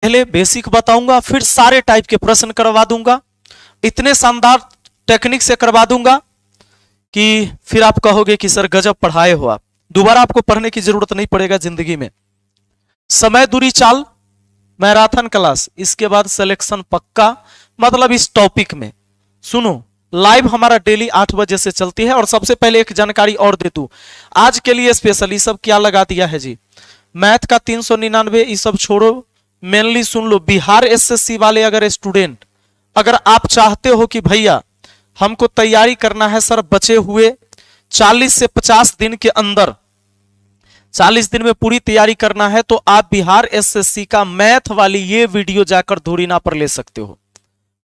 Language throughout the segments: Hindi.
पहले बेसिक बताऊंगा, फिर सारे टाइप के प्रश्न करवा दूंगा, इतने शानदार टेक्निक से करवा दूंगा कि फिर आप कहोगे कि सर गजब पढ़ाए हो आप। दोबारा आपको पढ़ने की जरूरत नहीं पड़ेगा जिंदगी में। समय, दूरी, चाल, मैराथन क्लास, इसके बाद सिलेक्शन पक्का, मतलब इस टॉपिक में सुनो। लाइव हमारा डेली 8 बजे से चलती है। और सबसे पहले एक जानकारी और दे दूं, आज के लिए स्पेशली सब क्या लगा दिया है जी, मैथ का 399, ये सब छोड़ो, मेनली सुन लो। बिहार एसएससी वाले अगर स्टूडेंट, अगर आप चाहते हो कि भैया हमको तैयारी करना है सर, बचे हुए 40 से 50 दिन के अंदर, 40 दिन में पूरी तैयारी करना है, तो आप बिहार एसएससी का मैथ वाली ये वीडियो जाकर धुरीना पर ले सकते हो।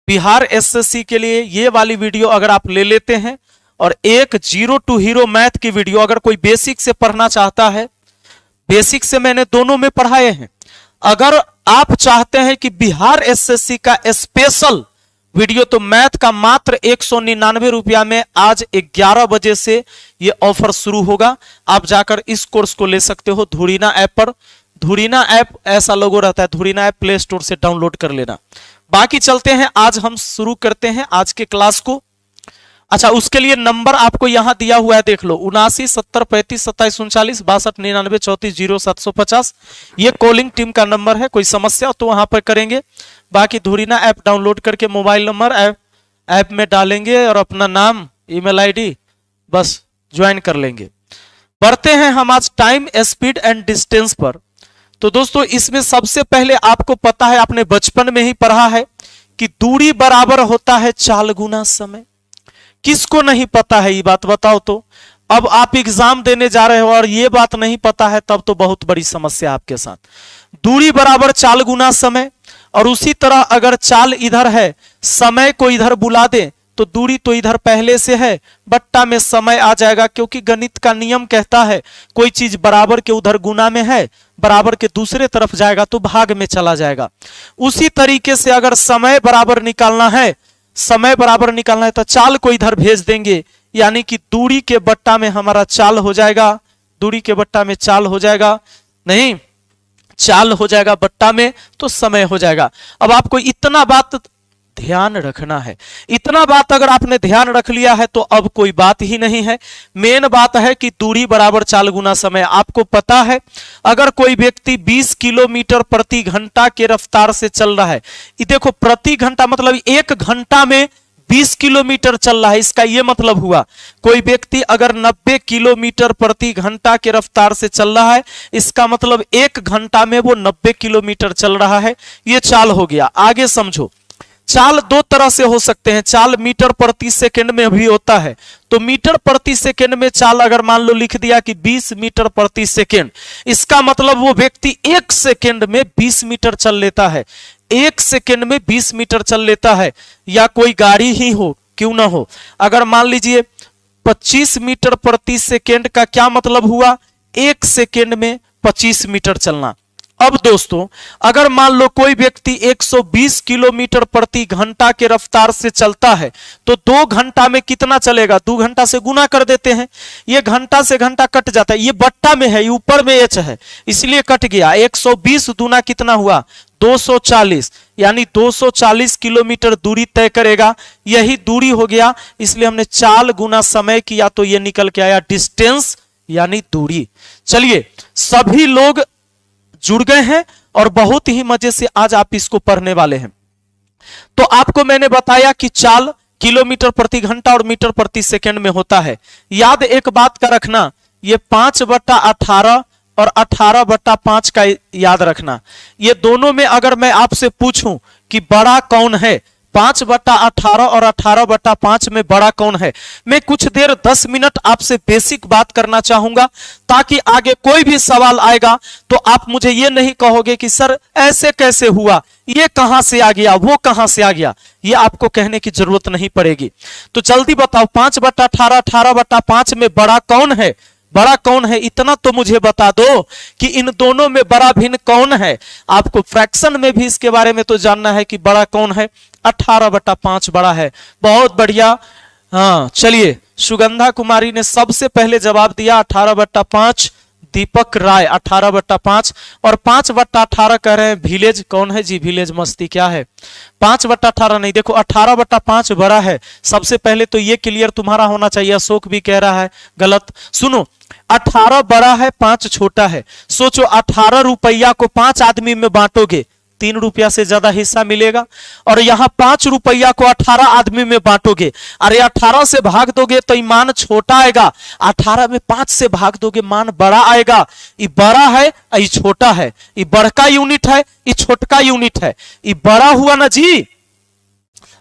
बिहार एसएससी के लिए ये वाली वीडियो अगर आप ले लेते हैं, और एक 0 to हीरो मैथ की वीडियो, अगर कोई बेसिक से पढ़ना चाहता है, बेसिक से मैंने दोनों में पढ़ाए हैं, अगर आप चाहते हैं कि बिहार एसएससी का स्पेशल वीडियो, तो मैथ का मात्र 199 रुपया में आज 11 बजे से ये ऑफर शुरू होगा। आप जाकर इस कोर्स को ले सकते हो धुरीना ऐप पर। धुरीना ऐप ऐसा लोगो रहता है, धुरीना ऐप प्ले स्टोर से डाउनलोड कर लेना। बाकी चलते हैं, आज हम शुरू करते हैं आज के क्लास को। अच्छा, उसके लिए नंबर आपको यहां दिया हुआ है, देख लो, 79 70 35 27 39 62 99 34 0 750। ये कॉलिंग टीम का नंबर है। कोई समस्या तो वहां पर करेंगे। बाकी धुरीना ऐप डाउनलोड करके मोबाइल नंबर ऐप में डालेंगे और अपना नाम, ईमेल आईडी बस ज्वाइन कर लेंगे। बढ़ते हैं हम आज टाइम, स्पीड एंड डिस्टेंस पर। तो दोस्तों, इसमें सबसे पहले आपको पता है, आपने बचपन में ही पढ़ा है कि दूरी बराबर होता है चाल गुना समय। किसको नहीं पता है ये बात, बताओ तो। अब आप एग्जाम देने जा रहे हो और ये बात नहीं पता है, तब तो बहुत बड़ी समस्या आपके साथ। दूरी बराबर चाल गुना समय, और उसी तरह अगर चाल इधर है, समय को इधर बुला दे, तो दूरी तो इधर पहले से है, बट्टा में समय आ जाएगा, क्योंकि गणित का नियम कहता है कोई चीज बराबर के उधर गुना में है, बराबर के दूसरे तरफ जाएगा तो भाग में चला जाएगा। उसी तरीके से अगर समय बराबर निकालना है, समय बराबर निकालना है, तो चाल को इधर भेज देंगे, यानी कि दूरी के बट्टा में हमारा चाल हो जाएगा, दूरी के बट्टा में चाल हो जाएगा, नहीं चाल हो जाएगा बट्टा में, तो समय हो जाएगा। अब आपको इतना बात ध्यान रखना है। इतना बात अगर आपने ध्यान रख लिया है तो अब कोई बात ही नहीं है। मेन बात है कि दूरी बराबर चाल गुना समय। आपको पता है, अगर कोई व्यक्ति 20 किलोमीटर प्रति घंटा के रफ्तार से चल रहा है, ये देखो प्रति घंटा मतलब 1 घंटा में 20 किलोमीटर चल रहा है, इसका यह मतलब हुआ कोई व्यक्ति अगर 90 किलोमीटर प्रति घंटा के रफ्तार से चल रहा है, इसका मतलब 1 घंटा में वो 90 किलोमीटर चल रहा है। यह चाल हो गया। आगे समझो, चाल दो तरह से हो सकते हैं। चाल मीटर प्रति सेकंड में भी होता है, तो मीटर प्रति सेकंड में चाल अगर मान लो लिख दिया कि 20 मीटर प्रति सेकंड, इसका मतलब वो व्यक्ति 1 सेकंड में 20 मीटर चल लेता है। 1 सेकंड में 20 मीटर चल लेता है। या कोई गाड़ी ही हो, क्यों ना हो, अगर मान लीजिए 25 मीटर प्रति सेकंड का क्या मतलब हुआ, 1 सेकंड में 25 मीटर चलना। अब दोस्तों, अगर मान लो कोई व्यक्ति 120 किलोमीटर प्रति घंटा के रफ्तार से चलता है, तो 2 घंटा में कितना चलेगा, 2 घंटा से गुना कर देते हैं, ये घंटा से घंटा कट जाता है, ये बट्टा में है, ये ऊपर में एच है, इसलिए कट गया। 120 दूना कितना हुआ, 240, यानी 240 किलोमीटर दूरी तय करेगा। यही दूरी हो गया, इसलिए हमने चाल गुना समय किया तो ये निकल के आया डिस्टेंस, यानी दूरी। चलिए, सभी लोग जुड़ गए हैं और बहुत ही मजे से आज आप इसको पढ़ने वाले हैं। तो आपको मैंने बताया कि चाल किलोमीटर प्रति घंटा और मीटर प्रति सेकंड में होता है। याद एक बात का रखना, ये 5/18 और 18/5 का याद रखना। ये दोनों में अगर मैं आपसे पूछूं कि बड़ा कौन है, 5/18 और 18/5 में बड़ा कौन है, मैं कुछ देर 10 मिनट आपसे बेसिक बात करना चाहूंगा, ताकि आगे कोई भी सवाल आएगा तो आप मुझे ये नहीं कहोगे कि सर ऐसे कैसे हुआ, ये कहां से आ गया, वो कहां से आ गया, ये आपको कहने की जरूरत नहीं पड़ेगी। तो जल्दी बताओ, 5/18 18/5 में बड़ा कौन है, बड़ा कौन है, इतना तो मुझे बता दो कि इन दोनों में बड़ा भिन्न कौन है। आपको फ्रैक्शन में भी इसके बारे में तो जानना है कि बड़ा कौन है। 18/5 बड़ा है। बहुत बढ़िया। हाँ, चलिए, सुगंधा कुमारी ने सबसे पहले जवाब दिया 18/5 दीपक राय 18/5 और 5/18 कह रहे हैं विलेज। कौन है जी विलेज मस्ती, क्या है 5/18 नहीं, देखो 18/5 बड़ा है। सबसे पहले तो ये क्लियर तुम्हारा होना चाहिए। अशोक भी कह रहा है गलत। सुनो 18 बड़ा है 5 छोटा है। सोचो 18 रुपया को 5 आदमी में बांटोगे 3 रुपया से ज्यादा हिस्सा मिलेगा, और यहां 5 रुपया को 18 आदमी में बांटोगे, अरे 18 से भाग दोगे तो मान छोटा आएगा, 18 में 5 से भाग दोगे मान बड़ा आएगा। ये बड़ा है ये छोटा है, ये बड़का यूनिट है ये छोटका यूनिट है, ये बड़ा हुआ ना जी।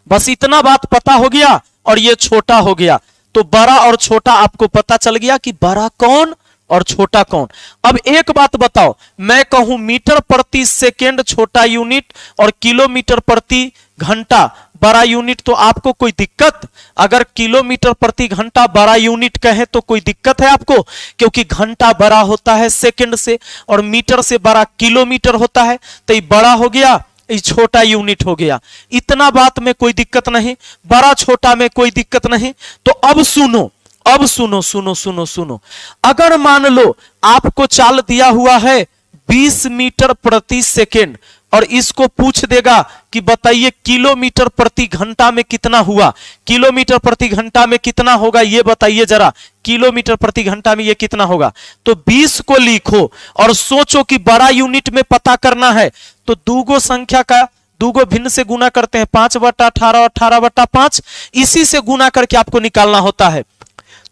बस इतना बात पता हो गया और ये छोटा हो गया। तो बड़ा और छोटा आपको पता चल गया कि बड़ा कौन और छोटा कौन। अब एक बात बताओ, मैं कहूं मीटर प्रति सेकेंड छोटा यूनिट और किलोमीटर प्रति घंटा बड़ा यूनिट, तो आपको कोई दिक्कत? अगर किलोमीटर प्रति घंटा बड़ा यूनिट कहें तो कोई दिक्कत है आपको? क्योंकि घंटा बड़ा होता है सेकंड से और मीटर से बड़ा किलोमीटर होता है, तो ये बड़ा हो गया ये छोटा यूनिट हो गया। इतना बात में कोई दिक्कत नहीं, बड़ा छोटा में कोई दिक्कत नहीं। तो अब सुनो, अब सुनो सुनो सुनो सुनो, अगर मान लो आपको चाल दिया हुआ है 20 मीटर प्रति सेकेंड और इसको पूछ देगा कि बताइए किलोमीटर प्रति घंटा में कितना हुआ, किलोमीटर प्रति घंटा में कितना होगा ये बताइए जरा, किलोमीटर प्रति घंटा में ये कितना होगा। तो 20 को लिखो और सोचो कि बड़ा यूनिट में पता करना है, तो दूगो संख्या का दूगो भिन्न से गुना करते हैं 5/18 18/5, इसी से गुना करके आपको निकालना होता है।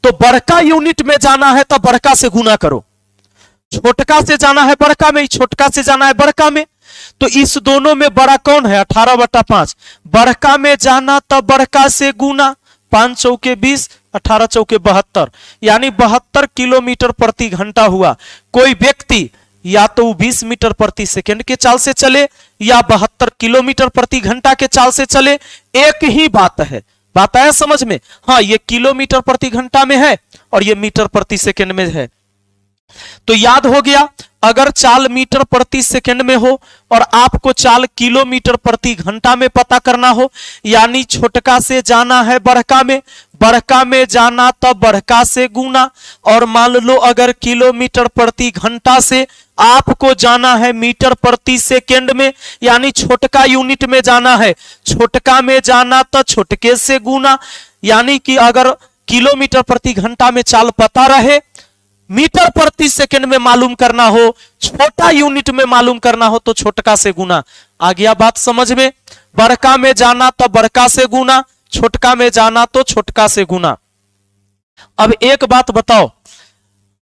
तो बड़का यूनिट में जाना है तो बड़का से गुना करो, छोटका से जाना है बड़का में, छोटका से जाना है बड़का में। तो इस दोनों में बड़ा कौन है 18/5, बड़का में जाना तो बड़का से गुना, 5 चौके 20 18 चौके 72, यानी 72 किलोमीटर प्रति घंटा हुआ। कोई व्यक्ति या तो 20 मीटर प्रति सेकंड के चाल से चले या 72 किलोमीटर प्रति घंटा के चाल से चले, एक ही बात है। बात आया समझ में? हाँ, ये किलोमीटर प्रति घंटा में है और ये मीटर प्रति सेकंड में है। तो याद हो गया, अगर चाल मीटर प्रति सेकंड में हो और आपको चाल किलोमीटर प्रति घंटा में पता करना हो, यानी छोटका से जाना है बड़का में, बड़का में जाना तो बड़का से गुना, और मान लो अगर किलोमीटर प्रति घंटा से आपको जाना है मीटर प्रति सेकंड में, यानी छोटका यूनिट में जाना है, छोटका में जाना तो छोटके से गुना। यानी कि अगर किलोमीटर प्रति घंटा में चाल पता रहे, मीटर प्रति सेकंड में मालूम करना हो, छोटा यूनिट में मालूम करना हो तो छोटका से गुना। आ गया बात समझ में? बड़का में जाना तो बड़का से गुना, छोटका में जाना तो छोटका से गुना। अब एक बात बताओ,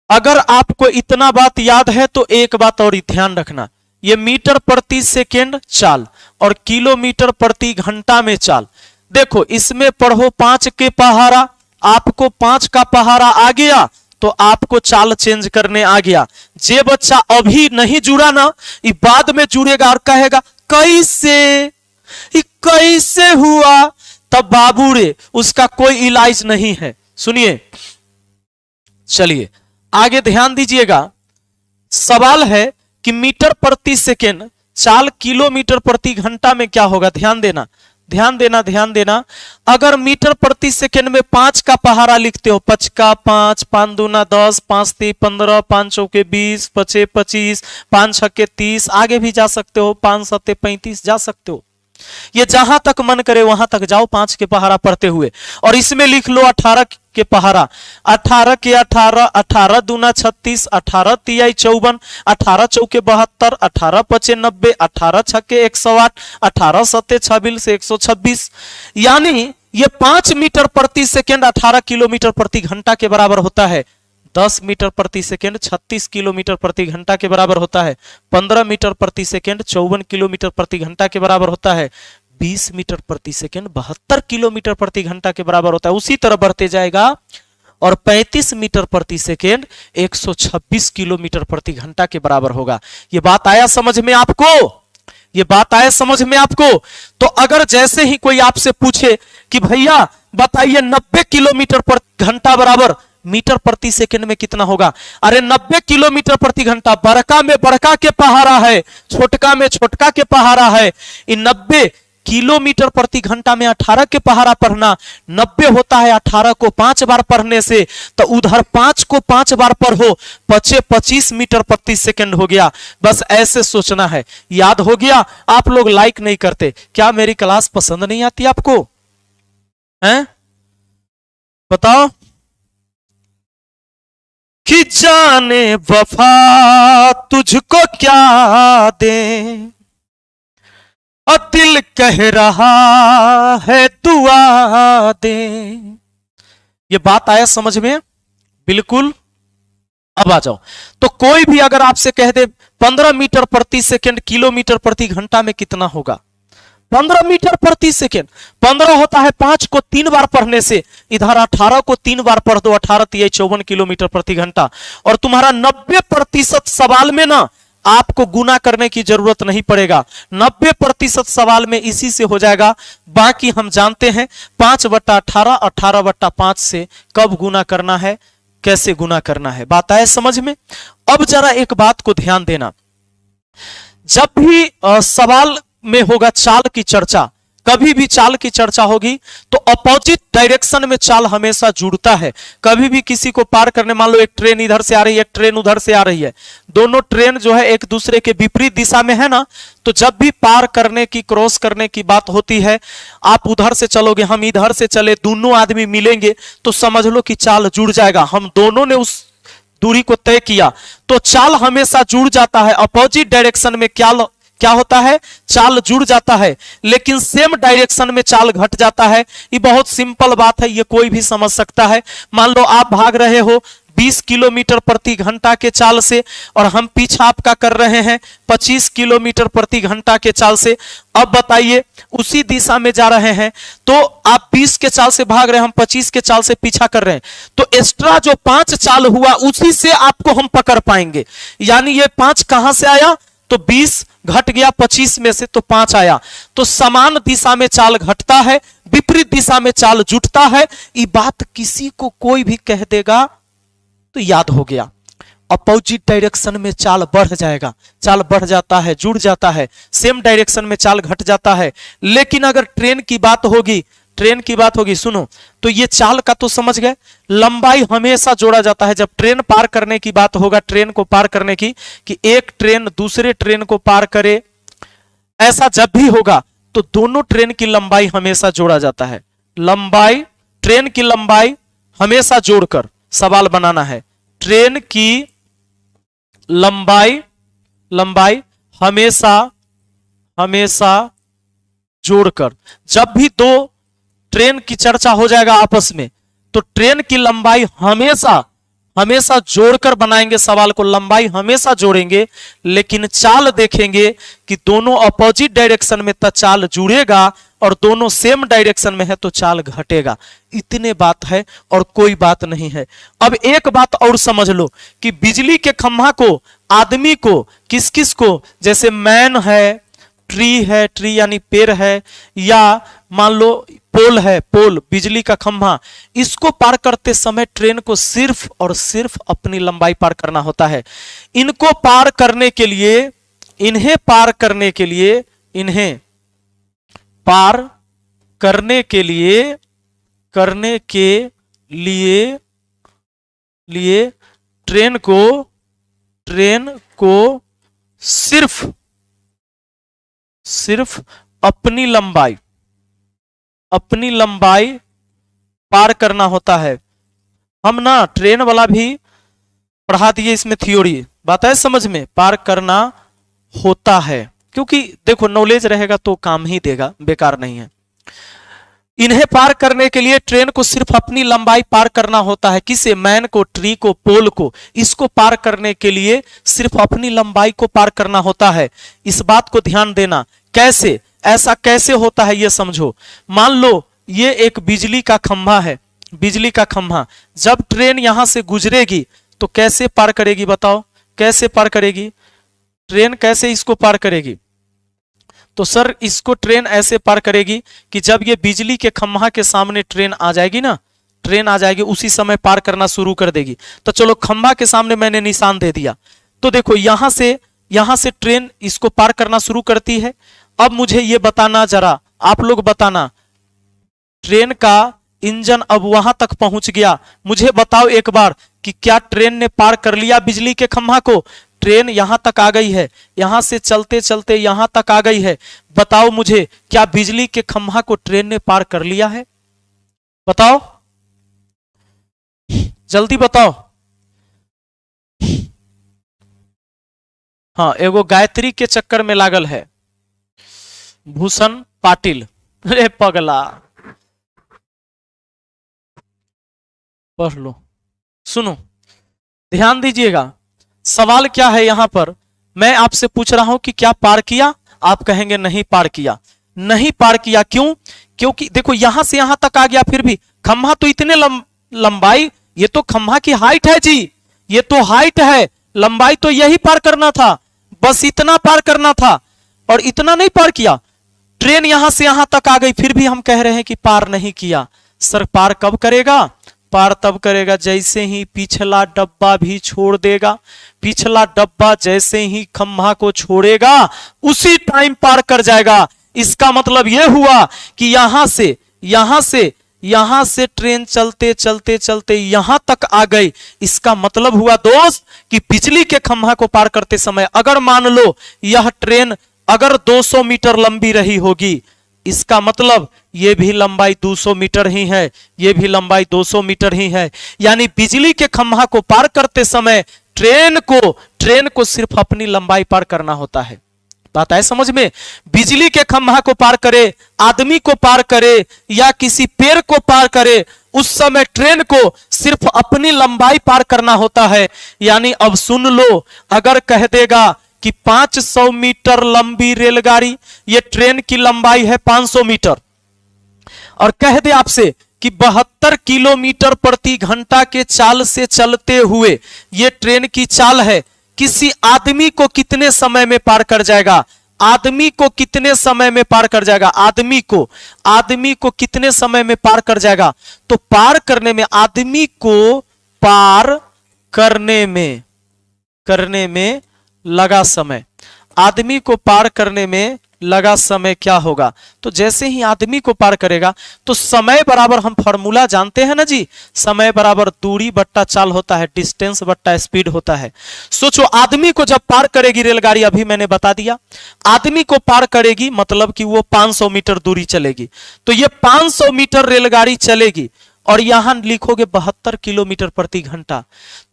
अगर आपको इतना बात याद है तो एक बात और ध्यान रखना, ये मीटर प्रति सेकंड चाल और किलोमीटर प्रति घंटा में चाल। देखो इसमें पढ़ो 5 के पहाड़ा, आपको 5 का पहाड़ा आ गया तो आपको चाल चेंज करने आ गया। जे बच्चा अभी नहीं जुड़ा ना, ये बाद में जुड़ेगा और कहेगा कैसे कैसे हुआ, तब बाबू रे उसका कोई इलाज नहीं है। सुनिए, चलिए आगे ध्यान दीजिएगा। सवाल है कि मीटर प्रति सेकेंड चाल किलोमीटर प्रति घंटा में क्या होगा। ध्यान देना ध्यान देना ध्यान देना। अगर मीटर प्रति सेकेंड में 5 का पहाड़ा लिखते हो, 5 का 5, 5 दूना 10, 5 3 15, 5 चौके 20, 5 25, 5 छक्के 30, आगे भी जा सकते हो, 5 7 35 जा सकते हो। ये जहां तक मन करे वहां तक जाओ 5 के पहाड़ा पढ़ते हुए। और इसमें लिख लो 18 के पहाड़ा, 18 के 18, 18 दूना 36, 18 तियाई 54, 18 चौके 72, 18 पचे 90, 18 छक्के 108, 18 सत्ते 26 126। यानी ये 5 मीटर प्रति सेकेंड 18 किलोमीटर प्रति घंटा के बराबर होता है। 10 मीटर प्रति सेकेंड 36 किलोमीटर प्रति घंटा के बराबर होता है। 15 मीटर प्रति सेकेंड 54 किलोमीटर प्रति घंटा के बराबर होता है। 20 मीटर प्रति सेकेंड 72 किलोमीटर प्रति घंटा के बराबर होता है। उसी तरह बढ़ते जाएगा और 35 मीटर प्रति सेकेंड 126 किलोमीटर प्रति घंटा के बराबर होगा। ये बात आया समझ में आपको? ये बात आया समझ में आपको? तो अगर जैसे ही कोई आपसे पूछे कि भैया बताइए 90 किलोमीटर प्रति घंटा बराबर मीटर प्रति सेकंड में कितना होगा, अरे 90 किलोमीटर प्रति घंटा बड़का में बड़का के पहाड़ा है, छोटका में छोटका के पहाड़ा है। इन 90 किलोमीटर प्रति घंटा में 18 के पहाड़ा पढ़ना 90 होता है 18 को 5 बार पढ़ने से, तो उधर 5 को 5 बार पढ़ो, 25 मीटर प्रति सेकंड हो गया। बस ऐसे सोचना है। याद हो गया? आप लोग लाइक नहीं करते, क्या मेरी क्लास पसंद नहीं आती आपको? हैं? बताओ। कि जाने वफा तुझको क्या दे, और दिल कह रहा है दुआ दे। ये बात आया समझ में? बिल्कुल। अब आ जाओ। तो कोई भी अगर आपसे कह दे 15 मीटर प्रति सेकंड किलोमीटर प्रति घंटा में कितना होगा? 15 मीटर प्रति सेकंड। 15 होता है 5 को 3 बार पढ़ने से, इधर 18 को 3 बार पढ़ दो, 18 3 54 किलोमीटर प्रति घंटा। और तुम्हारा 90% सवाल में ना आपको गुना करने की जरूरत नहीं पड़ेगा, 90% सवाल में इसी से हो जाएगा। बाकी हम जानते हैं 5/18 18/5 से कब गुना करना है, कैसे गुना करना है। बात आए समझ में? अब जरा एक बात को ध्यान देना, जब भी सवाल में होगा चाल की चर्चा, कभी भी चाल की चर्चा होगी तो अपोजिट डायरेक्शन में चाल हमेशा जुड़ता है। कभी भी किसी को पार करने, मान लो एक ट्रेन इधर से आ रही है, एक ट्रेन उधर से आ रही है, दोनों ट्रेन जो है एक दूसरे के विपरीत दिशा में है ना, तो जब भी पार करने की, क्रॉस करने की बात होती है, आप उधर से चलोगे, हम इधर से चले, दोनों आदमी मिलेंगे तो समझ लो कि चाल जुड़ जाएगा। हम दोनों ने उस दूरी को तय किया तो चाल हमेशा जुड़ जाता है। अपोजिट डायरेक्शन में क्या होता है? चाल जुड़ जाता है, लेकिन सेम डायरेक्शन में चाल घट जाता है। ये बहुत सिंपल बात है, ये कोई भी समझ सकता है। मान लो आप भाग रहे हो 20 किलोमीटर प्रति घंटा के चाल से और हम पीछा आपका कर रहे हैं 25 किलोमीटर प्रति घंटा के चाल से। अब बताइए, उसी दिशा में जा रहे हैं तो आप 20 के चाल से भाग रहे हैं, हम 25 के चाल से पीछा कर रहे हैं, तो एक्स्ट्रा जो 5 चाल हुआ उसी से आपको हम पकड़ पाएंगे। यानी ये 5 कहां से आया? तो 20 घट गया 25 में से तो 5 आया। तो समान दिशा में चाल घटता है, विपरीत दिशा में चाल जुटता है। ये बात किसी को कोई भी कह देगा तो याद हो गया। अपोजिट डायरेक्शन में चाल बढ़ जाएगा, चाल बढ़ जाता है, जुड़ जाता है, सेम डायरेक्शन में चाल घट जाता है। लेकिन अगर ट्रेन की बात होगी, ट्रेन की बात होगी, सुनो, तो ये चाल का तो समझ गए, लंबाई हमेशा जोड़ा जाता है। जब ट्रेन पार करने की बात होगा, ट्रेन को पार करने की, कि एक ट्रेन दूसरे ट्रेन को पार करे, ऐसा जब भी होगा तो दोनों ट्रेन की लंबाई हमेशा जोड़ा जाता है। लंबाई, ट्रेन की लंबाई हमेशा जोड़कर सवाल बनाना है। ट्रेन की लंबाई हमेशा जोड़कर, जब भी दो ट्रेन की चर्चा हो जाएगा आपस में, तो ट्रेन की लंबाई हमेशा जोड़कर बनाएंगे सवाल को, लंबाई हमेशा जोड़ेंगे। लेकिन चाल देखेंगे कि दोनों अपोजिट डायरेक्शन में तो चाल जुड़ेगा और दोनों सेम डायरेक्शन में है तो चाल घटेगा। इतने बात है और कोई बात नहीं है। अब एक बात और समझ लो कि बिजली के खंभा को, आदमी को, किस किस को, जैसे मैन है, ट्री यानी पेड़ है, या मान लो पोल है, पोल बिजली का खंभा, इसको पार करते समय ट्रेन को सिर्फ और सिर्फ अपनी लंबाई पार करना होता है। इनको पार करने के लिए, इन्हें पार करने के लिए ट्रेन को सिर्फ अपनी लंबाई पार करना होता है। हम ना ट्रेन वाला भी पढ़ा दिए इसमें थ्योरी, बात है समझ में, पार करना होता है। क्योंकि देखो नॉलेज रहेगा तो काम ही देगा, बेकार नहीं है। इन्हें पार करने के लिए ट्रेन को सिर्फ अपनी लंबाई पार करना होता है। किसे? मैन को, ट्री को, पोल को। इसको पार करने के लिए सिर्फ अपनी लंबाई को पार करना होता है। इस बात को ध्यान देना। कैसे? ऐसा कैसे होता है ये समझो। मान लो ये एक बिजली का खंभा है, बिजली का खंभा, जब ट्रेन यहां से गुजरेगी तो कैसे पार करेगी? बताओ कैसे पार करेगी? ट्रेन कैसे इसको पार करेगी? तो सर इसको ट्रेन ऐसे पार करेगी कि जब ये बिजली के खंभा के सामने ट्रेन आ जाएगी ना, ट्रेन आ जाएगी, उसी समय पार करना शुरू कर देगी। तो चलो खंभा के सामने मैंने निशान दे दिया, तो देखो यहां से ट्रेन इसको पार करना शुरू करती है। अब मुझे ये बताना जरा, आप लोग बताना, ट्रेन का इंजन अब वहां तक पहुंच गया, मुझे बताओ एक बार कि क्या ट्रेन ने पार कर लिया बिजली के खंभा को? ट्रेन यहां तक आ गई है, यहां से चलते चलते यहां तक आ गई है। बताओ मुझे, क्या बिजली के खंभा को ट्रेन ने पार कर लिया है? बताओ, जल्दी बताओ। हाँ, एगो गायत्री के चक्कर में लागल है, भूषण पाटिल। अरे पगला, पढ़ लो, सुनो, ध्यान दीजिएगा। सवाल क्या है यहां पर? मैं आपसे पूछ रहा हूं कि क्या पार किया? आप कहेंगे नहीं पार किया। नहीं पार किया, क्यों? क्योंकि देखो यहां से यहां तक आ गया, फिर भी खंभा तो इतने लंबाई, ये तो खंभा की हाइट है जी, ये तो हाइट है, लंबाई तो यही पार करना था, बस इतना पार करना था, और इतना नहीं पार किया। ट्रेन यहां से यहां तक आ गई, फिर भी हम कह रहे हैं कि पार नहीं किया। सर पार कब करेगा? पार तब करेगा जैसे ही पिछला डब्बा भी छोड़ देगा। पिछला डब्बा जैसे ही खंभा को छोड़ेगा उसी टाइम पार कर जाएगा। इसका मतलब यह हुआ कि यहां से ट्रेन चलते चलते चलते यहां तक आ गई। इसका मतलब हुआ दोस्त कि बिजली के खंभा को पार करते समय अगर मान लो यह ट्रेन अगर 200 मीटर लंबी रही होगी, इसका मतलब यह भी लंबाई 200 मीटर ही है, यह भी लंबाई 200 मीटर ही है। यानी बिजली के खंभा को पार करते समय ट्रेन को सिर्फ अपनी लंबाई पार करना होता है। बात है समझ में? बिजली के खंभा को पार करे, आदमी को पार करे या किसी पेड़ को पार करे, उस समय ट्रेन को सिर्फ अपनी लंबाई पार करना होता है। यानी अब सुन लो, अगर कह देगा कि 500 मीटर लंबी रेलगाड़ी, ये ट्रेन की लंबाई है 500 मीटर, और कह दे आपसे कि 72 किलोमीटर प्रति घंटा के चाल से चलते हुए ये ट्रेन की चाल है, किसी आदमी को कितने समय में पार कर जाएगा? आदमी को कितने समय में पार कर जाएगा? आदमी को कितने समय में पार कर जाएगा? तो पार करने में, आदमी को पार करने में लगा समय, आदमी को पार करने में लगा समय क्या होगा? तो जैसे ही आदमी को पार करेगा तो समय बराबर, हम फॉर्मूला जानते हैं ना जी, समय बराबर दूरी बट्टा चाल होता है, डिस्टेंस बट्टा स्पीड होता है। सोचो आदमी को जब पार करेगी रेलगाड़ी, अभी मैंने बता दिया, आदमी को पार करेगी मतलब कि वो 500 मीटर दूरी चलेगी। तो ये 500 मीटर रेलगाड़ी चलेगी और यहां लिखोगे 72 किलोमीटर प्रति घंटा,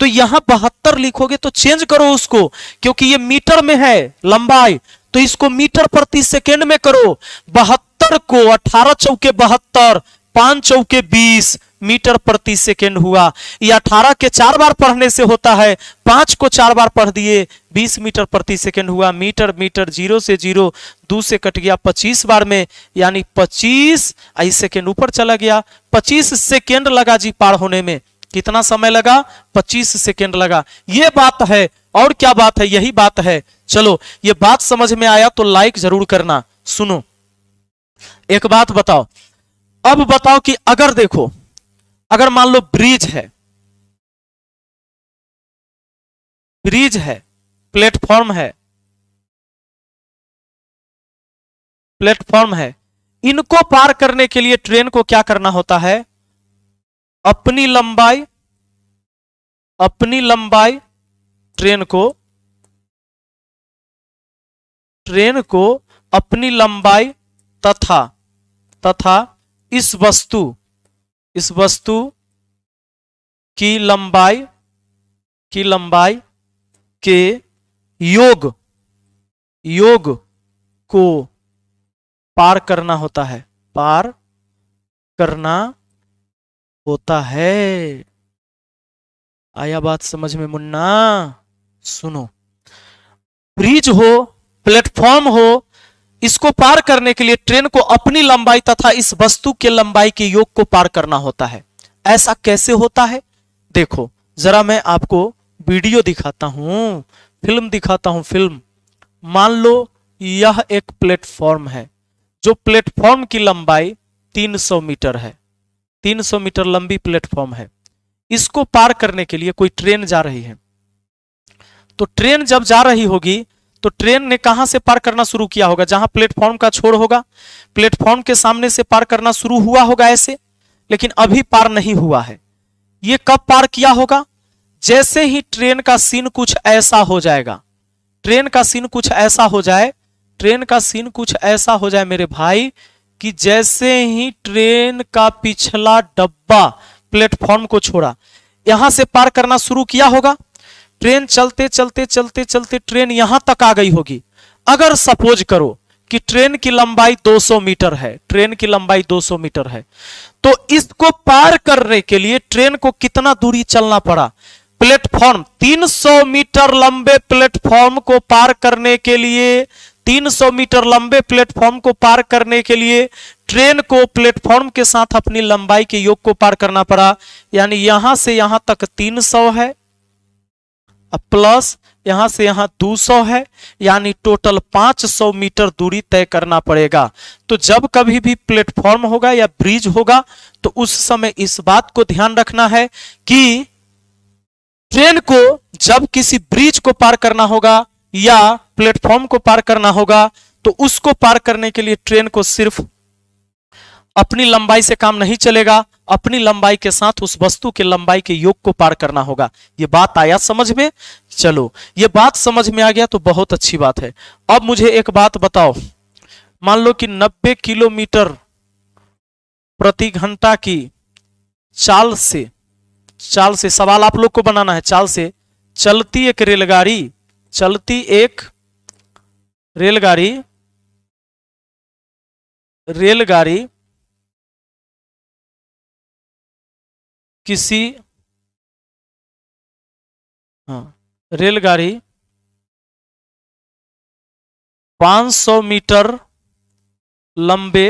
तो यहां 72 लिखोगे तो चेंज करो उसको, क्योंकि ये मीटर में है लंबाई, तो इसको मीटर प्रति सेकेंड में करो। 72 को 18 चौके 72, 5 चौके 20 मीटर प्रति सेकेंड हुआ। ये 18 के 4 बार पढ़ने से होता है, 5 को 4 बार पढ़ दिए, 20 मीटर प्रति सेकेंड हुआ। मीटर 0 से 0, 2 से कट गया 25 बार में, यानी 25 सेकेंड ऊपर चला गया। 25 सेकेंड लगा जी पार होने में। कितना समय लगा? 25 सेकेंड लगा। यह बात है, और क्या बात है? यही बात है। चलो, ये बात समझ में आया तो लाइक जरूर करना। सुनो, एक बात बताओ, अब बताओ कि अगर देखो, अगर मान लो ब्रिज है, प्लेटफॉर्म है, इनको पार करने के लिए ट्रेन को क्या करना होता है? अपनी लंबाई ट्रेन को अपनी लंबाई तथा इस वस्तु की लंबाई के योग को पार करना होता है। आया बात समझ में मुन्ना? सुनो, ब्रिज हो, प्लेटफॉर्म हो, इसको पार करने के लिए ट्रेन को अपनी लंबाई तथा इस वस्तु के लंबाई के योग को पार करना होता है। ऐसा कैसे होता है? देखो जरा मैं आपको वीडियो दिखाता हूं, फिल्म दिखाता हूं, फिल्म। मान लो यह एक प्लेटफॉर्म है, जो प्लेटफॉर्म की लंबाई 300 मीटर है, 300 मीटर लंबी प्लेटफॉर्म है। इसको पार करने के लिए कोई ट्रेन जा रही है, तो ट्रेन जब जा रही होगी तो ट्रेन ने कहां से पार करना शुरू किया होगा? जहां प्लेटफॉर्म का छोर होगा, प्लेटफॉर्म के सामने से पार करना शुरू हुआ होगा ऐसे, लेकिन अभी पार नहीं हुआ है। ये कब पार किया होगा? जैसे ही ट्रेन का सीन कुछ ऐसा हो जाएगा, ट्रेन का सीन कुछ ऐसा हो जाए, ट्रेन का सीन कुछ ऐसा हो जाए मेरे भाई, कि जैसे ही ट्रेन का पिछला डब्बा प्लेटफॉर्म को छोड़ा, यहां से पार करना शुरू किया होगा। ट्रेन चलते चलते चलते चलते ट्रेन यहां तक आ गई होगी। अगर सपोज करो कि ट्रेन की लंबाई 200 मीटर है, ट्रेन की लंबाई 200 मीटर है, तो इसको पार करने के लिए ट्रेन को कितना दूरी चलना पड़ा? प्लेटफॉर्म 300 मीटर लंबे प्लेटफॉर्म को पार करने के लिए, 300 मीटर लंबे प्लेटफॉर्म को पार करने के लिए ट्रेन को प्लेटफॉर्म के साथ अपनी लंबाई के योग को पार करना पड़ा। यानी यहां से यहां तक 300 है, प्लस यहां से यहां 200 है, यानी टोटल 500 मीटर दूरी तय करना पड़ेगा। तो जब कभी भी प्लेटफॉर्म होगा या ब्रिज होगा, तो उस समय इस बात को ध्यान रखना है कि ट्रेन को जब किसी ब्रिज को पार करना होगा या प्लेटफॉर्म को पार करना होगा, तो उसको पार करने के लिए ट्रेन को सिर्फ अपनी लंबाई से काम नहीं चलेगा, अपनी लंबाई के साथ उस वस्तु के लंबाई के योग को पार करना होगा। यह बात आया समझ में? चलो, यह बात समझ में आ गया तो बहुत अच्छी बात है। अब मुझे एक बात बताओ, मान लो कि 90 किलोमीटर प्रति घंटा की चाल से सवाल आप लोग को बनाना है, चाल से चलती एक रेलगाड़ी किसी रेलगाड़ी 500 मीटर लंबे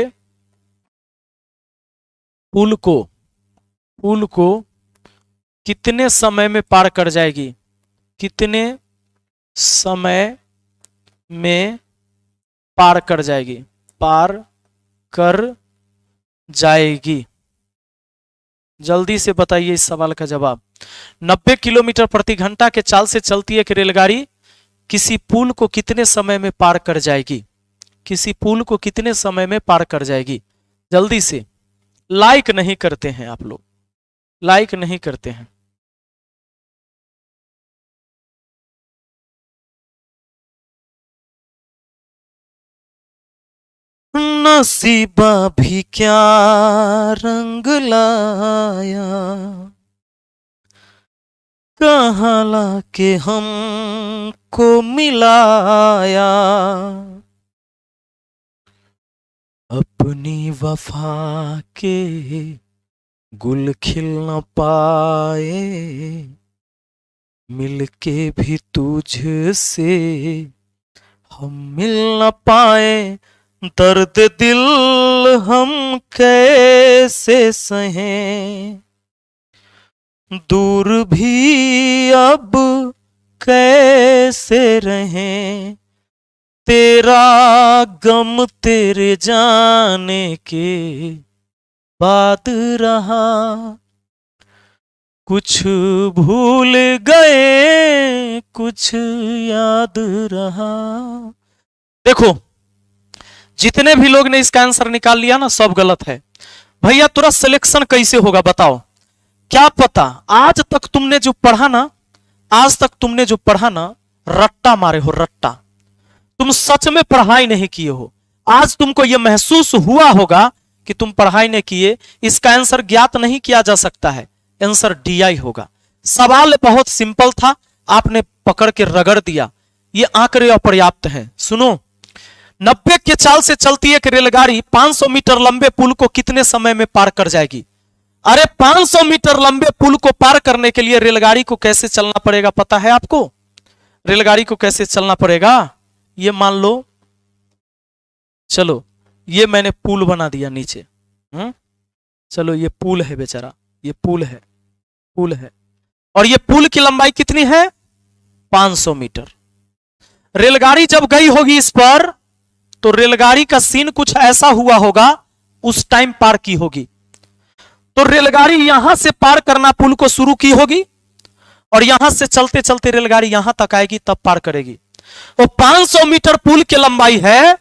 पुल को कितने समय में पार कर जाएगी? कितने समय में पार कर जाएगी? जल्दी से बताइए इस सवाल का जवाब। 90 किलोमीटर प्रति घंटा के चाल से चलती एक रेलगाड़ी किसी पुल को कितने समय में पार कर जाएगी? किसी पुल को कितने समय में पार कर जाएगी? जल्दी से। लाइक नहीं करते हैं आप लोग, लाइक नहीं करते हैं। नसीबा भी क्या रंग लाया, कहाँ लाके हमको मिलाया, अपनी वफा के गुल खिल न पाए, मिलके भी तुझसे हम मिल न पाए, दर्द दिल हम कैसे सहें, दूर भी अब कैसे रहें, तेरा गम तेरे जाने के बाद रहा, कुछ भूल गए कुछ याद रहा। देखो, जितने भी लोग ने इसका आंसर निकाल लिया ना, सब गलत है। भैया तुरा सिलेक्शन कैसे होगा बताओ? क्या पता आज तक तुमने जो पढ़ा ना, रट्टा मारे हो, रट्टा। तुम सच में पढ़ाई नहीं किए हो। आज तुमको यह महसूस हुआ होगा कि तुम पढ़ाई नहीं किए। इसका आंसर ज्ञात नहीं किया जा सकता है, आंसर DI होगा। सवाल बहुत सिंपल था, आपने पकड़ के रगड़ दिया। ये आंकड़े अपर्याप्त हैं। सुनो, 90 के चाल से चलती एक रेलगाड़ी 500 मीटर लंबे पुल को कितने समय में पार कर जाएगी? अरे 500 मीटर लंबे पुल को पार करने के लिए रेलगाड़ी को कैसे चलना पड़ेगा पता है आपको? रेलगाड़ी को कैसे चलना पड़ेगा? ये मान लो, चलो ये मैंने पुल बना दिया नीचे, चलो ये पुल है बेचारा, ये पुल है और ये पुल की लंबाई कितनी है? 500 मीटर। रेलगाड़ी जब गई होगी इस पर, तो रेलगाड़ी का सीन कुछ ऐसा हुआ होगा, उस टाइम पार की होगी। तो रेलगाड़ी यहां से पार करना पुल को शुरू की होगी और यहां से चलते चलते रेलगाड़ी यहां तक आएगी, तब पार करेगी। वो 500 मीटर पुल की लंबाई है,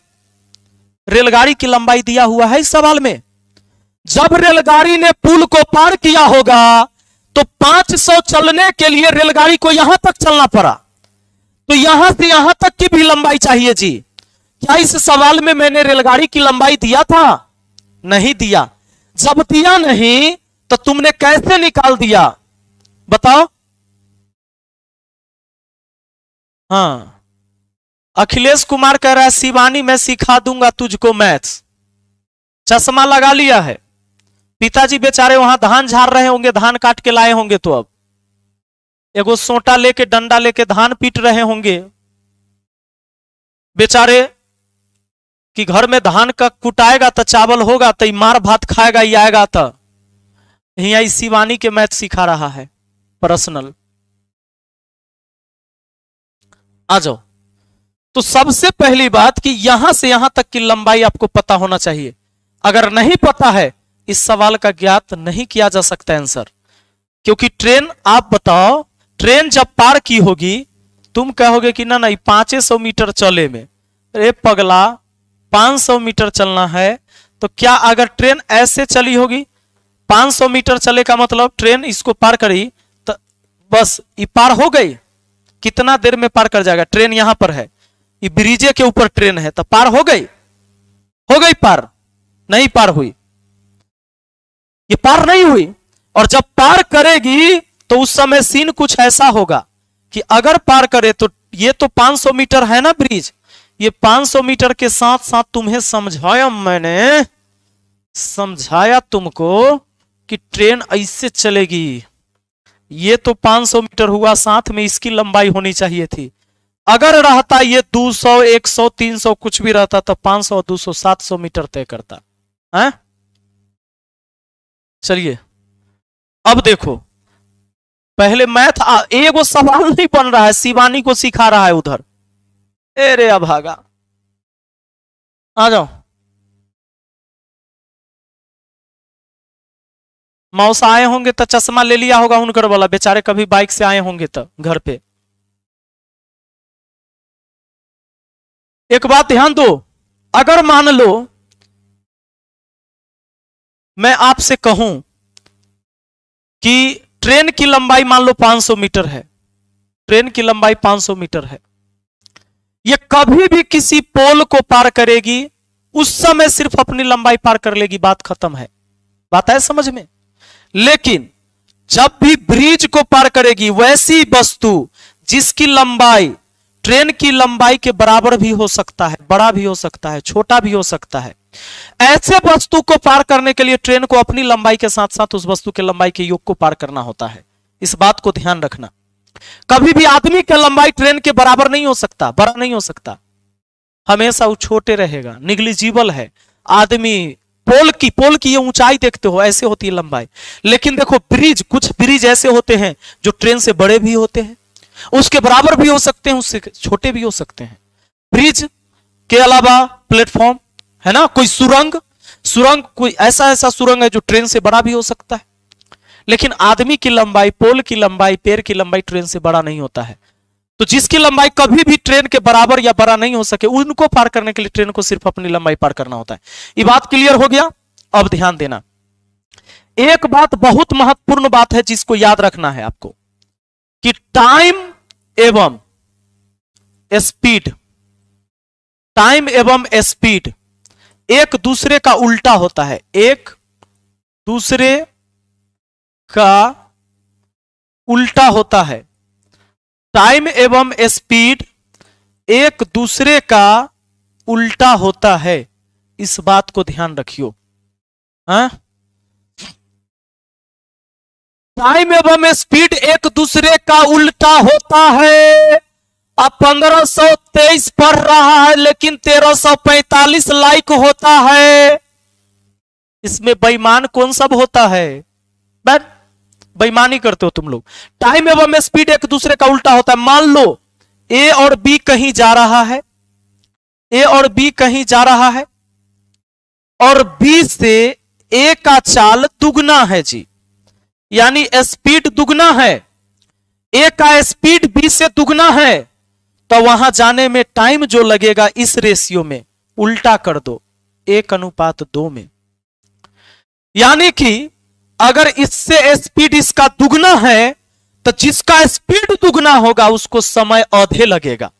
रेलगाड़ी की लंबाई दिया हुआ है इस सवाल में। जब रेलगाड़ी ने पुल को पार किया होगा तो 500 चलने के लिए रेलगाड़ी को यहां तक चलना पड़ा, तो यहां से यहां तक की भी लंबाई चाहिए जी। क्या इस सवाल में मैंने रेलगाड़ी की लंबाई दिया था? नहीं दिया। जब दिया नहीं तो तुमने कैसे निकाल दिया बताओ? हाँ, अखिलेश कुमार कह रहा है शिवानी मैं सिखा दूंगा तुझको मैथ्स। चश्मा लगा लिया है। पिताजी बेचारे वहां धान झाड़ रहे होंगे, धान काट के लाए होंगे, तो अब एगो सोटा लेके डंडा लेके धान पीट रहे होंगे बेचारे, कि घर में धान का कुटाएगा तो चावल होगा, तो मार भात खाएगा ही आएगा। तो यहां शिवानी के मैथ सिखा रहा है पर्सनल। आ जाओ। तो सबसे पहली बात कि यहां से यहां तक की लंबाई आपको पता होना चाहिए। अगर नहीं पता है इस सवाल का ज्ञात नहीं किया जा सकता आंसर, क्योंकि ट्रेन, आप बताओ, ट्रेन जब पार की होगी तुम कहोगे कि ना नहीं 500 मीटर चले में, अरे पगला 500 मीटर चलना है, तो क्या अगर ट्रेन ऐसे चली होगी 500 मीटर चले का मतलब ट्रेन इसको पार करी तो बस ये पार हो गई। कितना देर में पार कर जाएगा? ट्रेन यहां पर है, ये ब्रिजे के ऊपर ट्रेन है, तो पार हो गई? हो गई पार? नहीं पार हुई, ये पार नहीं हुई। और जब पार करेगी तो उस समय सीन कुछ ऐसा होगा कि अगर पार करे तो ये तो 500 मीटर है ना ब्रिज, ये 500 मीटर के साथ साथ तुम्हें समझाया, मैंने समझाया तुमको कि ट्रेन ऐसे चलेगी। ये तो 500 मीटर हुआ, साथ में इसकी लंबाई होनी चाहिए थी। अगर रहता ये 200, 100, 300 कुछ भी रहता तो 500, 200, 700 मीटर तय करता है। चलिए अब देखो, पहले मैथ एगो सवाल नहीं बन रहा है, शिवानी को सिखा रहा है उधर। अरे अभागा, आ जाओ। मौसा आए होंगे तो चश्मा ले लिया होगा उनकर वाला, बेचारे कभी बाइक से आए होंगे तो घर पे। एक बात ध्यान दो, अगर मान लो मैं आपसे कहूं कि ट्रेन की लंबाई मान लो 500 मीटर है, ट्रेन की लंबाई 500 मीटर है, यह कभी भी किसी पोल को पार करेगी उस समय सिर्फ अपनी लंबाई पार कर लेगी, बात खत्म है। बात है समझ में? लेकिन जब भी ब्रिज को पार करेगी वैसी वस्तु जिसकी लंबाई ट्रेन की लंबाई के बराबर भी हो सकता है, बड़ा भी हो सकता है, छोटा भी हो सकता है, ऐसे वस्तु को पार करने के लिए ट्रेन को अपनी लंबाई के साथ साथ उस वस्तु के लंबाई के योग को पार करना होता है। इस बात को ध्यान रखना। कभी भी आदमी की लंबाई ट्रेन के बराबर नहीं हो सकता, बड़ा नहीं हो सकता, हमेशा वो छोटे रहेगा, निग्लिजिबल है। आदमी पोल की ये ऊंचाई देखते हो, ऐसे होती है लंबाई। लेकिन देखो ब्रिज, कुछ ब्रिज ऐसे होते हैं जो ट्रेन से बड़े भी होते हैं, उसके बराबर भी हो सकते हैं, उससे छोटे भी हो सकते हैं। ब्रिज के अलावा प्लेटफॉर्म है ना, कोई सुरंग कोई ऐसा सुरंग है जो ट्रेन से बड़ा भी हो सकता है। लेकिन आदमी की लंबाई, पोल की लंबाई, पैर की लंबाई ट्रेन से बड़ा नहीं होता है। तो जिसकी लंबाई कभी भी ट्रेन के बराबर या बड़ा नहीं हो सके, उनको पार करने के लिए ट्रेन को सिर्फ अपनी लंबाई पार करना होता है। ये बात क्लियर हो गया? अब ध्यान देना, एक बात बहुत महत्वपूर्ण बात है जिसको याद रखना है आपको, कि टाइम एवं स्पीड एक दूसरे का उल्टा होता है, एक दूसरे का उल्टा होता है। टाइम एवं स्पीड एक दूसरे का उल्टा होता है, इस बात को ध्यान रखियो। टाइम एवं स्पीड एक दूसरे का उल्टा होता है। अब 1523 पढ़ रहा है लेकिन 1345 लाइक होता है, इसमें बेईमान कौन सब होता है? बेईमानी करते हो तुम लोग। टाइम एवं स्पीड एक दूसरे का उल्टा होता है। मान लो ए और बी कहीं जा रहा है, ए और बी कहीं जा रहा है और बी से ए का चाल दुगना है जी, यानी स्पीड दुगना है, ए का स्पीड बी से दुगना है, तो वहां जाने में टाइम जो लगेगा इस रेशियो में उल्टा कर दो 1:2 में। यानी कि अगर इससे स्पीड इसका दुगना है तो जिसका स्पीड दुगना होगा उसको समय आधे लगेगा।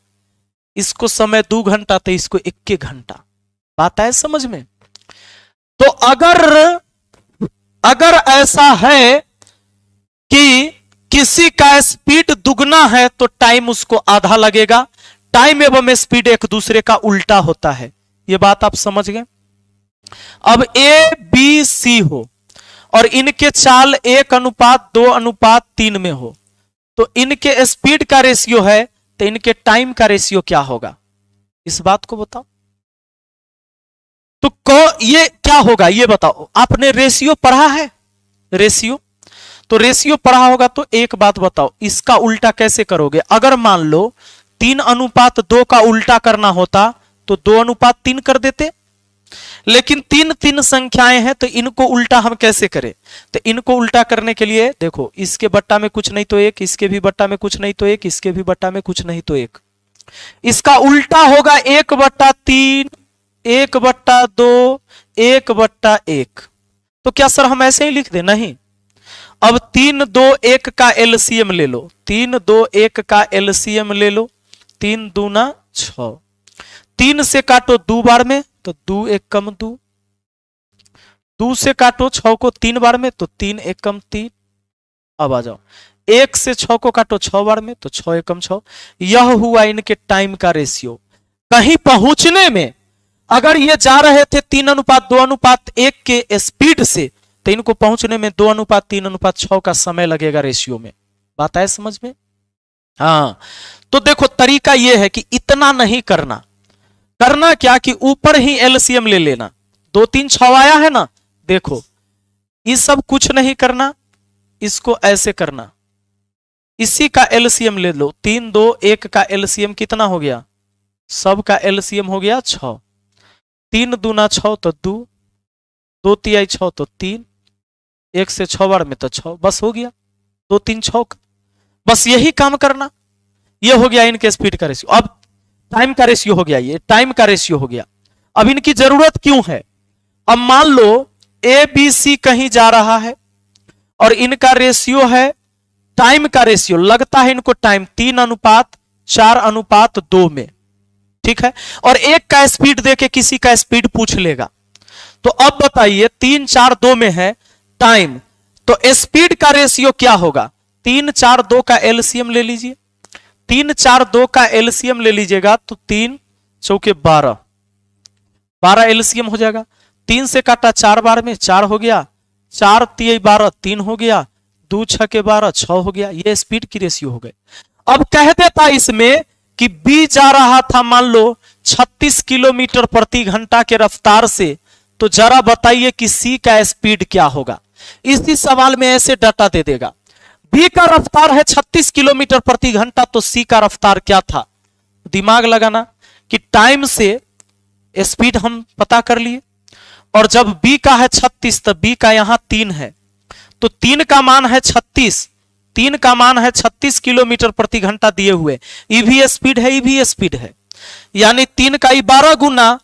इसको समय 2 घंटा तो इसको 1 घंटा। बात है समझ में? तो अगर ऐसा है कि किसी का स्पीड दुगना है तो टाइम उसको आधा लगेगा। टाइम एवं स्पीड एक दूसरे का उल्टा होता है। यह बात आप समझ गए? अब ए बी सी हो और इनके चाल 1:2:3 में हो तो इनके स्पीड का रेशियो है तो इनके टाइम का रेशियो क्या होगा? इस बात को बताओ। तो ये क्या होगा ये बताओ। आपने रेशियो पढ़ा है? रेशियो तो रेशियो पढ़ा होगा तो एक बात बताओ, इसका उल्टा कैसे करोगे? अगर मान लो 3:2 का उल्टा करना होता तो 2:3 कर देते, लेकिन 3 संख्याएं हैं तो इनको उल्टा हम कैसे करें? तो इनको उल्टा करने के लिए देखो, इसके बट्टा में कुछ नहीं तो 1, इसके भी बट्टा में कुछ नहीं तो 1, इसके भी बट्टा में कुछ नहीं तो 1। इसका उल्टा होगा 1/3, 1/2, 1/1। तो क्या सर हम ऐसे ही लिख दे? नहीं। अब 3, 2, 1 का एलसीएम ले लो। 3, 2, 1 का एलसीएम ले लो। 3 दूना 6। 3 से काटो 2 बार में तो 2 1 कम 2। 2 से काटो 6 को 3 बार में तो 3 1 कम 3। अब आ जाओ 1 से 6 को काटो 6 बार में तो 6 1 कम 6। यह हुआ इनके टाइम का रेशियो। कहीं पहुंचने में अगर ये जा रहे थे 3:2:1 के स्पीड से तो इनको पहुंचने में 2:3:6 का समय लगेगा रेशियो में। बात है समझ में? हाँ। तो देखो तरीका यह है कि इतना नहीं करना। करना क्या कि ऊपर ही एलसीएम ले लेना। 2 3 6 आया है ना, देखो ये सब कुछ नहीं करना, इसको ऐसे करना। इसी का एलसीएम ले लो। 3 2 1 का एलसीएम कितना हो गया? सब का एलसीएम हो गया 6। 3 दूना 6 तो 2, 2 तिहाई 6 तो 3, 1 से 6 बार में तो 6। बस हो गया 2 3 6 का। बस यही काम करना। ये हो गया इनके स्पीड का रेशियो। अब टाइम का रेशियो हो गया, ये टाइम का रेशियो हो गया। अब इनकी जरूरत क्यों है? अब मान लो ए बी सी कहीं जा रहा है और इनका रेशियो है टाइम का रेशियो, लगता है इनको टाइम 3:4:2 में, ठीक है। और एक का स्पीड देके किसी का स्पीड पूछ लेगा। तो अब बताइए 3 4 2 में है टाइम, तो स्पीड का रेशियो क्या होगा? 3 4 2 का एलसीएम ले लीजिए। 3 4 2 का एलसीएम ले लीजिएगा तो 3 चौके 12, 12 एलसीएम हो जाएगा। 3 से काटा 4 बार में 4 हो गया, 4 तिहाई 12 3 हो गया, 2 6 के 12 6 हो गया। ये स्पीड की रेशियो हो गए। अब कह देता इसमें कि बी जा रहा था मान लो 36 किलोमीटर प्रति घंटा के रफ्तार से, तो जरा बताइए कि सी का स्पीड क्या होगा? इसी सवाल में ऐसे डाटा दे देगा। बी का रफ्तार है 36 किलोमीटर प्रति घंटा, तो सी का रफ्तार क्या था? दिमाग लगाना कि टाइम से स्पीड हम पता कर लिए, और जब बी का है 36 तो बी का यहां 3 है, तो 3 का मान है 36, 3 का मान है 36 किलोमीटर प्रति घंटा दिए हुए। ई भी स्पीड है, ई भी स्पीड है, यानी 3 का 12 गुना,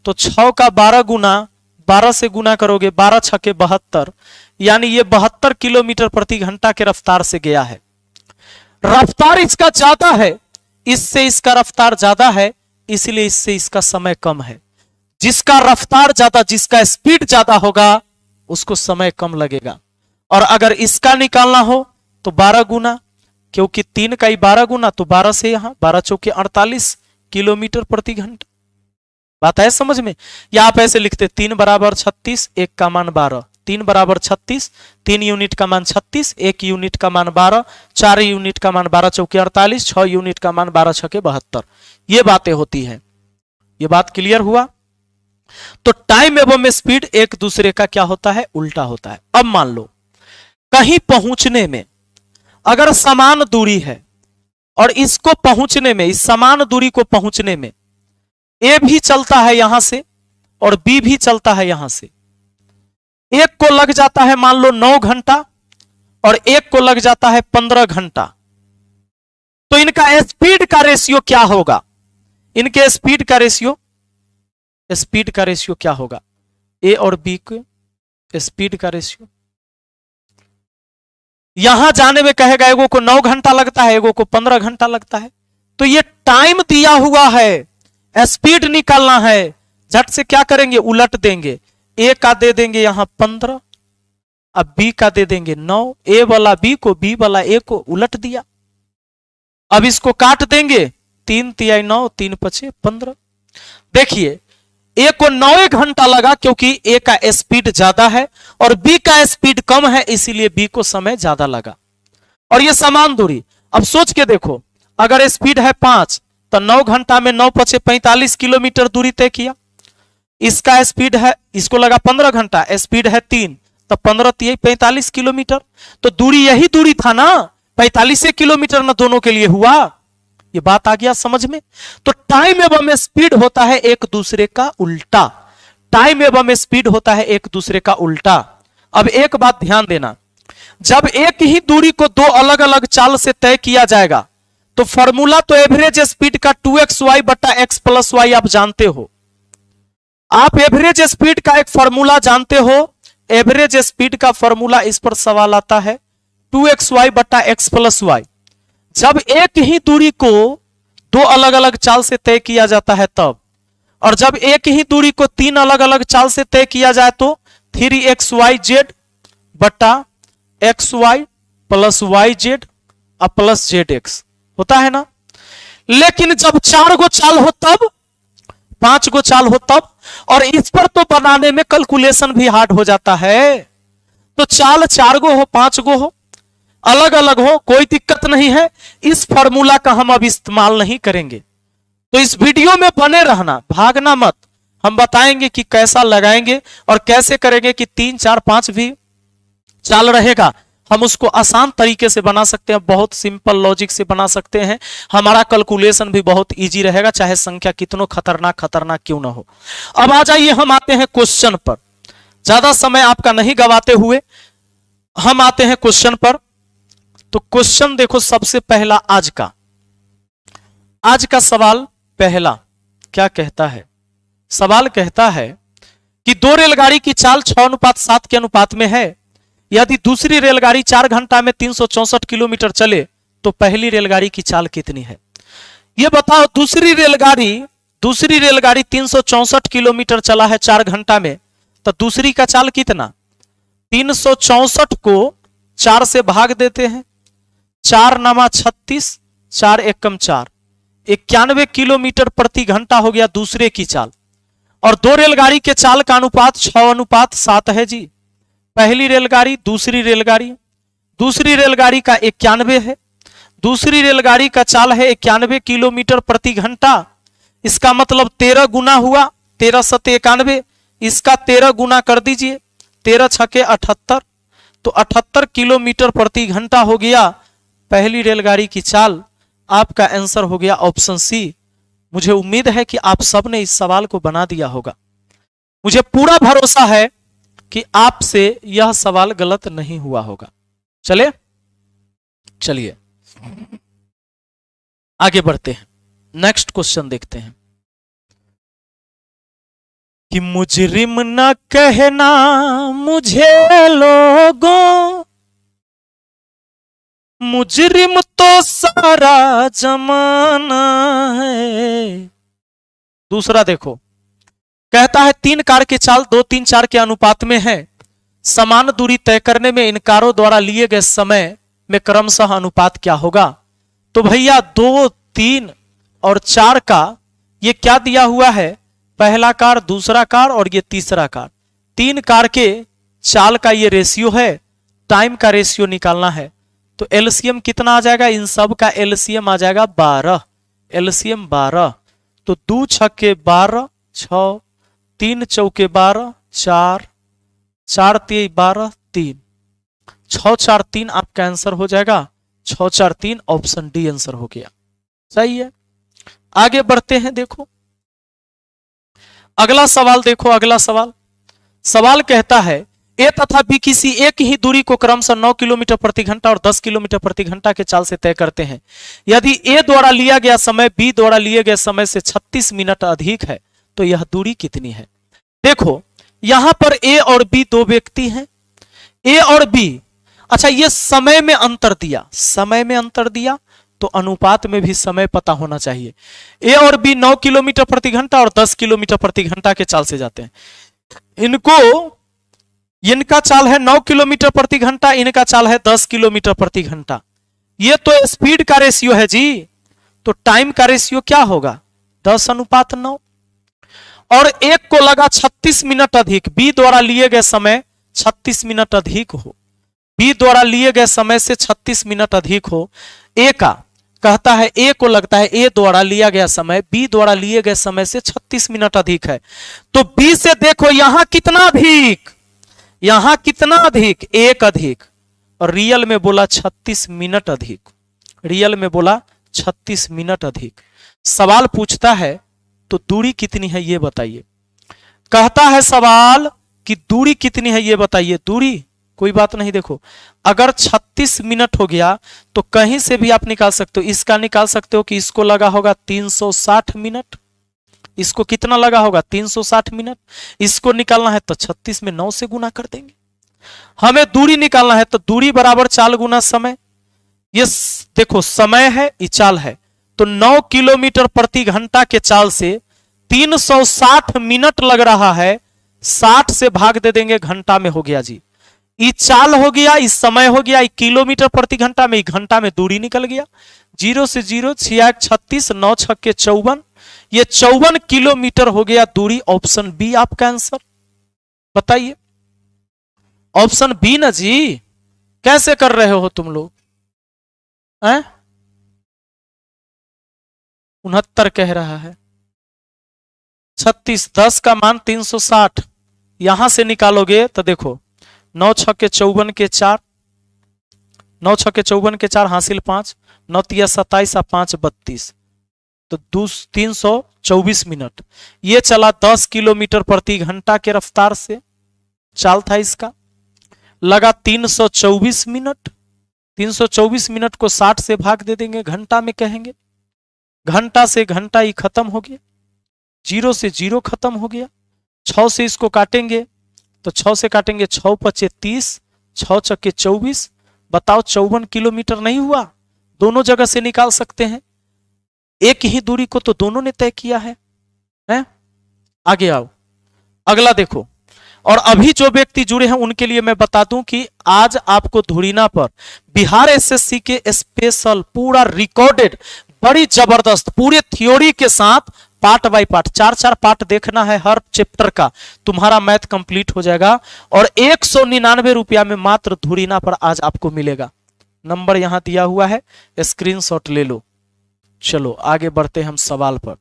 तो 6 का 12 गुना, 12 से गुना करोगे 12 6 के 72, यानी ये 72 किलोमीटर प्रति घंटा के रफ्तार से गया है। रफ्तार इसका ज्यादा है, इससे इसका रफ्तार ज्यादा है, इसलिए इससे इसका समय कम है। जिसका रफ्तार ज्यादा, जिसका स्पीड ज्यादा होगा उसको समय कम लगेगा। और अगर इसका निकालना हो तो 12 गुना, क्योंकि 3 का 12 गुना, तो 12 से यहां 12 चौके 48 किलोमीटर प्रति घंटा। बात है समझ में? या आप ऐसे लिखते 3 बराबर 36, 1 का मान 12, 3 बराबर 36, 3 यूनिट का मान 36, 1 यूनिट का मान 12, 4 यूनिट का मान 12 चौके 48, 6 यूनिट का मान 12 6 के 72। ये बातें होती हैं। ये बात क्लियर हुआ? तो टाइम एवं स्पीड एक दूसरे का क्या होता है? उल्टा होता है। अब मान लो कहीं पहुंचने में अगर समान दूरी है और इसको पहुंचने में, इस समान दूरी को पहुंचने में ए भी चलता है यहां से और बी भी चलता है यहां से, एक को लग जाता है मान लो 9 घंटा और एक को लग जाता है 15 घंटा, तो इनका स्पीड का रेशियो क्या होगा? इनके स्पीड का रेशियो क्या होगा? ए और बी के स्पीड का रेशियो। यहां जाने में कहेगा एगो को 9 घंटा लगता है, एगो को 15 घंटा लगता है। तो ये टाइम दिया हुआ है, स्पीड निकालना है। झट से क्या करेंगे? उलट देंगे। ए का दे देंगे यहां 15, अब बी का दे देंगे 9। ए वाला बी को, बी वाला ए को उलट दिया। अब इसको काट देंगे, 3 तिहाई 9, 3 पचे 15। देखिए ए को 9 घंटा लगा क्योंकि ए का स्पीड ज्यादा है और बी का स्पीड कम है, इसीलिए बी को समय ज्यादा लगा। और ये समान दूरी। अब सोच के देखो, अगर स्पीड है 5 तो 9 घंटा में 9 पचे 45 किलोमीटर दूरी तय किया। इसका स्पीड है, इसको लगा 15 घंटा, स्पीड है 3 तो 15 तिहाई 45 किलोमीटर। तो दूरी यही दूरी था ना, 45 किलोमीटर ना दोनों के लिए हुआ। ये बात आ गया समझ में? तो टाइम एवं स्पीड होता है एक दूसरे का उल्टा। टाइम एवं स्पीड होता है एक दूसरे का उल्टा। अब एक बात ध्यान देना, जब एक ही दूरी को दो अलग अलग चाल से तय किया जाएगा तो फॉर्मूला तो एवरेज स्पीड का 2xy बटा x प्लस वाई आप जानते हो। आप एवरेज स्पीड का एक फॉर्मूला जानते हो। एवरेज स्पीड का फॉर्मूला, इस पर सवाल आता है, 2xy बटा x प्लस वाई। जब एक ही दूरी को दो अलग अलग चाल से तय किया जाता है तब, और जब एक ही दूरी को 3 अलग अलग चाल से तय किया जाए तो 3xyz बटा xy प्लस yz और प्लस zx होता है ना। लेकिन जब 4 गो चाल हो तब, 5 गो चाल हो तब, और इस पर तो बनाने में कैलकुलेशन भी हार्ड हो जाता है। तो चाल 4 गो हो, 5 गो हो, अलग अलग हो, कोई दिक्कत नहीं है। इस फॉर्मूला का हम अब इस्तेमाल नहीं करेंगे। तो इस वीडियो में बने रहना, भागना मत। हम बताएंगे कि कैसा लगाएंगे और कैसे करेंगे कि 3 4 5 भी चाल रहेगा, हम उसको आसान तरीके से बना सकते हैं, बहुत सिंपल लॉजिक से बना सकते हैं। हमारा कैलकुलेशन भी बहुत इजी रहेगा, चाहे संख्या कितनों खतरनाक क्यों ना हो। अब आ जाइए, हम आते हैं क्वेश्चन पर। ज्यादा समय आपका नहीं गवाते हुए हम आते हैं क्वेश्चन पर। तो क्वेश्चन देखो, सबसे पहला आज का सवाल पहला क्या कहता है? सवाल कहता है कि 2 रेलगाड़ी की चाल 6:7 के अनुपात में है। यदि दूसरी रेलगाड़ी 4 घंटा में 364 किलोमीटर चले तो पहली रेलगाड़ी की चाल कितनी है? यह बताओ, दूसरी रेलगाड़ी 364 किलोमीटर चला है 4 घंटा में, तो दूसरी का चाल कितना? 364 को 4 से भाग देते हैं, 4 नमा 36, 4 एकम 4, 91 किलोमीटर प्रति घंटा हो गया दूसरे की चाल। और 2 रेलगाड़ी के चाल का अनुपात 6:7 है जी। पहली रेलगाड़ी, दूसरी रेलगाड़ी का 91 है। दूसरी रेलगाड़ी का चाल है 91 किलोमीटर प्रति घंटा। इसका मतलब 13 गुना हुआ, 13 सते 91, इसका 13 गुना कर दीजिए, 13 छके 78, तो 78 किलोमीटर प्रति घंटा हो गया पहली रेलगाड़ी की चाल। आपका आंसर हो गया ऑप्शन सी। मुझे उम्मीद है कि आप सबने इस सवाल को बना दिया होगा। मुझे पूरा भरोसा है कि आपसे यह सवाल गलत नहीं हुआ होगा। चलिए आगे बढ़ते हैं, नेक्स्ट क्वेश्चन देखते हैं कि मुजरिम न कहना मुझे लोगों, मुजरिम तो सारा जमाना है। दूसरा देखो, कहता है 3 कार की चाल 2 3 4 के अनुपात में है। समान दूरी तय करने में इन कारों द्वारा लिए गए समय में क्रमशः अनुपात क्या होगा? तो भैया 2 3 और 4 का ये क्या दिया हुआ है? पहला कार, दूसरा कार और ये तीसरा कार। 3 कार के चाल का ये रेशियो है, टाइम का रेशियो निकालना है। तो एलसीएम कितना आ जाएगा? इन सब का एलसीएम आ जाएगा 12, एलसीएम 12। तो 2 छक्के 12, 6, 3 चौके 12, 4, 4 3 12, 3, 6 4 3 आपका आंसर हो जाएगा 6 4 3, ऑप्शन डी आंसर हो गया। सही है। आगे बढ़ते हैं, देखो अगला सवाल। देखो अगला सवाल कहता है ए तथा बी किसी एक ही दूरी को क्रमशः 9 किलोमीटर प्रति घंटा और 10 किलोमीटर प्रति घंटा के चाल से तय करते हैं। यदि ए द्वारा लिया गया समय बी द्वारा लिए गए समय से 36 मिनट अधिक है तो यह दूरी कितनी है। देखो यहां पर ए और बी दो व्यक्ति हैं, ए और बी। अच्छा ये समय में अंतर दिया, समय में अंतर दिया तो अनुपात में भी समय पता होना चाहिए। ए और बी 9 किलोमीटर प्रति घंटा और 10 किलोमीटर प्रति घंटा के चाल से जाते हैं। इनका चाल है 9 किलोमीटर प्रति घंटा, इनका चाल है 10 किलोमीटर प्रति घंटा। ये तो स्पीड का रेशियो है जी, तो टाइम का रेशियो क्या होगा 10:9। और एक को लगा 36 मिनट अधिक, बी द्वारा लिए गए समय 36 मिनट अधिक हो, बी द्वारा लिए गए समय से 36 मिनट अधिक हो। ए का कहता है ए को लगता है ए द्वारा लिया गया समय बी द्वारा लिए गए समय से 36 मिनट अधिक है। तो बी से देखो यहां कितना अधिक, यहां कितना अधिक, एक अधिक, और रियल में बोला 36 मिनट अधिक, रियल में बोला 36 मिनट अधिक। सवाल पूछता है तो दूरी कितनी है ये बताइए। कहता है सवाल कि दूरी कितनी है ये बताइए। दूरी कोई बात नहीं, देखो अगर 36 मिनट हो गया तो कहीं से भी आप निकाल सकते हो। इसका निकाल सकते हो कि इसको लगा होगा 360 मिनट, इसको कितना लगा होगा 360 मिनट। इसको निकालना है तो 36 में 9 से गुना कर देंगे। हमें दूरी निकालना है तो दूरी बराबर चाल गुना समय। ये देखो समय है, ये चाल है, तो 9 किलोमीटर प्रति घंटा के चाल से 360 मिनट लग रहा है, 60 से भाग दे देंगे, घंटा में हो गया जी। ये चाल हो गया, इस समय हो गया, किलोमीटर प्रति घंटा में, घंटा में दूरी निकल गया। 0 से 0 6 36 9 6 के 54, ये 54 किलोमीटर हो गया दूरी। ऑप्शन बी आपका आंसर। बताइए ऑप्शन बी ना जी। कैसे कर रहे हो तुम लोग हैं? 69 कह रहा है, 36, 10 का मान 360, यहां से निकालोगे तो देखो 9 6 के 54 के 4, 9 6 के 54 के 4 हासिल 5, 9 3 27 और 5 32, तो 324 मिनट। ये चला 10 किलोमीटर प्रति घंटा के रफ्तार से, चाल था इसका। लगा 324 मिनट, 324 मिनट को 60 से भाग दे देंगे, घंटा में कहेंगे। घंटा से घंटा ही खत्म हो गया, 0 से 0 खत्म हो गया। 6 से इसको काटेंगे तो 6 से काटेंगे 6 5 30, 6 6 24, बताओ 54 किलोमीटर नहीं हुआ। दोनों जगह से निकाल सकते हैं, एक ही दूरी को तो दोनों ने तय किया है, हैं? आगे आओ, अगला देखो। और अभी जो व्यक्ति जुड़े हैं उनके लिए मैं बता दूं कि आज आपको धुरीना पर बिहार एसएससी के स्पेशल पूरा रिकॉर्डेड, बड़ी जबरदस्त पूरे थ्योरी के साथ पार्ट बाय पार्ट 4 पार्ट देखना है हर चैप्टर का, तुम्हारा मैथ कंप्लीट हो जाएगा। और 199 रुपया में मात्र धुरीना पर आज आपको मिलेगा। नंबर यहां दिया हुआ है, स्क्रीनशॉट ले लो। चलो आगे बढ़ते हैं हम सवाल पर।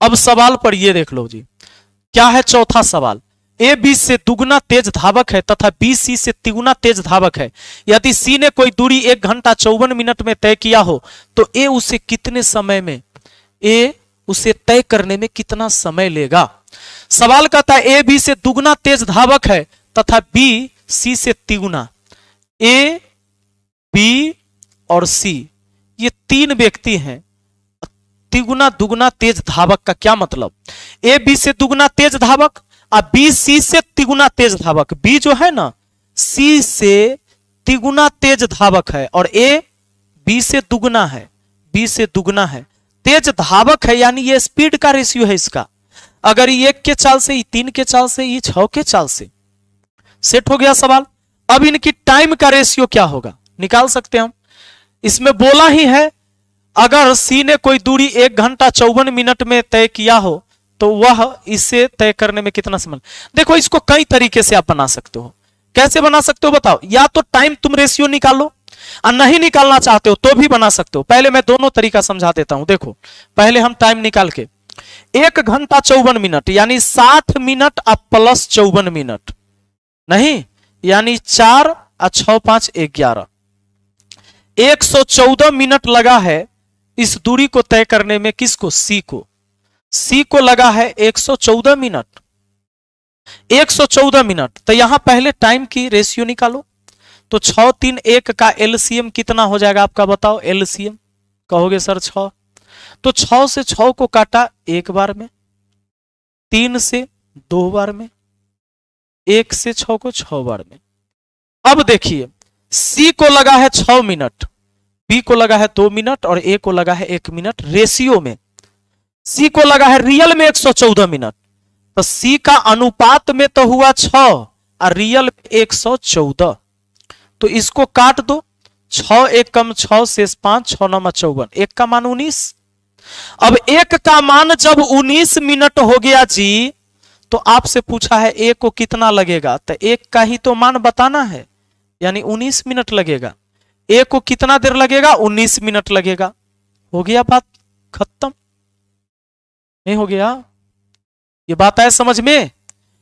अब सवाल पर ये देख लो जी, क्या है चौथा सवाल। ए बी से दुगना तेज धावक है तथा बी सी से तिगुना तेज धावक है। यदि सी ने कोई दूरी 1 घंटा 54 मिनट में तय किया हो तो ए उसे कितने समय में, ए उसे तय करने में कितना समय लेगा। सवाल कहता है ए बी से दुगना तेज धावक है तथा बी सी से तिगुना। ए बी और सी ये 3 व्यक्ति हैं। तिगुना दुगना तेज धावक का क्या मतलब, ए बी से दुगना तेज धावक और बी सी से तिगुना तेज धावक। बी जो है ना सी से तिगुना तेज धावक है और ए बी से दुगना है, बी से दुगना है, तेज धावक है, यानी ये स्पीड का रेशियो है इसका। अगर ये 1 के चाल से, ये 3 के चाल से, ये 6 के चाल से, सेट हो गया सवाल। अब इनकी टाइम का रेशियो क्या होगा निकाल सकते हैं हम। इसमें बोला ही है अगर सी ने कोई दूरी 1 घंटा 54 मिनट में तय किया हो तो वह इसे तय करने में कितना समय। देखो इसको कई तरीके से आप बना सकते हो। कैसे बना सकते हो बताओ। या तो टाइम तुम रेशियो निकालो और नहीं निकालना चाहते हो तो भी बना सकते हो। पहले मैं दोनों तरीका समझा देता हूं। देखो पहले हम टाइम निकाल के 1 घंटा 54 मिनट यानी 60 मिनट अब प्लस 54 मिनट नहीं, यानी 4 और 6 5 11, 114 मिनट लगा है इस दूरी को तय करने में। किसको, सी को। सी को लगा है 114 मिनट। 114 मिनट। तो यहां पहले टाइम की रेशियो निकालो। तो 6 3 1 का एलसीएम कितना हो जाएगा आपका, बताओ एलसीएम। कहोगे सर 6, तो 6 से 6 को काटा एक बार में, 3 से 2 बार में, 1 से 6 को 6 बार में। अब देखिए सी को लगा है 6 मिनट, बी को लगा है 2 मिनट और ए को लगा है 1 मिनट। रेशियो में सी को लगा है रियल में 114 मिनट, तो सी का अनुपात में तो हुआ 6 और रियल 114। तो इसको काट दो, 6 1 कम 6 शेष 5, 6 9 54, 1 का मान 19। अब 1 का मान जब 19 मिनट हो गया जी, तो आपसे पूछा है ए को कितना लगेगा, तो 1 का ही तो मान बताना है, यानी 19 मिनट लगेगा। ए को कितना देर लगेगा, 19 मिनट लगेगा। हो गया बात खत्म, नहीं हो गया? ये बात है समझ में?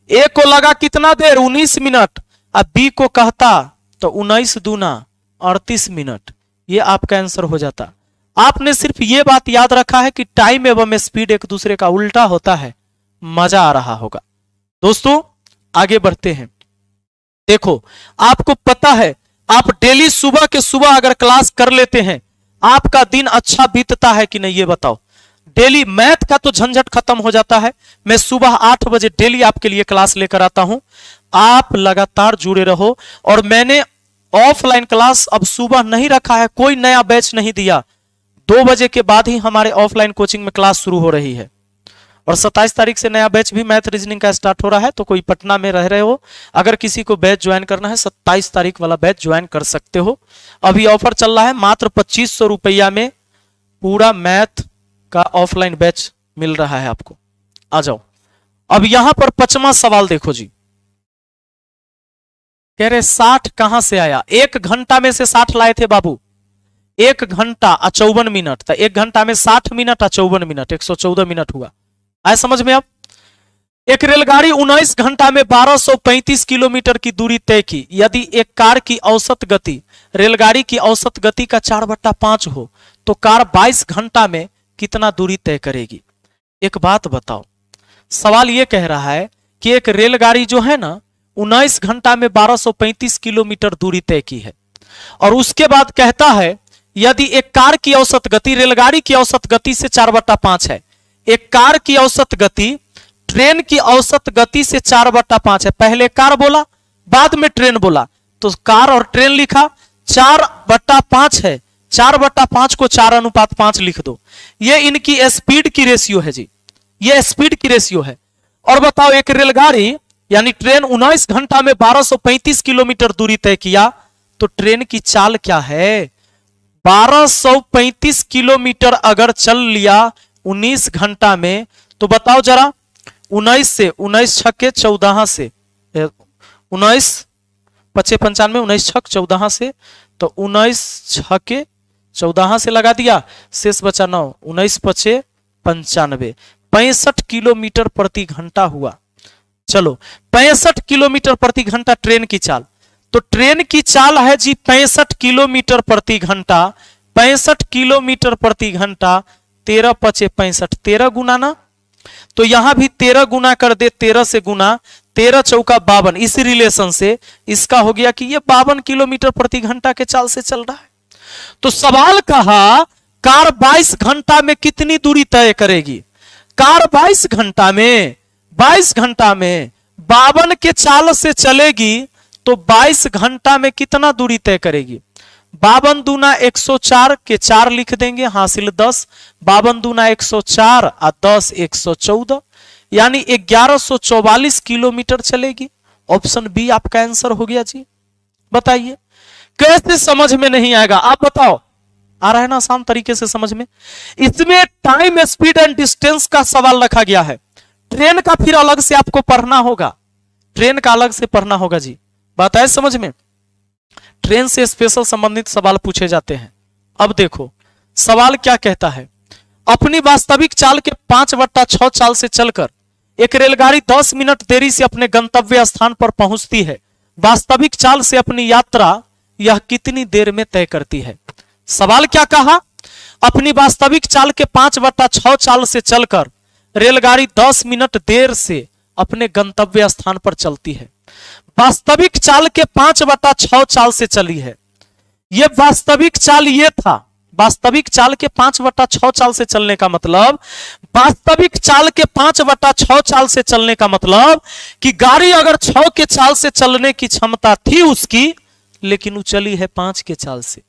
ए को लगा कितना देर, 19 मिनट। अब बी को कहता तो 19 दूना 38 मिनट, ये आपका आंसर हो जाता। आपने सिर्फ ये बात याद रखा है कि टाइम एवं स्पीड एक दूसरे का उल्टा होता है। मजा आ रहा होगा। दोस्तों आगे बढ़ते हैं। देखो आपको पता है, आप डेली सुबह के सुबह अगर क्लास कर लेते हैं, आपका दिन अच्छा बीतता है कि नहीं, ये बताओ। डेली मैथ का तो झंझट खत्म हो जाता है। मैं सुबह 8 बजे डेली आपके लिए क्लास लेकर आता हूं, आप लगातार जुड़े रहो। और मैंने ऑफलाइन क्लास अब सुबह नहीं रखा है, कोई नया बैच नहीं दिया। 2 बजे के बाद ही हमारे ऑफलाइन कोचिंग में क्लास शुरू हो रही है। और 27 तारीख से नया बैच भी मैथ रीजनिंग का स्टार्ट हो रहा है। तो कोई पटना में रह रहे हो, अगर किसी को बैच ज्वाइन करना है, 27 तारीख वाला बैच ज्वाइन कर सकते हो। अभी ऑफर चल रहा है, मात्र 2500 रुपया में पूरा मैथ का ऑफलाइन बैच मिल रहा है आपको। आ जाओ। अब यहां पर 5वां सवाल देखो जी, कह रहे 60 कहां से आया। 1 घंटा में से 60 लाए थे बाबू। 1 घंटा 54 मिनट, तो 1 घंटा में 60 मिनट 54 मिनट, 114 मिनट हुआ। आए समझ में? अब एक रेलगाड़ी 19 घंटा में 1235 किलोमीटर की दूरी तय की। यदि एक कार की औसत गति रेलगाड़ी की औसत गति का 4/5 हो, तो कार 22 घंटा में कितना दूरी तय करेगी। एक बात बताओ, सवाल यह कह रहा है कि एक रेलगाड़ी जो है ना 19 घंटा में 1235 किलोमीटर दूरी तय की है, और उसके बाद कहता है यदि एक कार की औसत गति रेलगाड़ी की औसत गति से 4/5 है, एक कार की औसत गति ट्रेन की औसत गति से 4/5 है। पहले कार बोला, बाद में ट्रेन बोला, तो कार और ट्रेन लिखा, 4/5 है। 4/5 को 4:5 लिख दो। ये इनकी स्पीड की रेशियो है जी, ये स्पीड की रेशियो है। और बताओ एक रेलगाड़ी यानी ट्रेन 19 घंटा में 1235 किलोमीटर दूरी तय किया, तो ट्रेन की चाल क्या है? 1235 किलोमीटर अगर चल लिया 19 घंटा में, तो बताओ जरा, 19 से 19 छक्के 14 से 19 पचे 95, 19 छक 14 से, तो 19 छक्के 14 से लगा दिया, शेष बचा 9, 19 पचे 95, 65 किलोमीटर प्रति घंटा हुआ। चलो 65 किलोमीटर प्रति घंटा ट्रेन की चाल, तो ट्रेन की चाल है जी 65 किलोमीटर प्रति घंटा। 65 किलोमीटर प्रति घंटा 13 पचे 65, 13 गुना ना, तो यहां भी 13 गुना कर दे, 13 से गुना, 13 चौका 52। इस रिलेशन से इसका हो गया कि ये 52 किलोमीटर प्रति घंटा के चाल से चल रहा है। तो सवाल कहा कार 22 घंटा में कितनी दूरी तय करेगी। कार 22 घंटा में 52 के चाल से चलेगी, तो 22 घंटा में कितना दूरी तय करेगी। 52 दूना 104 के 4 लिख देंगे, हासिल 10। 52 दूना 104 और 10 114, यानी 1144 किलोमीटर चलेगी। ऑप्शन बी आपका आंसर हो गया जी। बताइए कैसे समझ में नहीं आएगा, आप बताओ। आ रहा है ना आसान तरीके से समझ में। इसमें टाइम, स्पीड एंड डिस्टेंस का सवाल रखा गया है। ट्रेन का फिर अलग से आपको पढ़ना होगा, ट्रेन का अलग से पढ़ना होगा जी। बात है समझ में। ट्रेन से स्पेशल संबंधित सवाल पूछे जाते हैं। अब देखो सवाल क्या कहता है। अपनी वास्तविक चाल के 5/6 चाल से चलकर एक रेलगाड़ी 10 मिनट देरी से अपने गंतव्य स्थान पर पहुंचती है। वास्तविक चाल से अपनी यात्रा यह कितनी देर में तय करती है। सवाल क्या कहा, अपनी वास्तविक चाल के 5/6 चाल से चलकर रेलगाड़ी 10 मिनट देर से अपने गंतव्य स्थान पर चलती है। वास्तविक चाल के 5/6 चाल से चली है। ये वास्तविक चाल ये था, वास्तविक चाल के 5/6 चाल से चलने का मतलब, वास्तविक चाल के 5/6 चाल से चलने का मतलब कि गाड़ी अगर 6 के चाल से चलने की क्षमता थी उसकी, लेकिन वो चली है 5 के चाल से।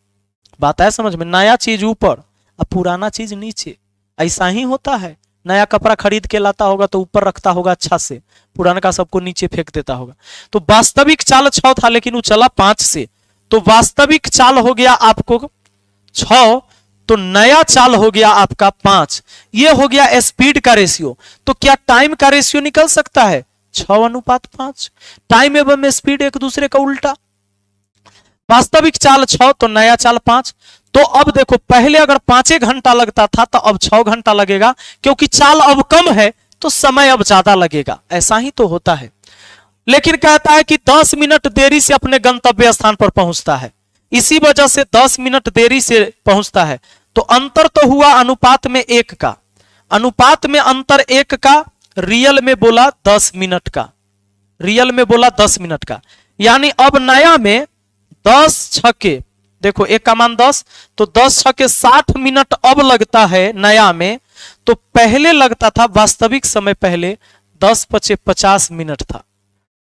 बात है समझ में? नया चीज ऊपर और पुराना चीज नीचे, ऐसा ही होता है। नया कपड़ा खरीद के लाता होगा तो ऊपर रखता होगा अच्छा से, पुराना का सबको नीचे फेंक देता होगा। तो वास्तविक चाल 6 था लेकिन वो चला 5 से, तो वास्तविक चाल हो गया आपको 6, तो नया चाल हो गया आपका 5। ये हो गया स्पीड का रेशियो। तो क्या टाइम का रेशियो निकल सकता है? 6:5। टाइम एवं स्पीड एक दूसरे का उल्टा। वास्तविक चाल 6 तो नया चाल 5। तो अब देखो, पहले अगर 5 घंटा लगता था तो अब 6 घंटा लगेगा, क्योंकि चाल अब कम है तो समय अब ज्यादा लगेगा। ऐसा ही तो होता है। लेकिन कहता है कि 10 मिनट देरी से अपने गंतव्य स्थान पर पहुंचता है, इसी वजह से 10 मिनट देरी से पहुंचता है। तो अंतर तो हुआ अनुपात में 1 का, अनुपात में अंतर 1 का, रियल में बोला 10 मिनट का, रियल में बोला 10 मिनट का। यानी अब नया में 10 छके, देखो 1 का मान 10, तो 10 छके 60 मिनट अब लगता है नया में। तो पहले लगता था, वास्तविक समय पहले 10×5 50 मिनट था,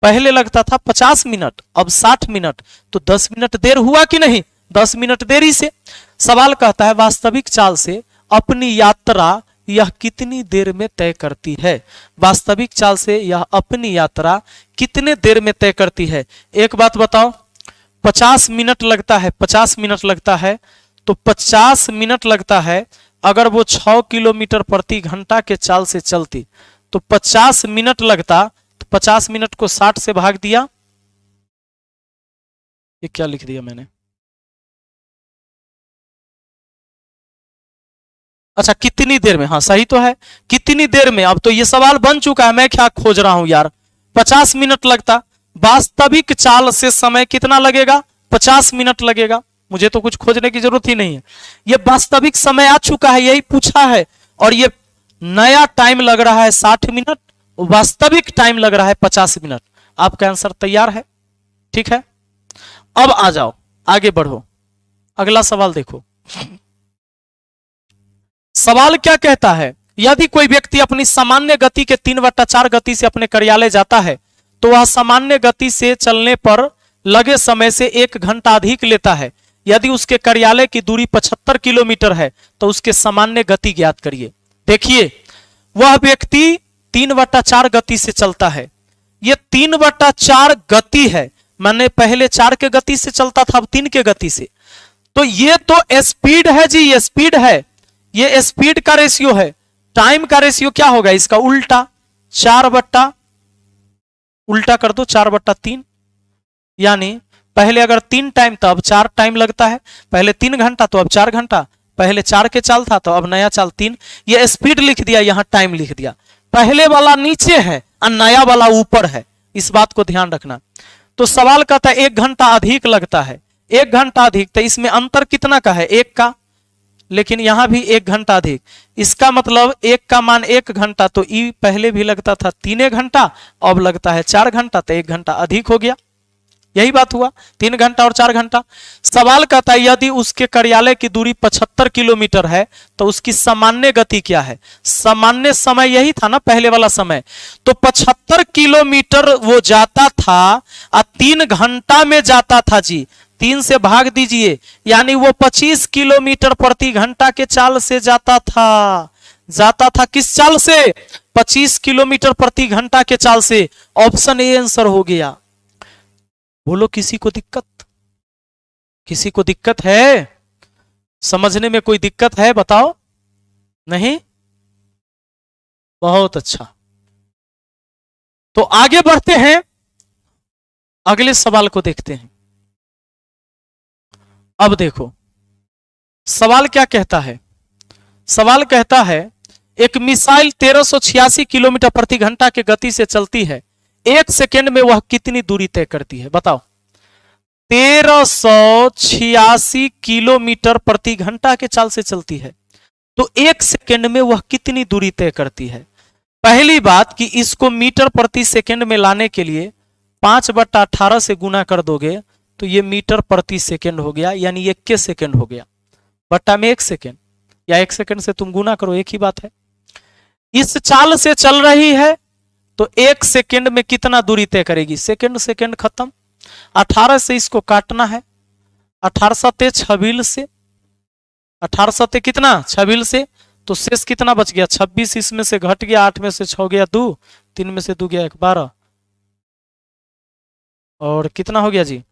पहले लगता था 50 मिनट, अब 60 मिनट, तो 10 मिनट देर हुआ कि नहीं? 10 मिनट देरी से। सवाल कहता है वास्तविक चाल से अपनी यात्रा यह कितनी देर में तय करती है? वास्तविक चाल से यह अपनी यात्रा कितने देर में तय करती है? एक बात बताओ, 50 मिनट लगता है, 50 मिनट लगता है, तो 50 मिनट लगता है। अगर वो 6 किलोमीटर प्रति घंटा के चाल से चलती तो 50 मिनट लगता, तो 50 मिनट को 60 से भाग दिया, ये क्या लिख दिया मैंने? अच्छा, कितनी देर में? हाँ सही तो है, कितनी देर में। अब तो ये सवाल बन चुका है, मैं क्या खोज रहा हूं यार। 50 मिनट लगता, वास्तविक चाल से समय कितना लगेगा? 50 मिनट लगेगा। मुझे तो कुछ खोजने की जरूरत ही नहीं है, ये वास्तविक समय आ चुका है, यही पूछा है। और ये नया टाइम लग रहा है 60 मिनट, वास्तविक टाइम लग रहा है 50 मिनट। आपका आंसर तैयार है? ठीक है, अब आ जाओ, आगे बढ़ो, अगला सवाल देखो। सवाल क्या कहता है? यदि कोई व्यक्ति अपनी सामान्य गति के 3/4 गति से अपने कार्यालय जाता है तो वह सामान्य गति से चलने पर लगे समय से 1 घंटा अधिक लेता है। यदि उसके कार्यालय की दूरी 75 किलोमीटर है तो उसके सामान्य गति ज्ञात करिए। देखिए, वह व्यक्ति 3/4 गति से चलता है, ये 3/4 गति है, मैंने पहले 4 के गति से चलता था, अब 3 के गति से। तो ये तो स्पीड है जी, ये स्पीड है, ये स्पीड का रेशियो है। टाइम का रेशियो क्या होगा इसका? उल्टा, 4 उल्टा कर दो, 4/3। यानी पहले अगर 3 टाइम था अब 4 टाइम लगता है, पहले 3 घंटा तो अब 4 घंटा, पहले 4 के चाल था तो अब नया चाल 3। ये स्पीड लिख दिया, यहां टाइम लिख दिया। पहले वाला नीचे है और नया वाला ऊपर है, इस बात को ध्यान रखना। तो सवाल कहता है 1 घंटा अधिक लगता है, 1 घंटा अधिक, तो इसमें अंतर कितना का है? 1 का, लेकिन यहां भी 1 घंटा अधिक। इसका मतलब 1 का मान 1 घंटा, तो ई पहले भी लगता था 3 घंटा, अब लगता है 4 घंटा, तो 1 घंटा अधिक हो गया। यही बात हुआ, 3 घंटा और 4 घंटा। सवाल कहता है यदि उसके कार्यालय की दूरी 75 किलोमीटर है तो उसकी सामान्य गति क्या है? सामान्य समय यही था ना पहले वाला समय, तो 75 किलोमीटर वो जाता था और 3 घंटा में जाता था जी। 3 से भाग दीजिए, यानी वो 25 किलोमीटर प्रति घंटा के चाल से जाता था किस चाल से? 25 किलोमीटर प्रति घंटा के चाल से। ऑप्शन ए आंसर हो गया। बोलो, किसी को दिक्कत? किसी को दिक्कत है? समझने में कोई दिक्कत है? बताओ। नहीं? बहुत अच्छा, तो आगे बढ़ते हैं, अगले सवाल को देखते हैं। अब देखो सवाल क्या कहता है। सवाल कहता है एक मिसाइल 1386 किलोमीटर प्रति घंटा के गति से चलती है, 1 सेकेंड में वह कितनी दूरी तय करती है? बताओ। 1386 किलोमीटर प्रति घंटा के चाल से चलती है, तो 1 सेकेंड में वह कितनी दूरी तय करती है? पहली बात कि इसको मीटर प्रति सेकंड में लाने के लिए 5/18 से गुना कर दोगे तो ये मीटर प्रति सेकंड हो गया, यानी 1 सेकंड हो गया, बट्टा में 1 सेकंड, या 1 सेकंड से तुम गुना करो, एक ही बात है। इस चाल से चल रही है तो 1 सेकंड में कितना दूरी तय करेगी, सेकंड सेकंड खत्म। 18 से इसको काटना है, 18 सते 26 से, 18 सते कितना 26 से, तो शेष कितना बच गया 26, इसमें से घट गया 8 में से 6 गया 2, 3 में से 2 गया 1, 12, और कितना हो गया जी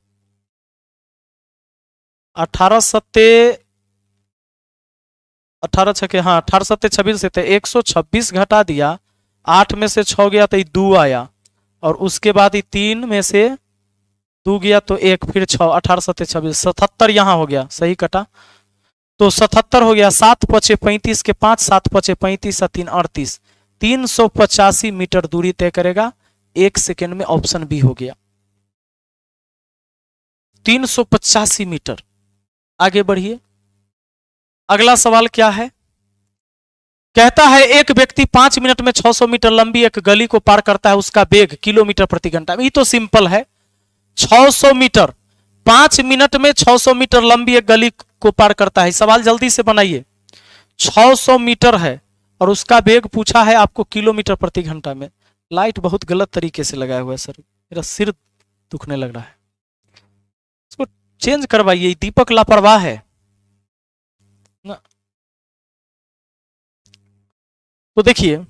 18 सते 18 छके, हाँ 18 सते 26 से, 126 घटा दिया, 8 में से 6 गया तो 2 आया, और उसके बाद 3 में से 2 गया तो 1, फिर 6, 18 सते 26, 77 यहां हो गया, सही कटा, तो 77 हो गया। 7 पचे 35 के 5, 7 पचे 35 और 3 38, 385 मीटर दूरी तय करेगा 1 सेकंड में, ऑप्शन बी हो गया 385 मीटर। आगे बढ़िए, अगला सवाल क्या है, कहता है एक व्यक्ति 5 मिनट में 600 मीटर लंबी एक गली को पार करता है, उसका वेग किलोमीटर प्रति घंटा। ये तो सिंपल है, 600 मीटर 5 मिनट में 600 मीटर लंबी एक गली को पार करता है। सवाल जल्दी से बनाइए, 600 मीटर है और उसका वेग पूछा है आपको किलोमीटर प्रति घंटा में। लाइट बहुत गलत तरीके से लगाया हुआ है सर, मेरा सिर दुखने लग रहा है, इसको चेंज करवाइए, दीपक लापरवाह है ना। तो देखिए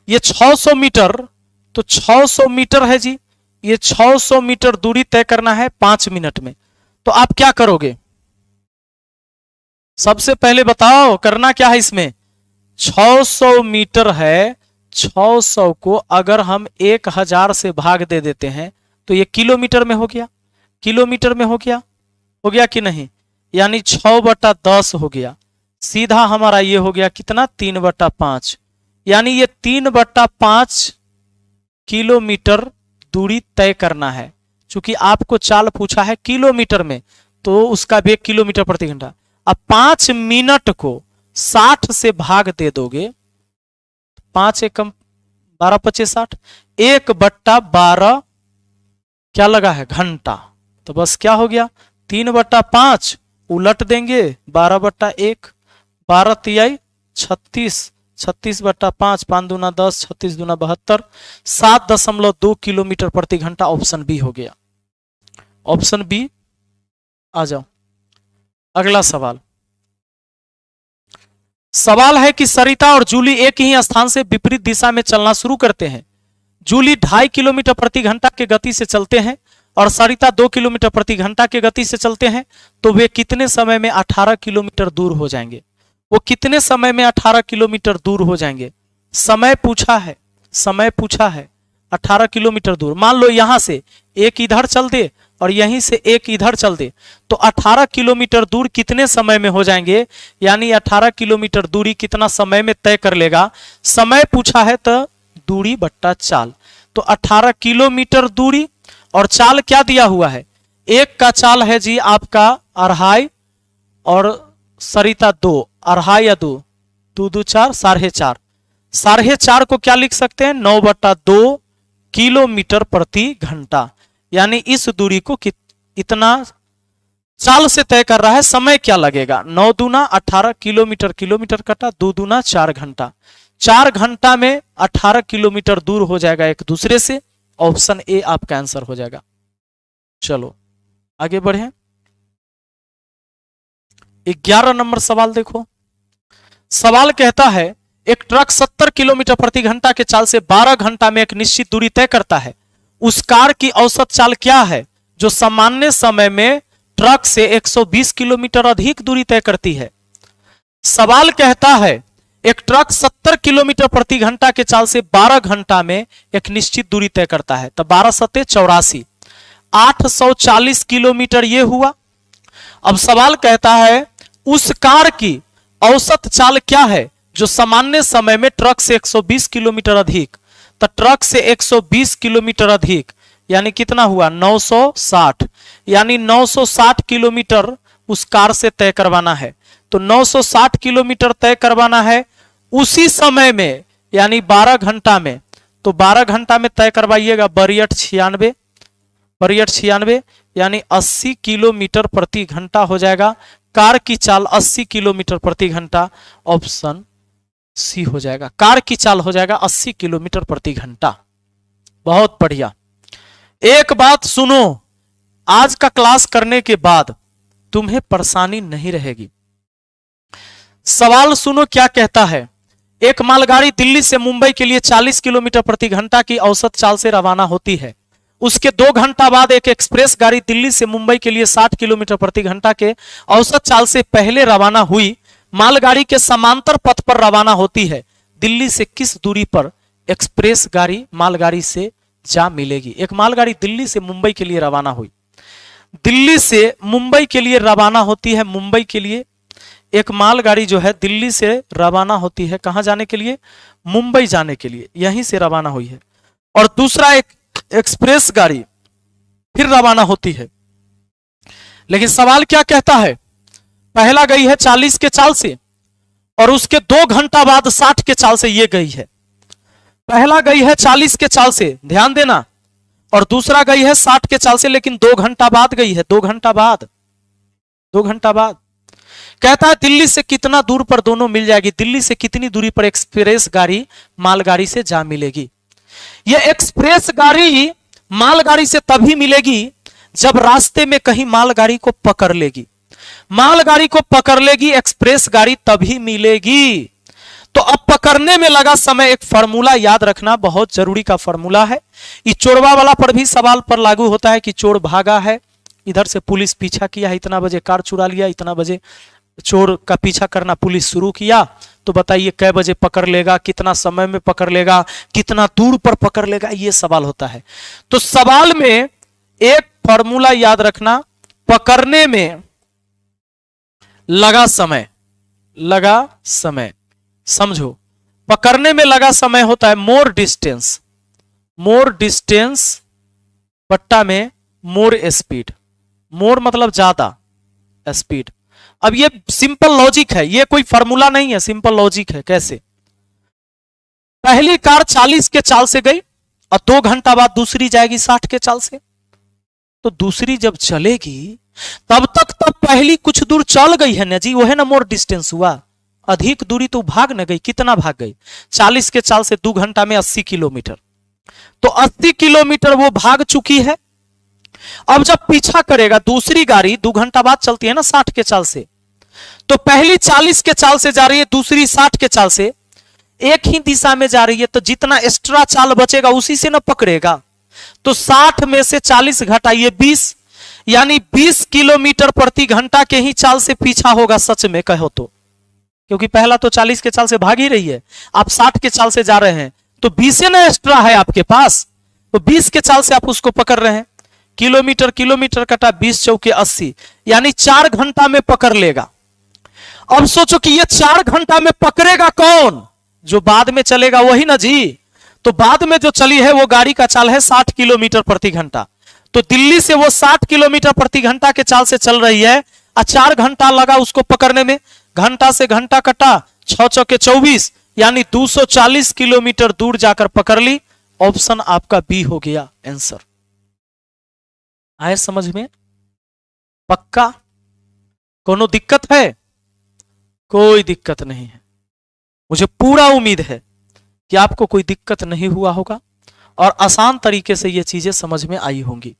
ये 600 मीटर, तो 600 मीटर है जी, ये 600 मीटर दूरी तय करना है 5 मिनट में। तो आप क्या करोगे, सबसे पहले बताओ करना क्या है इसमें। 600 मीटर है, 600 को अगर हम 1000 से भाग दे देते हैं तो ये किलोमीटर में हो गया, किलोमीटर में हो गया कि नहीं, यानी 6/10 हो गया। सीधा हमारा ये हो गया कितना 3/5, यानी ये 3/5 किलोमीटर दूरी तय करना है। चूंकि आपको चाल पूछा है किलोमीटर में तो उसका वेग किलोमीटर प्रति घंटा। अब 5 मिनट को 60 से भाग दे दोगे, 5 एकम 12 पचे 60, 1/12 क्या लगा है घंटा, तो बस क्या हो गया 3/5 उलट देंगे 12/1, 12 तिहाई 36, 36/5, 5 दूना 10, 36 दूना 72, 7.2 किलोमीटर प्रति घंटा। ऑप्शन बी हो गया, ऑप्शन बी। आ जाओ अगला सवाल। सवाल है कि सरिता और जूली एक ही स्थान से विपरीत दिशा में चलना शुरू करते हैं। जूली 2.5 किलोमीटर प्रति घंटा के गति से चलते हैं और सरिता 2 किलोमीटर प्रति घंटा के गति से चलते हैं, तो वे कितने समय में 18 किलोमीटर दूर हो जाएंगे। वो कितने समय में 18 किलोमीटर दूर हो जाएंगे, समय पूछा है, समय पूछा है 18 किलोमीटर दूर। मान लो यहां से एक इधर चल दे और यहीं से एक इधर चल दे, तो 18 किलोमीटर दूर कितने समय में हो जाएंगे, यानी 18 किलोमीटर दूरी कितना समय में तय कर लेगा। समय पूछा है तो दूरी बट्टा चाल, तो 18 किलोमीटर दूरी और चाल क्या दिया हुआ है, एक का चाल है जी आपका 2.5 और सरिता 2, 2.5 या 2, 2 2 4, 4.5, 4.5 को क्या लिख सकते हैं 9/2 किलोमीटर प्रति घंटा। यानी इस दूरी को इतना चाल से तय कर रहा है, समय क्या लगेगा 9 दूना 18 किलोमीटर, किलोमीटर कटा 2 दूना 4 घंटा, 4 घंटा में 18 किलोमीटर दूर हो जाएगा एक दूसरे से। ऑप्शन ए आपका आंसर हो जाएगा। चलो आगे बढ़े, 11 नंबर सवाल देखो। सवाल कहता है एक ट्रक 70 किलोमीटर प्रति घंटा के चाल से 12 घंटा में एक निश्चित दूरी तय करता है। उस कार की औसत चाल क्या है जो सामान्य समय में ट्रक से 120 किलोमीटर अधिक दूरी तय करती है। सवाल कहता है एक ट्रक 70 किलोमीटर प्रति घंटा के चाल से 12 घंटा में एक निश्चित दूरी तय करता है, तो 12 सते 84, 840 किलोमीटर ये हुआ। अब सवाल कहता है उस कार की औसत चाल क्या है जो सामान्य समय में ट्रक से 120 किलोमीटर अधिक, तो ट्रक से 120 किलोमीटर अधिक यानी कितना हुआ 960, यानी 960 किलोमीटर उस कार से तय करवाना है। तो 960 किलोमीटर तय करवाना है, उसी समय में यानी 12 घंटा में, तो 12 घंटा में तय करवाइएगा बरियट 96, बरियट 96 यानी 80 किलोमीटर प्रति घंटा हो जाएगा। कार की चाल 80 किलोमीटर प्रति घंटा, ऑप्शन सी हो जाएगा। कार की चाल हो जाएगा 80 किलोमीटर प्रति घंटा। बहुत बढ़िया। एक बात सुनो, आज का क्लास करने के बाद तुम्हें परेशानी नहीं रहेगी। सवाल सुनो क्या कहता है। एक मालगाड़ी दिल्ली से मुंबई के लिए 40 किलोमीटर प्रति घंटा की औसत चाल से रवाना होती है। उसके 2 घंटा बाद एक एक्सप्रेस गाड़ी दिल्ली से मुंबई के लिए 60 किलोमीटर प्रति घंटा के औसत चाल से पहले रवाना हुई मालगाड़ी के समांतर पथ पर रवाना होती है। दिल्ली से किस दूरी पर एक्सप्रेस गाड़ी मालगाड़ी से जा मिलेगी? एक मालगाड़ी दिल्ली से मुंबई के लिए रवाना हुई, दिल्ली से मुंबई के लिए रवाना होती है। मुंबई के लिए एक मालगाड़ी जो है दिल्ली से रवाना होती है, कहां जाने के लिए? मुंबई जाने के लिए, यहीं से रवाना हुई है। और दूसरा एक एक्सप्रेस गाड़ी फिर रवाना होती है। लेकिन सवाल क्या कहता है, पहला गई है 40 के चाल से और उसके 2 घंटा बाद 60 के चाल से ये गई है। पहला गई है 40 के चाल से, ध्यान देना, और दूसरा गई है 60 के चाल से, लेकिन 2 घंटा बाद गई है। 2 घंटा बाद, 2 घंटा बाद। कहता है दिल्ली से कितना दूर पर दोनों मिल जाएगी? दिल्ली से कितनी दूरी पर एक्सप्रेस गाड़ी मालगाड़ी से जा मिलेगी? यह एक्सप्रेस गाड़ी मालगाड़ी से तभी मिलेगी जब रास्ते में कहीं मालगाड़ी को पकड़ लेगी। मालगाड़ी को पकड़ लेगी एक्सप्रेस गाड़ी, तभी मिलेगी। तो अब पकड़ने में लगा समय, एक फार्मूला याद रखना, बहुत जरूरी का फार्मूला है। ये चोरवा वाला पर भी सवाल पर लागू होता है कि चोर भागा है, इधर से पुलिस पीछा किया है, इतना बजे कार चुरा लिया, इतना बजे चोर का पीछा करना पुलिस शुरू किया, तो बताइए कै बजे पकड़ लेगा, कितना समय में पकड़ लेगा, कितना दूर पर पकड़ लेगा, ये सवाल होता है। तो सवाल में एक फॉर्मूला याद रखना, पकड़ने में लगा समय, लगा समय, समझो, पकड़ने में लगा समय होता है मोर डिस्टेंस, मोर डिस्टेंस पट्टा में मोर स्पीड। मोर मतलब ज्यादा, स्पीड। अब ये सिंपल लॉजिक है, ये कोई फार्मूला नहीं है, सिंपल लॉजिक है। कैसे? पहली कार 40 के चाल से गई और 2 घंटा बाद दूसरी जाएगी 60 के चाल से, तो दूसरी जब चलेगी तब तक तब पहली कुछ दूर चल गई है ना जी, वो है ना मोर डिस्टेंस हुआ। अधिक दूरी तो भाग न गई, कितना भाग गई? 40 के चाल से 2 घंटा में 80 किलोमीटर, तो 80 किलोमीटर वो भाग चुकी है। अब जब पीछा करेगा दूसरी गाड़ी, 2 घंटा बाद चलती है ना 60 के चाल से, तो पहली 40 के चाल से जा रही है, दूसरी 60 के चाल से, एक ही दिशा में जा रही है, तो जितना एक्स्ट्रा चाल बचेगा उसी से ना पकड़ेगा। तो 60 में से 40 घटाइए 20, यानी 20 किलोमीटर प्रति घंटा के ही चाल से पीछा होगा सच में कहो तो, क्योंकि पहला तो 40 के चाल से भाग ही रही है, आप 60 के चाल से जा रहे हैं, तो 20 ना एक्स्ट्रा है आपके पास, तो 20 के चाल से आप उसको पकड़ रहे हैं। किलोमीटर किलोमीटर कटा 20 चौके 80, यानी 4 घंटा में पकड़ लेगा। अब सोचो कि ये 4 घंटा में पकड़ेगा कौन? जो बाद में चलेगा वही ना जी। तो बाद में जो चली है वो गाड़ी का चाल है 60 किलोमीटर प्रति घंटा, तो दिल्ली से वो 60 किलोमीटर प्रति घंटा के चाल से चल रही है, और 4 घंटा लगा उसको पकड़ने में। घंटा से घंटा कटा, 6 चौके 24, यानी 240 किलोमीटर दूर जाकर पकड़ ली। ऑप्शन आपका बी हो गया आंसर। आए समझ में? पक्का? कोनो दिक्कत है? कोई दिक्कत नहीं है। मुझे पूरा उम्मीद है कि आपको कोई दिक्कत नहीं हुआ होगा और आसान तरीके से ये चीजें समझ में आई होंगी।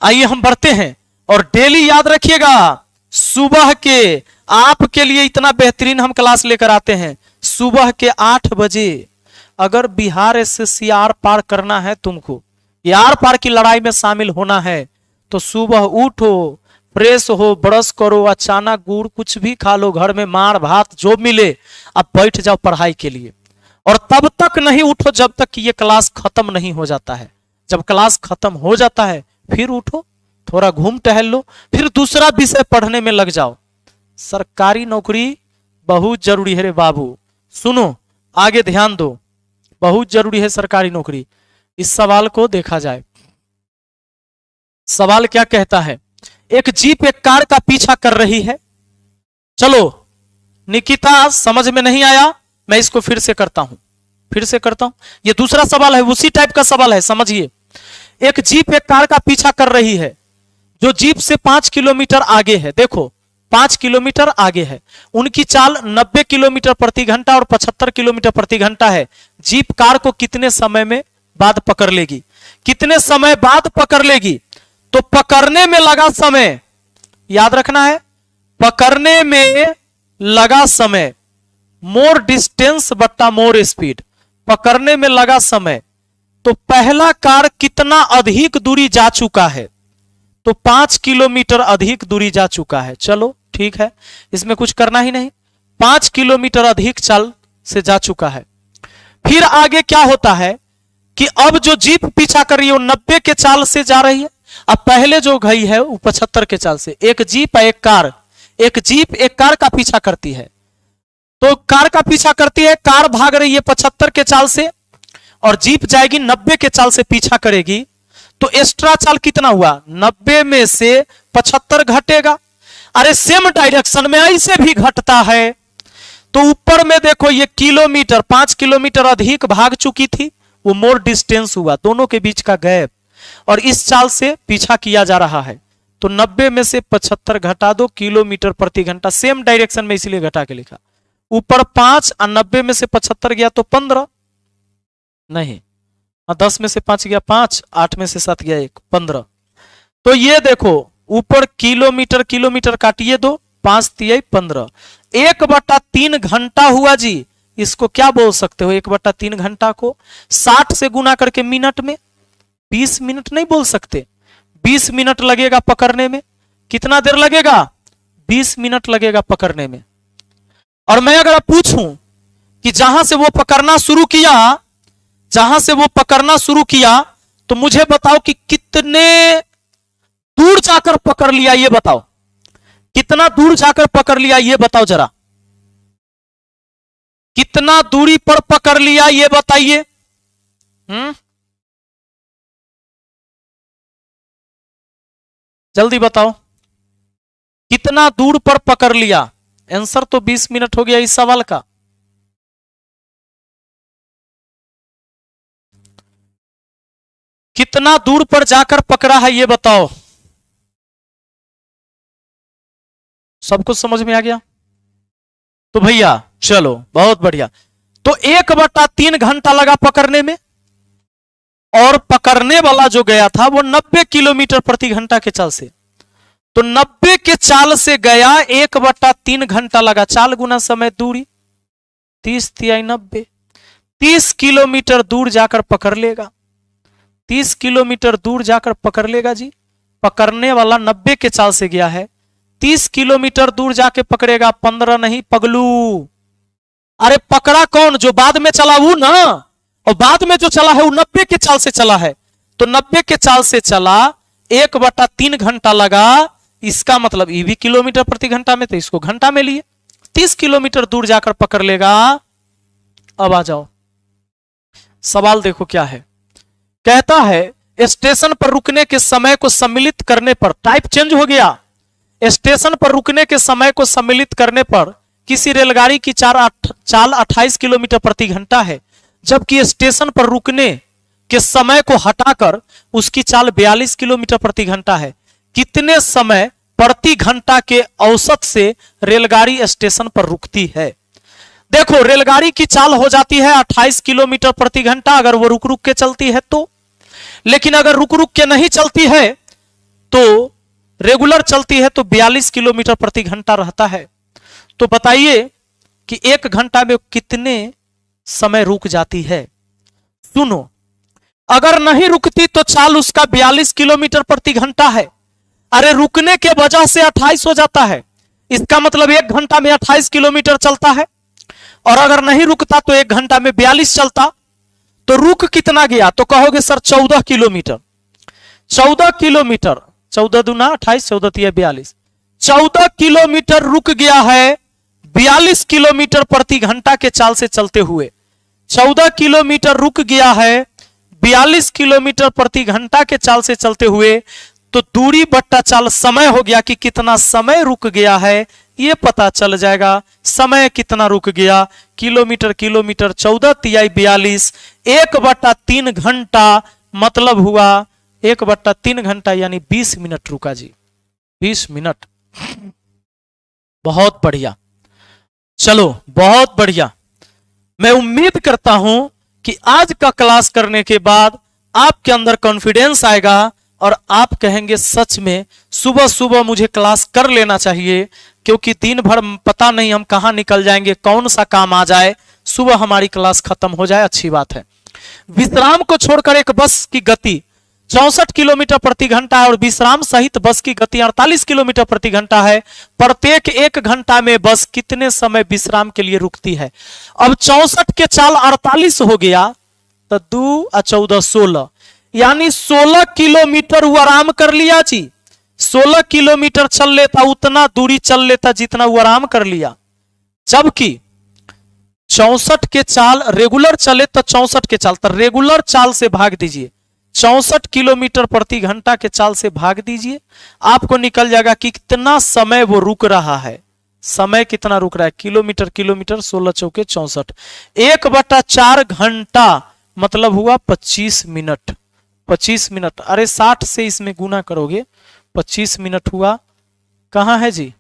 आइए हम बढ़ते हैं, और डेली याद रखिएगा, सुबह के आपके लिए इतना बेहतरीन हम क्लास लेकर आते हैं। सुबह के 8 बजे अगर बिहार एसएससी आर पार करना है तुमको, ये आर पार की लड़ाई में शामिल होना है, तो सुबह उठो, फ्रेश हो, ब्रश करो, अचानक गुड़ कुछ भी खा लो, घर में मार भात जो मिले, अब बैठ जाओ पढ़ाई के लिए। और तब तक नहीं उठो जब तक कि ये क्लास खत्म नहीं हो जाता है। जब क्लास खत्म हो जाता है फिर उठो, थोड़ा घूम टहल लो, फिर दूसरा विषय पढ़ने में लग जाओ। सरकारी नौकरी बहुत जरूरी है रे बाबू, सुनो आगे ध्यान दो, बहुत जरूरी है सरकारी नौकरी। इस सवाल को देखा जाए। सवाल क्या कहता है? एक जीप एक कार का पीछा कर रही है। चलो निकिता, समझ में नहीं आया, मैं इसको फिर से करता हूं। फिर से करता हूं, ये दूसरा सवाल है, उसी टाइप का सवाल है, समझिए। एक जीप एक कार का पीछा कर रही है, जो जीप से 5 किलोमीटर आगे है। देखो 5 किलोमीटर आगे है, उनकी चाल 90 किलोमीटर प्रति घंटा और 75 किलोमीटर प्रति घंटा है। जीप कार को कितने समय में बाद पकड़ लेगी? कितने समय बाद पकड़ लेगी? तो पकड़ने में लगा समय, याद रखना है, पकड़ने में लगा समय, मोर डिस्टेंस बट्टा मोर स्पीड, पकड़ने में लगा समय। तो पहला कार कितना अधिक दूरी जा चुका है? तो 5 किलोमीटर अधिक दूरी जा चुका है। चलो ठीक है, इसमें कुछ करना ही नहीं, 5 किलोमीटर अधिक चाल से जा चुका है। फिर आगे क्या होता है कि अब जो जीप पीछा कर रही है वो 90 के चाल से जा रही है, अब पहले जो गई है वो 75 के चाल से। एक जीप एक कार, एक जीप एक कार का पीछा करती है, तो कार का पीछा करती है, कार भाग रही है 75 के चाल से और जीप जाएगी 90 के चाल से पीछा करेगी। तो एक्स्ट्रा चाल कितना हुआ? 90 में से 75 घटेगा। अरे सेम डायरेक्शन में ऐसे भी घटता है। तो ऊपर में देखो ये किलोमीटर, 5 किलोमीटर अधिक भाग चुकी थी, वो मोर डिस्टेंस हुआ, दोनों के बीच का गैप, और इस चाल से पीछा किया जा रहा है। तो 90 में से 75 घटा दो, किलोमीटर प्रति घंटा, सेम डायरेक्शन में इसलिए घटा के लिखा। ऊपर 5 और 90 में से 75 गया तो 15 नहीं, 10 में से 5 गया 5, 8 में से 7 गया 1, 15। तो ये देखो ऊपर किलोमीटर, किलोमीटर काटिए दो, 5 तिया 15, 1/3 घंटा हुआ जी। इसको क्या बोल सकते हो? 1/3 घंटा को 60 से गुना करके मिनट में, 20 मिनट नहीं बोल सकते, 20 मिनट लगेगा पकड़ने में। कितना देर लगेगा? 20 मिनट लगेगा पकड़ने में। और मैं अगर पूछूं कि जहां से वो पकड़ना शुरू किया, जहां से वो पकड़ना शुरू किया, तो मुझे बताओ कि कितने दूर जाकर पकड़ लिया, ये बताओ, कितना दूर जाकर पकड़ लिया, ये बताओ जरा, कितना दूरी पर पकड़ लिया, ये बताइए। जल्दी बताओ, कितना दूर पर पकड़ लिया? आंसर तो 20 मिनट हो गया इस सवाल का। कितना दूर पर जाकर पकड़ा है ये बताओ। सब कुछ समझ में आ गया? तो भैया चलो बहुत बढ़िया। तो 1/3 घंटा लगा पकड़ने में, और पकड़ने वाला जो गया था वो 90 किलोमीटर प्रति घंटा के चाल से। तो 90 के चाल से गया, 1/3 घंटा लगा, चाल गुना समय दूरी, 30 तिया 90, 30 किलोमीटर दूर जाकर पकड़ लेगा, 30 किलोमीटर दूर जाकर पकड़ लेगा जी। पकड़ने वाला 90 के चाल से गया है, 30 किलोमीटर दूर जाके पकड़ेगा, 15 नहीं पगलू। अरे पकड़ा कौन? जो बाद में चला वो ना, और बाद में जो चला है वो 90 के चाल से चला है। तो 90 के चाल से चला, 1/3 घंटा लगा, इसका मतलब ये भी किलोमीटर प्रति घंटा में, तो इसको घंटा में लिए, 30 किलोमीटर दूर जाकर पकड़ लेगा। अब आ जाओ, सवाल देखो क्या है। कहता है स्टेशन पर रुकने के समय को सम्मिलित करने पर, टाइप चेंज हो गया, स्टेशन पर रुकने के समय को सम्मिलित करने पर किसी रेलगाड़ी की चाल 28 किलोमीटर प्रति घंटा है, जबकि स्टेशन पर रुकने के समय को हटाकर उसकी चाल 42 किलोमीटर प्रति घंटा है। कितने समय प्रति घंटा के औसत से रेलगाड़ी स्टेशन पर रुकती है? देखो रेलगाड़ी की चाल हो जाती है 28 किलोमीटर प्रति घंटा अगर वो रुक रुक के चलती है तो, लेकिन अगर रुक रुक के नहीं चलती है तो, रेगुलर चलती है तो 42 किलोमीटर प्रति घंटा रहता है। तो बताइए कि 1 घंटा में कितने समय रुक जाती है? सुनो, अगर नहीं रुकती तो चाल उसका 42 किलोमीटर प्रति घंटा है। अरे रुकने के वजह से 28 हो जाता है, इसका मतलब 1 घंटा में 28 किलोमीटर चलता है। और अगर नहीं रुकता तो 1 घंटा में 42 चलता, तो रुक कितना गया? तो कहोगे सर 14 किलोमीटर। 14 किलोमीटर, 14 दूना 28, 14 तिया 42, 14 किलोमीटर रुक गया है 42 किलोमीटर प्रति घंटा के चाल से चलते हुए। 14 किलोमीटर रुक गया है 42 किलोमीटर प्रति घंटा के चाल से चलते हुए। तो दूरी बट्टा चाल समय हो गया कि कितना समय रुक गया है ये पता चल जाएगा। समय कितना रुक गया, किलोमीटर किलोमीटर 14 तिहाई 42, 1/3 घंटा मतलब हुआ 1/3 घंटा यानी 20 मिनट रुका जी, 20 मिनट। बहुत बढ़िया, चलो बहुत बढ़िया। मैं उम्मीद करता हूं कि आज का क्लास करने के बाद आपके अंदर कॉन्फिडेंस आएगा और आप कहेंगे सच में सुबह सुबह मुझे क्लास कर लेना चाहिए, क्योंकि दिन भर पता नहीं हम कहां निकल जाएंगे, कौन सा काम आ जाए, सुबह हमारी क्लास खत्म हो जाए, अच्छी बात है। विश्राम को छोड़कर एक बस की गति 64 किलोमीटर प्रति घंटा है और विश्राम सहित बस की गति 48 किलोमीटर प्रति घंटा है। प्रत्येक 1 घंटा में बस कितने समय विश्राम के लिए रुकती है? अब 64 के चाल 48 हो गया तो 2 और 14 16, यानी 16 किलोमीटर वो आराम कर लिया जी। 16 किलोमीटर चल लेता, उतना दूरी चल लेता जितना वो आराम कर लिया। जबकि 64 के चाल रेगुलर चले तो 64 के चाल, तो रेगुलर चाल से भाग दीजिए, 64 किलोमीटर प्रति घंटा के चाल से भाग दीजिए, आपको निकल जाएगा कि कितना समय वो रुक रहा है। समय कितना रुक रहा है, किलोमीटर किलोमीटर 16 चौके 64, 1/4 घंटा मतलब हुआ 25 मिनट। 25 मिनट, अरे 60 से इसमें गुना करोगे 25 मिनट हुआ, कहां है जी,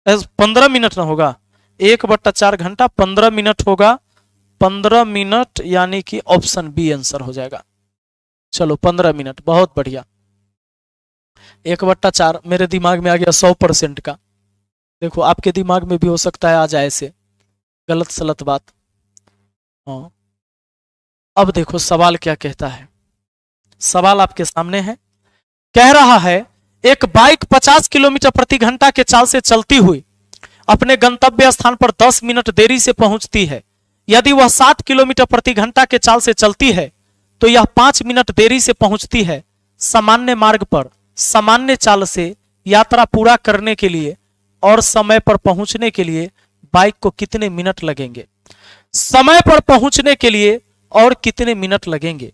15 मिनट ना होगा, 1/4 घंटा 15 मिनट होगा, 15 मिनट यानी कि ऑप्शन बी आंसर हो जाएगा। चलो 15 मिनट, बहुत बढ़िया। 1/4 मेरे दिमाग में आ गया 100% का। देखो आपके दिमाग में भी हो सकता है आ जाए ऐसे, गलत सलत बात। हाँ, अब देखो सवाल क्या कहता है। सवाल आपके सामने है, कह रहा है एक बाइक 50 किलोमीटर प्रति घंटा के चाल से चलती हुई अपने गंतव्य स्थान पर 10 मिनट देरी से पहुंचती है। यदि वह 7 किलोमीटर प्रति घंटा के चाल से चलती है तो यह 5 मिनट देरी से पहुंचती है। सामान्य मार्ग पर सामान्य चाल से यात्रा पूरा करने के लिए और समय पर पहुंचने के लिए बाइक को कितने मिनट लगेंगे? समय पर पहुंचने के लिए और कितने मिनट लगेंगे?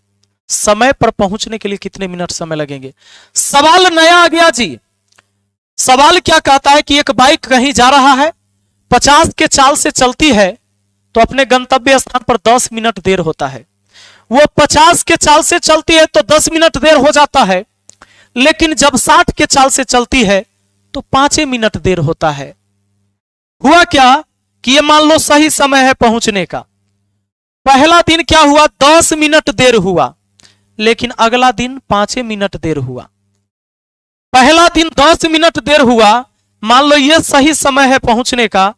समय पर पहुंचने के लिए कितने मिनट समय लगेंगे? सवाल नया आ गया जी। सवाल क्या कहता है कि एक बाइक कहीं जा रहा है, 50 के चाल से चलती है तो अपने गंतव्य स्थान पर 10 मिनट देर होता है। वो 50 के चाल से चलती है तो 10 मिनट देर हो जाता है, लेकिन जब 60 के चाल से चलती है तो 5 मिनट देर होता है। हुआ क्या कि ये मान लो सही समय है पहुंचने का। पहला दिन क्या हुआ, 10 मिनट देर हुआ, लेकिन अगला दिन 5 मिनट देर हुआ। पहला दिन 10 मिनट देर हुआ, मान लो ये सही समय है पहुंचने का,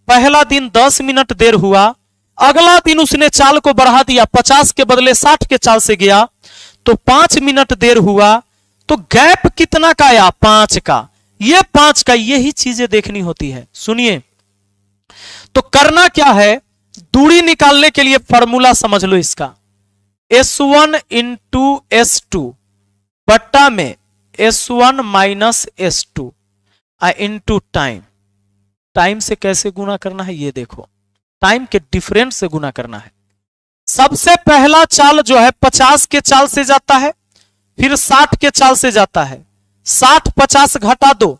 पहला दिन 10 मिनट देर हुआ, अगला दिन उसने चाल को बढ़ा दिया, 50 के बदले 60 के चाल से गया तो 5 मिनट देर हुआ। तो गैप कितना का आया, 5 का। ये 5 का, यही चीजें देखनी होती है। सुनिए, तो करना क्या है, दूरी निकालने के लिए फॉर्मूला समझ लो इसका, S1 इंटू S2 बट्टा में S1 minus S2 into time. Time से कैसे गुना करना है ये देखो, टाइम के डिफरेंस से गुना करना है। सबसे पहला चाल जो है 50 के चाल से जाता है, फिर 60 के चाल से जाता है, 60 50 घटा दो,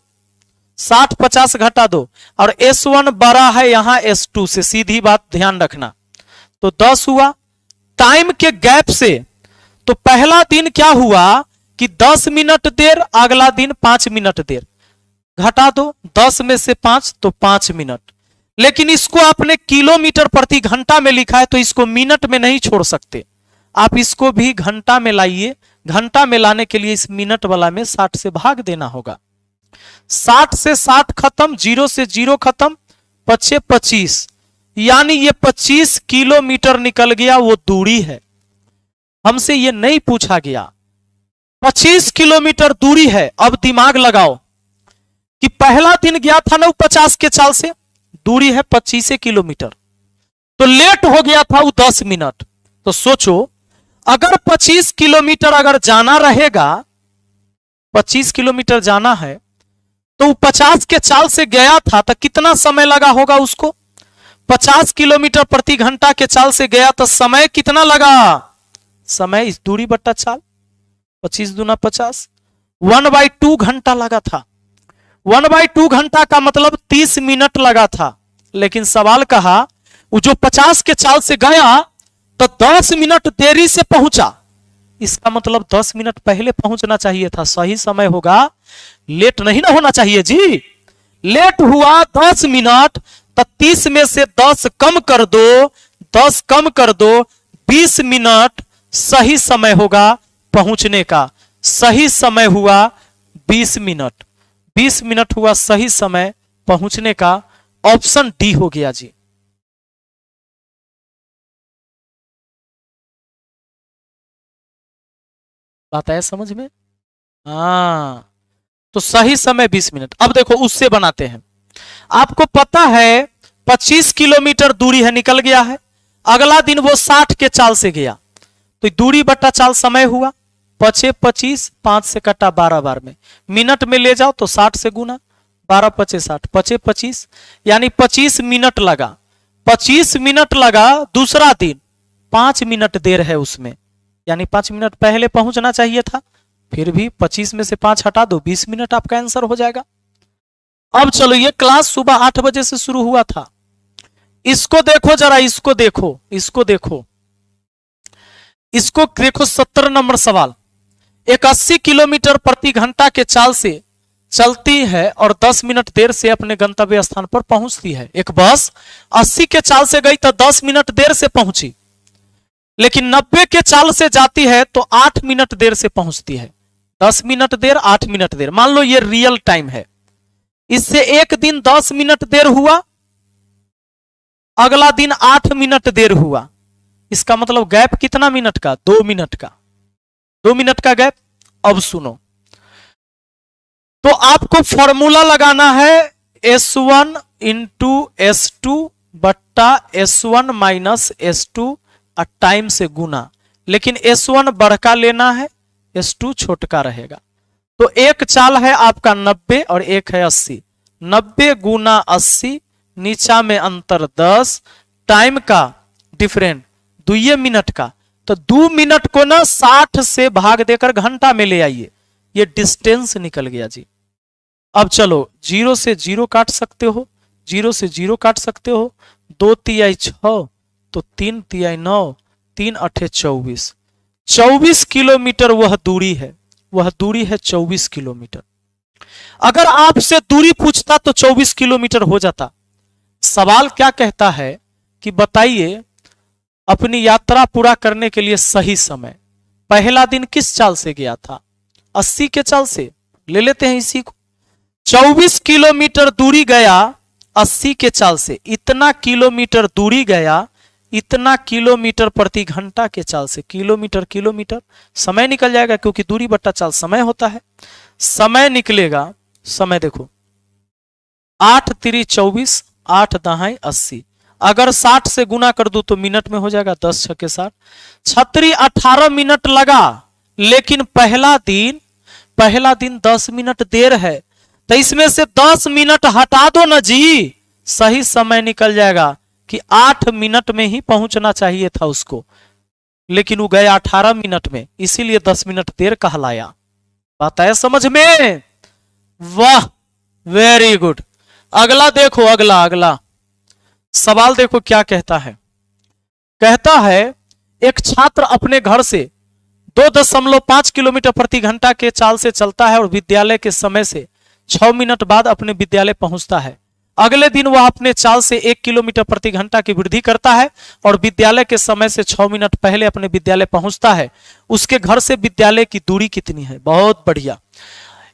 60 50 घटा दो, और S1 बड़ा है यहां S2 से, सीधी बात ध्यान रखना, तो 10 हुआ। टाइम के गैप से तो पहला दिन क्या हुआ कि 10 मिनट देर, अगला दिन 5 मिनट देर, घटा दो 10 में से 5 तो 5 मिनट। लेकिन इसको आपने किलोमीटर प्रति घंटा में लिखा है तो इसको मिनट में नहीं छोड़ सकते, आप इसको भी घंटा में लाइए। घंटा में लाने के लिए इस मिनट वाला में 60 से भाग देना होगा। 60 से 60 खत्म, 0 से 0 खत्म, 5 25, यानी ये 25 किलोमीटर निकल गया, वो दूरी है। हमसे ये नहीं पूछा गया, 25 किलोमीटर दूरी है। अब दिमाग लगाओ कि पहला दिन गया था ना 50 के चाल से, दूरी है 25 किलोमीटर, तो लेट हो गया था वो 10 मिनट। तो सोचो अगर 25 किलोमीटर अगर जाना रहेगा, 25 किलोमीटर जाना है तो वो 50 के चाल से गया था तो कितना समय लगा होगा उसको? 50 किलोमीटर प्रति घंटा के चाल से गया तो समय कितना लगा? समय इस दूरी बट्टा चाल, 25 दूना 50, 1/2 घंटा लगा था। 1/2 घंटा का मतलब 30 मिनट लगा था। लेकिन सवाल कहा वो जो 50 के चाल से गया तो 10 मिनट देरी से पहुंचा। इसका मतलब 10 मिनट पहले पहुंचना चाहिए था। सही समय होगा, लेट नहीं ना होना चाहिए जी। लेट हुआ 10 मिनट, तो 30 में से 10 कम कर दो, 10 कम कर दो, 20 मिनट सही समय होगा पहुंचने का। सही समय हुआ 20 मिनट, 20 मिनट हुआ सही समय पहुंचने का। ऑप्शन डी हो गया जी। बात आया समझ में? हाँ, तो सही समय 20 मिनट। अब देखो उससे बनाते हैं। आपको पता है 25 किलोमीटर दूरी है, निकल गया है। अगला दिन वो 60 के चाल से गया, तो दूरी बट्टा चाल समय हुआ। 5 25, 5 से कटा 12 बार में, मिनट में ले जाओ तो 60 से गुना, 12 5 60, 5 25, यानी 25 मिनट लगा। 25 मिनट लगा। दूसरा दिन 5 मिनट देर है उसमें, यानी 5 मिनट पहले पहुंचना चाहिए था। फिर भी 25 में से 5 हटा दो, 20 मिनट आपका आंसर हो जाएगा। अब चलो, ये क्लास सुबह 8 बजे से शुरू हुआ था। इसको देखो जरा, इसको देखो, इसको देखो, इसको देखो। 70 नंबर सवाल। एक 80 किलोमीटर प्रति घंटा के चाल से चलती है और 10 मिनट देर से अपने गंतव्य स्थान पर पहुंचती है। एक बस 80 के चाल से गई तो 10 मिनट देर से पहुंची, लेकिन 90 के चाल से जाती है तो 8 मिनट देर से पहुंचती है। 10 मिनट देर, 8 मिनट देर, मान लो ये रियल टाइम है। इससे एक दिन 10 मिनट देर हुआ, अगला दिन 8 मिनट देर हुआ। इसका मतलब गैप कितना मिनट का? 2 मिनट का। 2 मिनट का गैप। अब सुनो, तो आपको फॉर्मूला लगाना है S1 इंटू S2 बट्टा S1 माइनस S2 और टाइम से गुना। लेकिन S1 बड़का लेना है, S2 छोटका रहेगा। तो एक चाल है आपका 90 और एक है 80। 90 गुना 80, नीचा में अंतर 10, टाइम का डिफरेंट 2 मिनट का। तो 2 मिनट को ना 60 से भाग देकर घंटा में ले आइए, ये डिस्टेंस निकल गया जी। अब चलो, 0 से 0 काट सकते हो, 0 से 0 काट सकते हो। 2 तिहाई 6, तो 3 तिहाई 9, 3 अठे 24। 24 किलोमीटर वह दूरी है, वह दूरी है 24 किलोमीटर। अगर आपसे दूरी पूछता तो 24 किलोमीटर हो जाता। सवाल क्या कहता है कि बताइए अपनी यात्रा पूरा करने के लिए सही समय। पहला दिन किस चाल से गया था? 80 के चाल से। ले लेते हैं इसी को। 24 किलोमीटर दूरी गया 80 के चाल से। इतना किलोमीटर दूरी गया, इतना किलोमीटर प्रति घंटा के चाल से। किलोमीटर किलोमीटर, समय निकल जाएगा क्योंकि दूरी बट्टा चाल समय होता है। समय निकलेगा, समय देखो, 8 3 24, 8 दहाई 80। अगर 60 से गुना कर दूं तो मिनट में हो जाएगा, 10 6 60। छतरी 18 मिनट लगा, लेकिन पहला दिन 10 मिनट देर है, तो इसमें से 10 मिनट हटा दो ना जी, सही समय निकल जाएगा कि 8 मिनट में ही पहुंचना चाहिए था उसको, लेकिन वो गया 18 मिनट में, इसीलिए 10 मिनट देर कहलाया। बात आया समझ में? वाह, वेरी गुड। अगला देखो, अगला सवाल देखो क्या कहता है। कहता है एक छात्र अपने घर से 2.5 किलोमीटर प्रति घंटा के चाल से चलता है और विद्यालय के समय से 6 मिनट बाद अपने विद्यालय पहुंचता है। अगले दिन वह अपने चाल से 1 किलोमीटर प्रति घंटा की वृद्धि करता है और विद्यालय के समय से 6 मिनट पहले अपने विद्यालय पहुंचता है। उसके घर से विद्यालय की दूरी कितनी है? बहुत बढ़िया।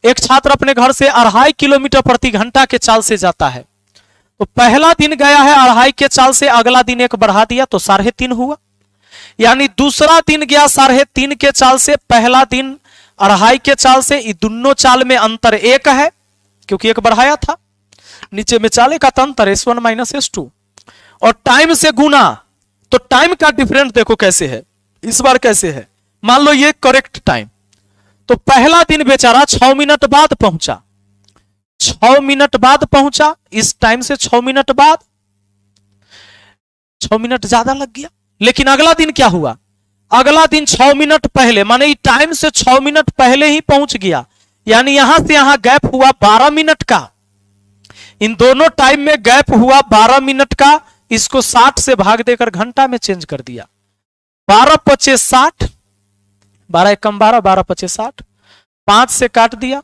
एक छात्र अपने घर से 2.5 किलोमीटर प्रति घंटा के चाल से जाता है। तो पहला दिन गया है 2.5 के चाल से, अगला दिन 1 बढ़ा दिया तो 3.5 हुआ। यानी दूसरा दिन गया 3.5 के चाल से, पहला दिन 2.5 के चाल से। ये दोनों चाल में अंतर 1 है क्योंकि 1 बढ़ाया था। नीचे में चाल का अंतर S1 माइनस S2 और टाइम से गुना। तो टाइम का डिफरेंस देखो कैसे है, इस बार कैसे है। मान लो ये करेक्ट टाइम, तो पहला दिन बेचारा 6 मिनट बाद पहुंचा, 6 मिनट बाद पहुंचा। इस टाइम से 6 मिनट बाद, 6 मिनट ज्यादा लग गया। लेकिन अगला दिन क्या हुआ? अगला दिन 6 मिनट पहले, माने टाइम से 6 मिनट पहले ही पहुंच गया, यानी यहां से यहां गैप हुआ 12 मिनट का, इन दोनों टाइम में गैप हुआ 12 मिनट का। इसको 60 से भाग देकर घंटा में चेंज कर दिया। 12 पचे 60, 12 एकम 12, 12 पचे 60, 5 से काट दिया,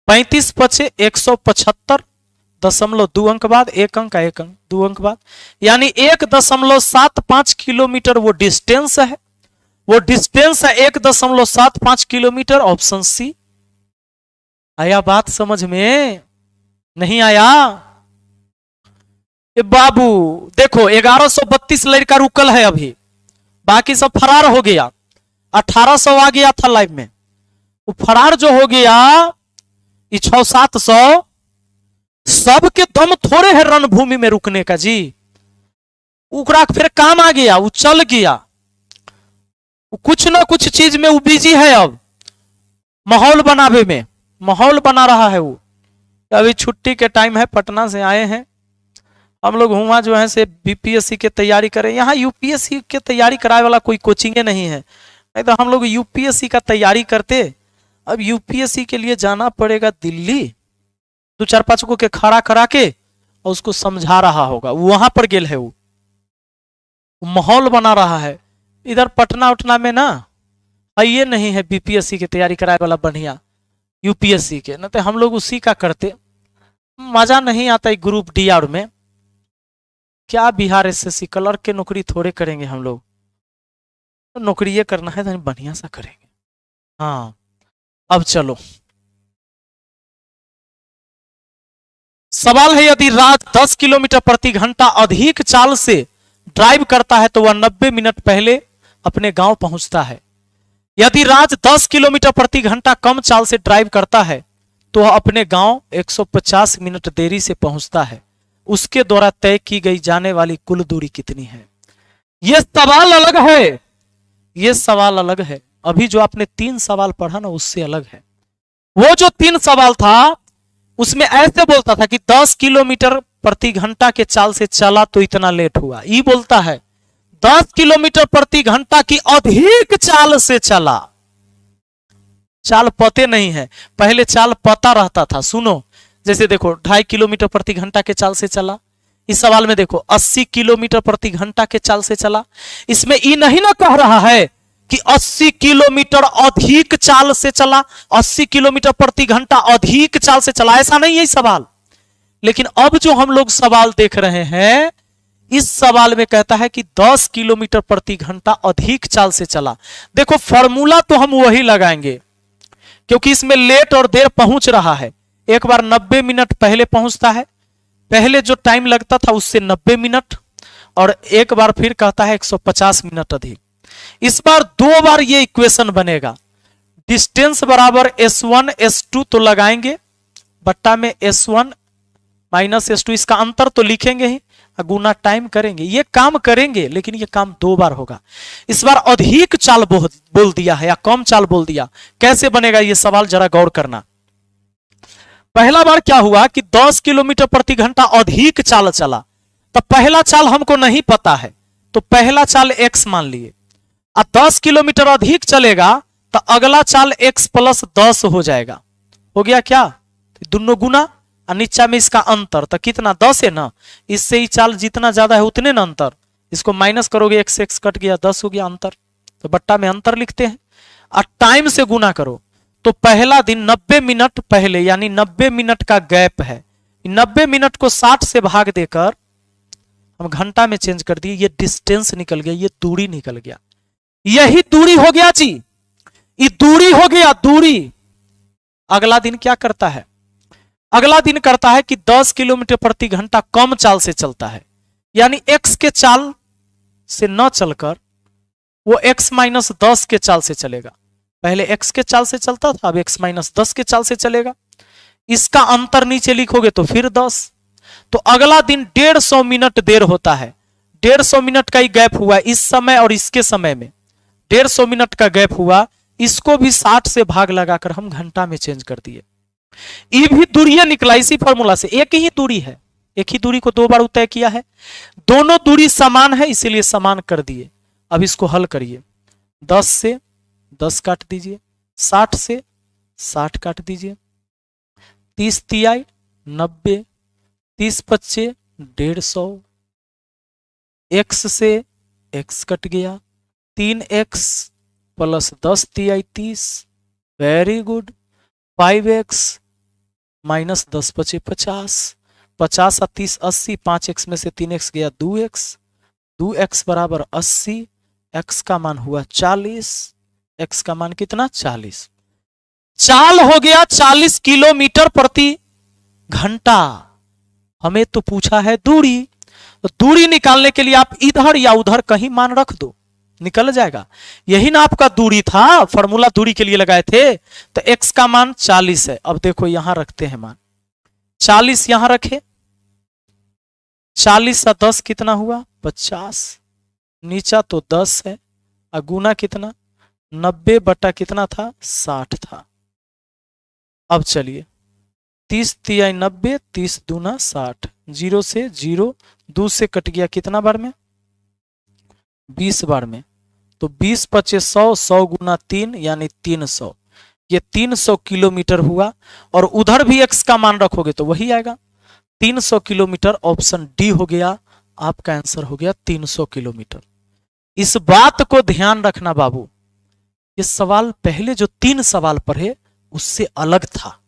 35 पचे 175.2 अंक बाद, 1 अंक 1 अंक 2 अंक बाद, यानी 1.75 किलोमीटर वो डिस्टेंस है। वो डिस्टेंस है 1.75 किलोमीटर। Option C. आया बात समझ में? नहीं आया? ए बाबू देखो, 1132 लड़का रुकल है अभी, बाकी सब फरार हो गया। 1800 आ गया था लाइव में, वो फरार जो हो गया, 600-700 सबके दम थोड़े है रणभूमि में रुकने का जी। उकरा फिर काम आ गया, वो चल गया, वो कुछ ना कुछ चीज में वो बिजी है। अब माहौल बनावे में, माहौल बना रहा है वो। अभी छुट्टी के टाइम है, पटना से आए हैं हम लोग, हुआ जो है से बीपीएससी के तैयारी करें। यहाँ यूपीएससी के तैयारी कराए वाला कोई कोचिंग नहीं है, नहीं तो हम लोग यूपीएससी का तैयारी करते। अब यूपीएससी के लिए जाना पड़ेगा दिल्ली, 2-4-5 को के खड़ा करा के और उसको समझा रहा होगा, वहां पर गेल है वो माहौल बना रहा है। इधर पटना उटना में ना ये नहीं है बीपीएससी की तैयारी कराए वाला बढ़िया यूपीएससी के, ना तो हम लोग उसी का करते। मजा नहीं आता है ग्रुप डी आर में। क्या बिहार एसएससी क्लर्क के नौकरी थोड़े करेंगे हम लोग, तो नौकरी ये करना है तो बढ़िया सा करेंगे। हाँ अब चलो, सवाल है यदि राज 10 किलोमीटर प्रति घंटा अधिक चाल से ड्राइव करता है तो वह 90 मिनट पहले अपने गांव पहुंचता है। यदि राज 10 किलोमीटर प्रति घंटा कम चाल से ड्राइव करता है तो वह अपने गांव 150 मिनट देरी से पहुंचता है। उसके द्वारा तय की गई जाने वाली कुल दूरी कितनी है? यह सवाल अलग है, यह सवाल अलग है। अभी जो आपने 3 सवाल पढ़ा ना उससे अलग है। वो जो 3 सवाल था उसमें ऐसे बोलता था कि 10 किलोमीटर प्रति घंटा के चाल से चला तो इतना लेट हुआ। ये बोलता है 10 किलोमीटर प्रति घंटा की अधिक चाल से चला। चाल पते नहीं है, पहले चाल पता रहता था। सुनो, जैसे देखो 2.5 किलोमीटर प्रति घंटा के चाल से चला। इस सवाल में देखो 80 किलोमीटर प्रति घंटा के चाल से चला। इसमें ये नहीं ना कह रहा है कि 80 किलोमीटर अधिक चाल से चला, 80 किलोमीटर प्रति घंटा अधिक चाल से चला, ऐसा नहीं है सवाल। लेकिन अब जो हम लोग सवाल देख रहे हैं, इस सवाल में कहता है कि 10 किलोमीटर प्रति घंटा अधिक चाल से चला। देखो फॉर्मूला तो हम वही लगाएंगे, क्योंकि इसमें लेट और देर पहुंच रहा है। एक बार 90 मिनट पहले पहुंचता है, पहले जो टाइम लगता था उससे 90 मिनट, और एक बार फिर कहता है 150 मिनट अधिक। इस बार 2 बार ये इक्वेशन बनेगा। डिस्टेंस बराबर S1 S2 तो लगाएंगे, बट्टा में S1 माइनस S2, इसका अंतर तो लिखेंगे ही, गुना टाइम करेंगे। ये काम करेंगे, लेकिन ये काम 2 बार होगा। इस बार अधिक चाल बोल दिया है या कम चाल बोल दिया। कैसे बनेगा ये सवाल जरा गौर करना। पहला बार क्या हुआ कि 10 किलोमीटर प्रति घंटा अधिक चाल चला, तो पहला चाल हमको नहीं पता है, तो पहला चाल x मान लिए। अब 10 किलोमीटर अधिक चलेगा तो अगला चाल x + 10 हो जाएगा। हो गया क्या? दोनों गुना और नीचा में इसका अंतर, तो कितना 10 है ना। इससे ही चाल जितना ज्यादा है उतने ना अंतर। इसको माइनस करोगे, x x कट गया, 10 हो गया अंतर, तो बट्टा में अंतर लिखते हैं। और टाइम से गुना करो तो पहला दिन 90 मिनट पहले, यानी 90 मिनट का गैप है। 90 मिनट को 60 से भाग देकर हम घंटा में चेंज कर दिए। ये डिस्टेंस निकल गया, ये दूरी निकल गया। यही दूरी हो गया जी, ये दूरी हो गया, दूरी। अगला दिन क्या करता है? अगला दिन करता है कि 10 किलोमीटर प्रति घंटा कम चाल से चलता है, यानी x के चाल से न चलकर वो x - 10 के चाल से चलेगा। पहले x के चाल से चलता था, अब x - 10 के चाल से चलेगा। इसका अंतर नीचे लिखोगे तो फिर 10। तो अगला दिन 150 मिनट देर होता है। 150 मिनट का ही गैप हुआ इस समय और इसके समय में, 150 मिनट का गैप हुआ। इसको भी 60 से भाग लगाकर हम घंटा में चेंज कर दिए। ये भी दूरी निकला इसी फॉर्मूला से। एक ही दूरी है, एक ही दूरी को 2 बार तय किया है। दोनों दूरी समान है, इसीलिए समान कर दिए। अब इसको हल करिए। 10 से 10 काट दीजिए, 60 से 60 काट दीजिए, 30 तिहाई 90, 30 पच्चे 150, x से x कट गया, 3x प्लस 10 तिहाई 30, वेरी गुड, 5x माइनस 10 पचे 50, 50 और 30 80, 5x में से 3x गया 2x, 2x बराबर 80, x का मान हुआ 40, x का मान कितना 40, चाल हो गया 40 किलोमीटर प्रति घंटा। हमें तो पूछा है दूरी, तो दूरी निकालने के लिए आप इधर या उधर कहीं मान रख दो, निकल जाएगा। यही ना आपका दूरी था, फॉर्मूला दूरी के लिए लगाए थे। तो x का मान 40 है। अब देखो यहां रखते हैं मान, 40 यहां रखे, 40 और 10 कितना हुआ 50, नीचा तो 10 है, अगुना कितना 90 बटा कितना था 60 था। अब चलिए 30 तिहाई 90, 30 दूना 60, 0 से 0, 2 से कट गया कितना बार में 20 बार में, तो 20 पचे 100, 100 गुना 3 यानी 300, ये 300 किलोमीटर हुआ। और उधर भी x का मान रखोगे तो वही आएगा 300 किलोमीटर। ऑप्शन डी हो गया, आपका आंसर हो गया 300 किलोमीटर। इस बात को ध्यान रखना बाबू, ये सवाल पहले जो 3 सवाल पढ़े उससे अलग था।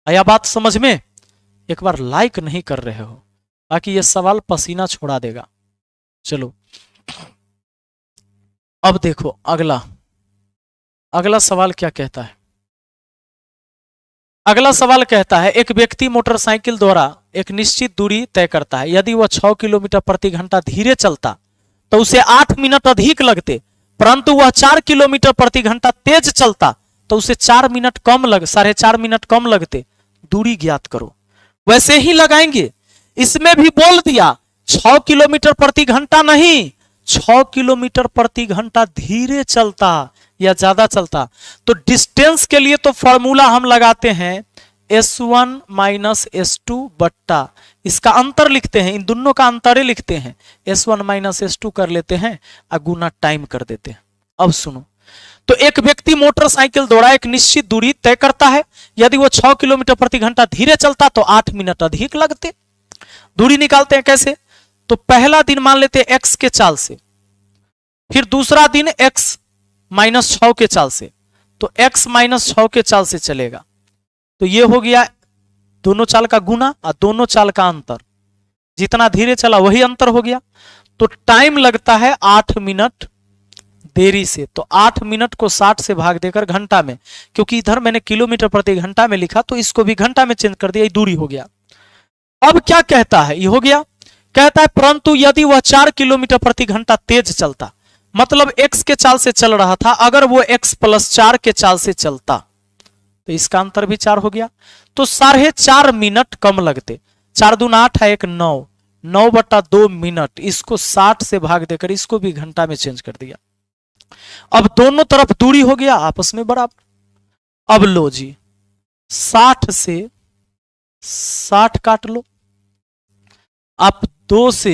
आया बात समझ में? एक बार लाइक नहीं कर रहे हो, बाकी ये सवाल पसीना छोड़ा देगा। चलो अब देखो अगला सवाल क्या कहता है। अगला सवाल कहता है एक व्यक्ति मोटरसाइकिल द्वारा एक निश्चित दूरी तय करता है। यदि वह 6 किलोमीटर प्रति घंटा धीरे चलता तो उसे 8 मिनट अधिक लगते, परंतु वह 4 किलोमीटर प्रति घंटा तेज चलता तो उसे 4 मिनट कम 4.5 मिनट कम लगते। दूरी ज्ञात करो। वैसे ही लगाएंगे, इसमें भी बोल दिया 6 किलोमीटर प्रति घंटा नहीं, 6 किलोमीटर प्रति घंटा धीरे चलता या ज्यादा चलता। तो डिस्टेंस के लिए तो फॉर्मूला हम लगाते हैं S1 माइनस S2 बट्टा, इसका अंतर लिखते हैं, इन दोनों का अंतर लिखते हैं, S1 माइनस S2 कर लेते हैं और गुना टाइम कर देते हैं। अब सुनो, तो एक व्यक्ति मोटरसाइकिल द्वारा एक निश्चित दूरी तय करता है। यदि वो 6 किलोमीटर प्रति घंटा धीरे चलता तो 8 मिनट अधिक लगते। दूरी निकालते हैं कैसे? तो पहला दिन मान लेते हैं x के चाल से, फिर दूसरा दिन x माइनस 6 के चाल से, तो x माइनस 6 के चाल से चलेगा। तो ये हो गया दोनों चाल का गुना और दोनों चाल का अंतर, जितना धीरे चला वही अंतर हो गया। तो टाइम लगता है 8 मिनट देरी से। तो 8 मिनट को 60 से भाग देकर घंटा में, क्योंकि इधर मैंने किलोमीटर प्रति घंटा में लिखा तो इसको भी घंटा में चेंज कर दिया, ये दूरी हो गया। अब क्या कहता है, ये हो गया, कहता है परंतु यदि वह 4 किलोमीटर प्रति घंटा तेज चलता, मतलब x के चाल से चल रहा था, अगर वो x प्लस 4 के चाल से चलता तो इसका अंतर भी 4 हो गया, तो 4.5 मिनट कम लगते। 4 दूना 8 है 1 9, 9 बटा 2 मिनट, इसको 60 से भाग देकर इसको भी घंटा में चेंज कर दिया। अब दोनों तरफ दूरी हो गया आपस में बराबर। अब लो जी 60 से 60 काट लो, आप 2 से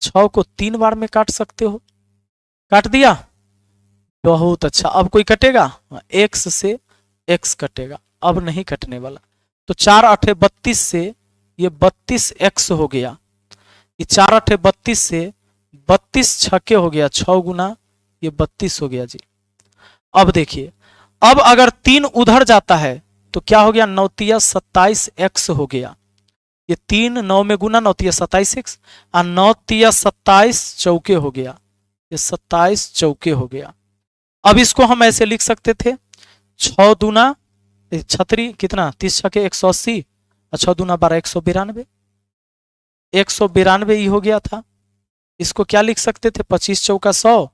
6 को 3 बार में काट सकते हो। काट दिया, बहुत अच्छा। अब कोई कटेगा, x से x कटेगा, अब नहीं कटने वाला। तो 4 8 32 से ये 32x हो गया, ये 4 8 32 से 32 छक्के हो गया, 6 गुना ये 32 हो गया जी। अब देखिए, अब अगर 3 उधर जाता है तो क्या हो गया, 9 तिया 27x हो गया। ये 3 9 में गुना 9 तिया 27x और 9 तिया 27 चौके हो गया, ये 27 चौके हो गया। अब इसको हम ऐसे लिख सकते थे 6 दूना 36 कितना 30 छके 180 और 6 दूना 12 192, 192 ही हो गया था। इसको क्या लिख सकते थे 25 चौका 100,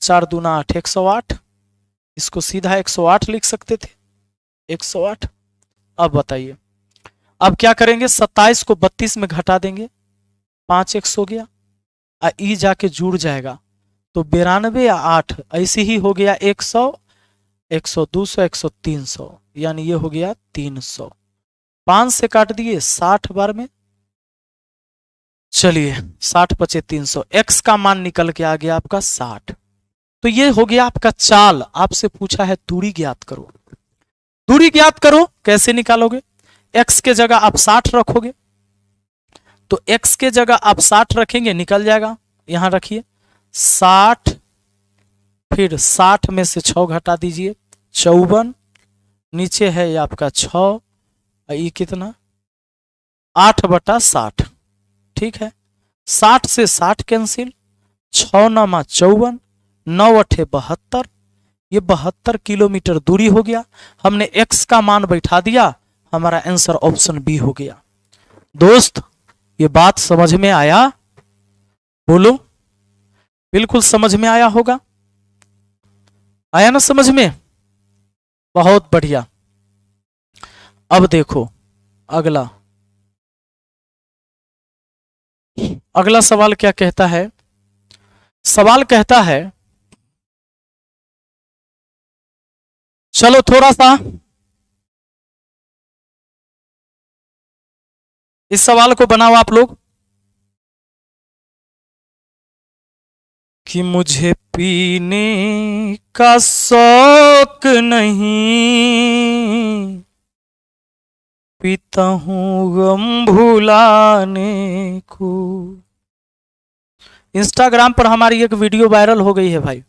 4 दूना 8 108, इसको सीधा 108 लिख सकते थे 108। अब बताइए, अब क्या करेंगे, 27 को 32 में घटा देंगे, 5x हो गया और ई जाके जुड़ जाएगा तो 92 या 8 ऐसे ही हो गया 100 100 200 100 300, यानी ये हो गया 300। 5 से काट दिए 60 बार में, चलिए 60 पचे 300, x का मान निकल के आ गया आपका 60। तो ये हो गया आपका चाल। आपसे पूछा है दूरी ज्ञात करो। दूरी ज्ञात करो, कैसे निकालोगे? x के जगह आप 60 रखोगे, तो x के जगह आप 60 रखेंगे, निकल जाएगा। यहां रखिए 60, फिर 60 में से 6 घटा दीजिए 54, नीचे है ये आपका 6, ये कितना 8/60, ठीक है। 60 से 60 कैंसिल, 6 9 54, 9 8 72, ये 72 किलोमीटर दूरी हो गया। हमने x का मान बैठा दिया, हमारा आंसर ऑप्शन बी हो गया। दोस्त ये बात समझ में आया? बोलो, बिल्कुल समझ में आया होगा, आया ना समझ में? बहुत बढ़िया। अब देखो अगला सवाल क्या कहता है? सवाल कहता है, चलो थोड़ा सा इस सवाल को बनाओ आप लोग, कि मुझे पीने का शौक नहीं, पीता हूं गम भुलाने को। इंस्टाग्राम पर हमारी एक वीडियो वायरल हो गई है भाई।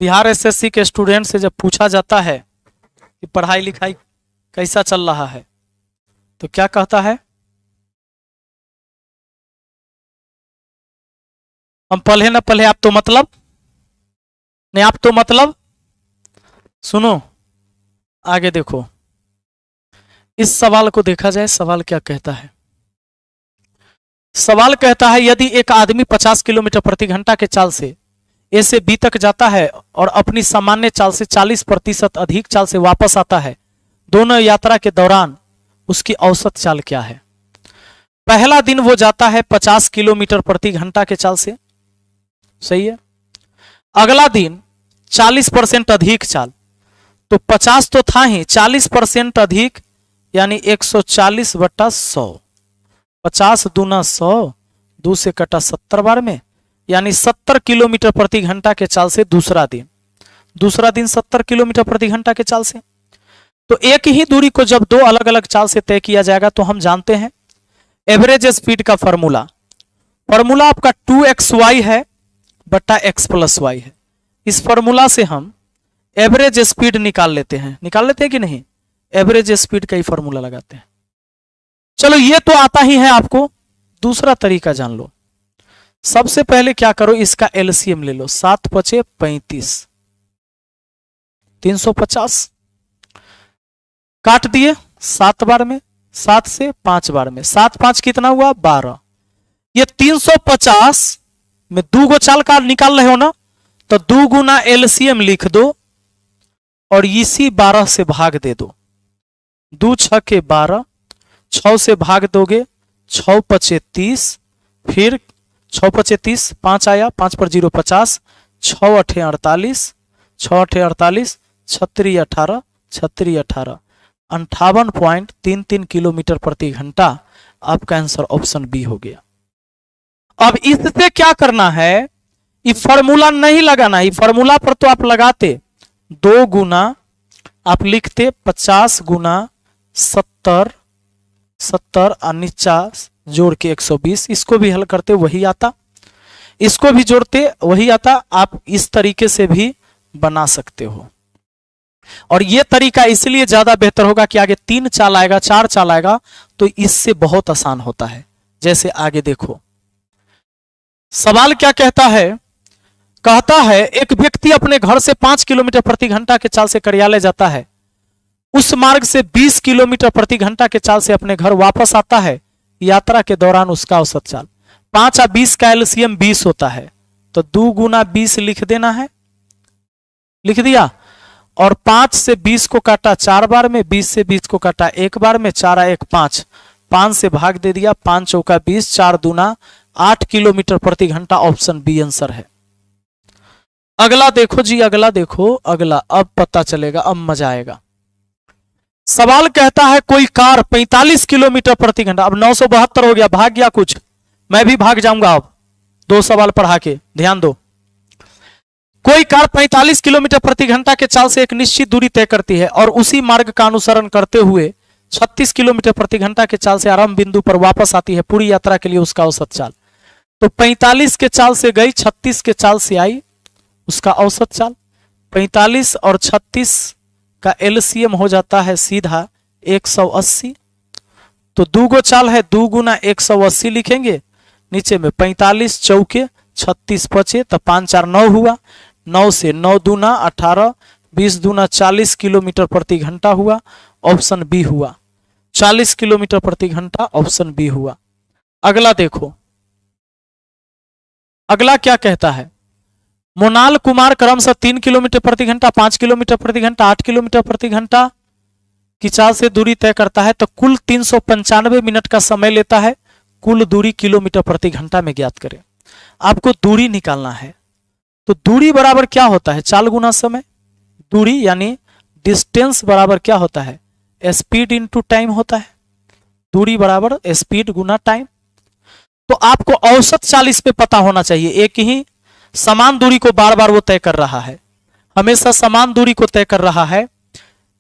बिहार एसएससी के स्टूडेंट से जब पूछा जाता है कि पढ़ाई लिखाई कैसा चल रहा है, तो क्या कहता है? हम पढ़े ना पढ़े आप तो मतलब नहीं, आप तो मतलब सुनो आगे देखो। इस सवाल को देखा जाए, सवाल क्या कहता है? सवाल कहता है, यदि एक आदमी 50 किलोमीटर प्रति घंटा के चाल से ए से बी तक जाता है और अपनी सामान्य चाल से 40% अधिक चाल से वापस आता है, दोनों यात्रा के दौरान उसकी औसत चाल क्या है? पहला दिन वो जाता है 50 किलोमीटर प्रति घंटा के चाल से, सही है। अगला दिन 40% अधिक चाल, तो 50 तो था ही, 40% अधिक यानी 140/100, 50 दूना 100, 2 से कटा 70 बार में, यानी 70 किलोमीटर प्रति घंटा के चाल से दूसरा दिन 70 किलोमीटर प्रति घंटा के चाल से। तो एक ही दूरी को जब दो अलग अलग चाल से तय किया जाएगा तो हम जानते हैं एवरेज स्पीड का फॉर्मूला आपका 2xy है बटा x + y है। इस फॉर्मूला से हम एवरेज स्पीड निकाल लेते हैं कि नहीं? एवरेज स्पीड का ही फॉर्मूला लगाते हैं। चलो ये तो आता ही है आपको, दूसरा तरीका जान लो। सबसे पहले क्या करो, इसका एलसीएम ले लो, 7 × 5 = 35, 350 काट दिए 7 बार में, 7 से 5 बार में, 7 5 कितना हुआ 12। ये 350 में 2 गो चाल का निकाल रहे हो ना, तो 2 गुना एलसीएम लिख दो और इसी 12 से भाग दे दो। 2 6 के 12, 6 से भाग दोगे 6 × 5 = 30, फिर 6 × 5 = 30, 5 आया, 5 पर 0 50, 6 8 48, 6 8 48, 36 18, 36 18, 58.33 किलोमीटर प्रति घंटा। आपका आंसर ऑप्शन बी हो गया। अब इससे क्या करना है, ये फॉर्मूला नहीं लगाना, ये फॉर्मूला पर तो आप लगाते 2 गुना आप लिखते 50 गुना 70 और नीचा जोड़ के 120, इसको भी हल करते वही आता, इसको भी जोड़ते वही आता। आप इस तरीके से भी बना सकते हो, और यह तरीका इसलिए ज्यादा बेहतर होगा कि आगे 3 चाल आएगा, 4 चाल आएगा, तो इससे बहुत आसान होता है। जैसे आगे देखो सवाल क्या कहता है, कहता है एक व्यक्ति अपने घर से 5 किलोमीटर प्रति घंटा के चाल से कार्यालय जाता है, उस मार्ग से 20 किलोमीटर प्रति घंटा के चाल से अपने घर वापस आता है। यात्रा के दौरान उसका औसत चाल 5 और 20 का एलसीएम 20 होता है, तो 2 गुना 20 लिख देना है, लिख दिया। और 5 से 20 को काटा 4 बार में, 20 से 20 को काटा 1 बार में, 4 और 1 5, 5 से भाग दे दिया, 5 चौका 20, 4 दूना 8 किलोमीटर प्रति घंटा। ऑप्शन बी आंसर है। अगला देखो जी, अगला देखो, अगला अब पता चलेगा, अब मजा आएगा। सवाल कहता है कोई कार 45 किलोमीटर प्रति घंटा, अब 972 हो गया, भाग गया कुछ, मैं भी भाग जाऊंगा अब 2 सवाल पढ़ा के, ध्यान दो। कोई कार 45 किलोमीटर प्रति घंटा के चाल से एक निश्चित दूरी तय करती है और उसी मार्ग का अनुसरण करते हुए 36 किलोमीटर प्रति घंटा के चाल से आरंभ बिंदु पर वापस आती है, पूरी यात्रा के लिए उसका औसत चाल। तो 45 के चाल से गई, 36 के चाल से आई, उसका औसत चाल 45 और 36 का एलसीएम हो जाता है सीधा 180। तो 2 गो चाल है, 2 गुना 180 लिखेंगे, नीचे में 45 चौके 36 बचे, तो 5 4 9 हुआ, 9 से 9 दूना 18, 20 दूना 40 किलोमीटर प्रति घंटा हुआ, ऑप्शन बी हुआ। 40 किलोमीटर प्रति घंटा, ऑप्शन बी हुआ। अगला देखो, अगला क्या कहता है, मोनाल कुमार क्रमशः 3 किलोमीटर प्रति घंटा, 5 किलोमीटर प्रति घंटा, 8 किलोमीटर प्रति घंटा की चाल से दूरी तय करता है, तो कुल 395 मिनट का समय लेता है। कुल दूरी किलोमीटर प्रति घंटा में ज्ञात करें। आपको दूरी निकालना है, तो दूरी बराबर क्या होता है, चाल गुना समय। दूरी यानी डिस्टेंस बराबर क्या होता है, स्पीड इनटू टाइम होता है। दूरी बराबर स्पीड गुना टाइम। तो आपको औसत चाल इस पे पता होना चाहिए। एक ही समान दूरी को बार बार वो तय कर रहा है, हमेशा समान दूरी को तय कर रहा है।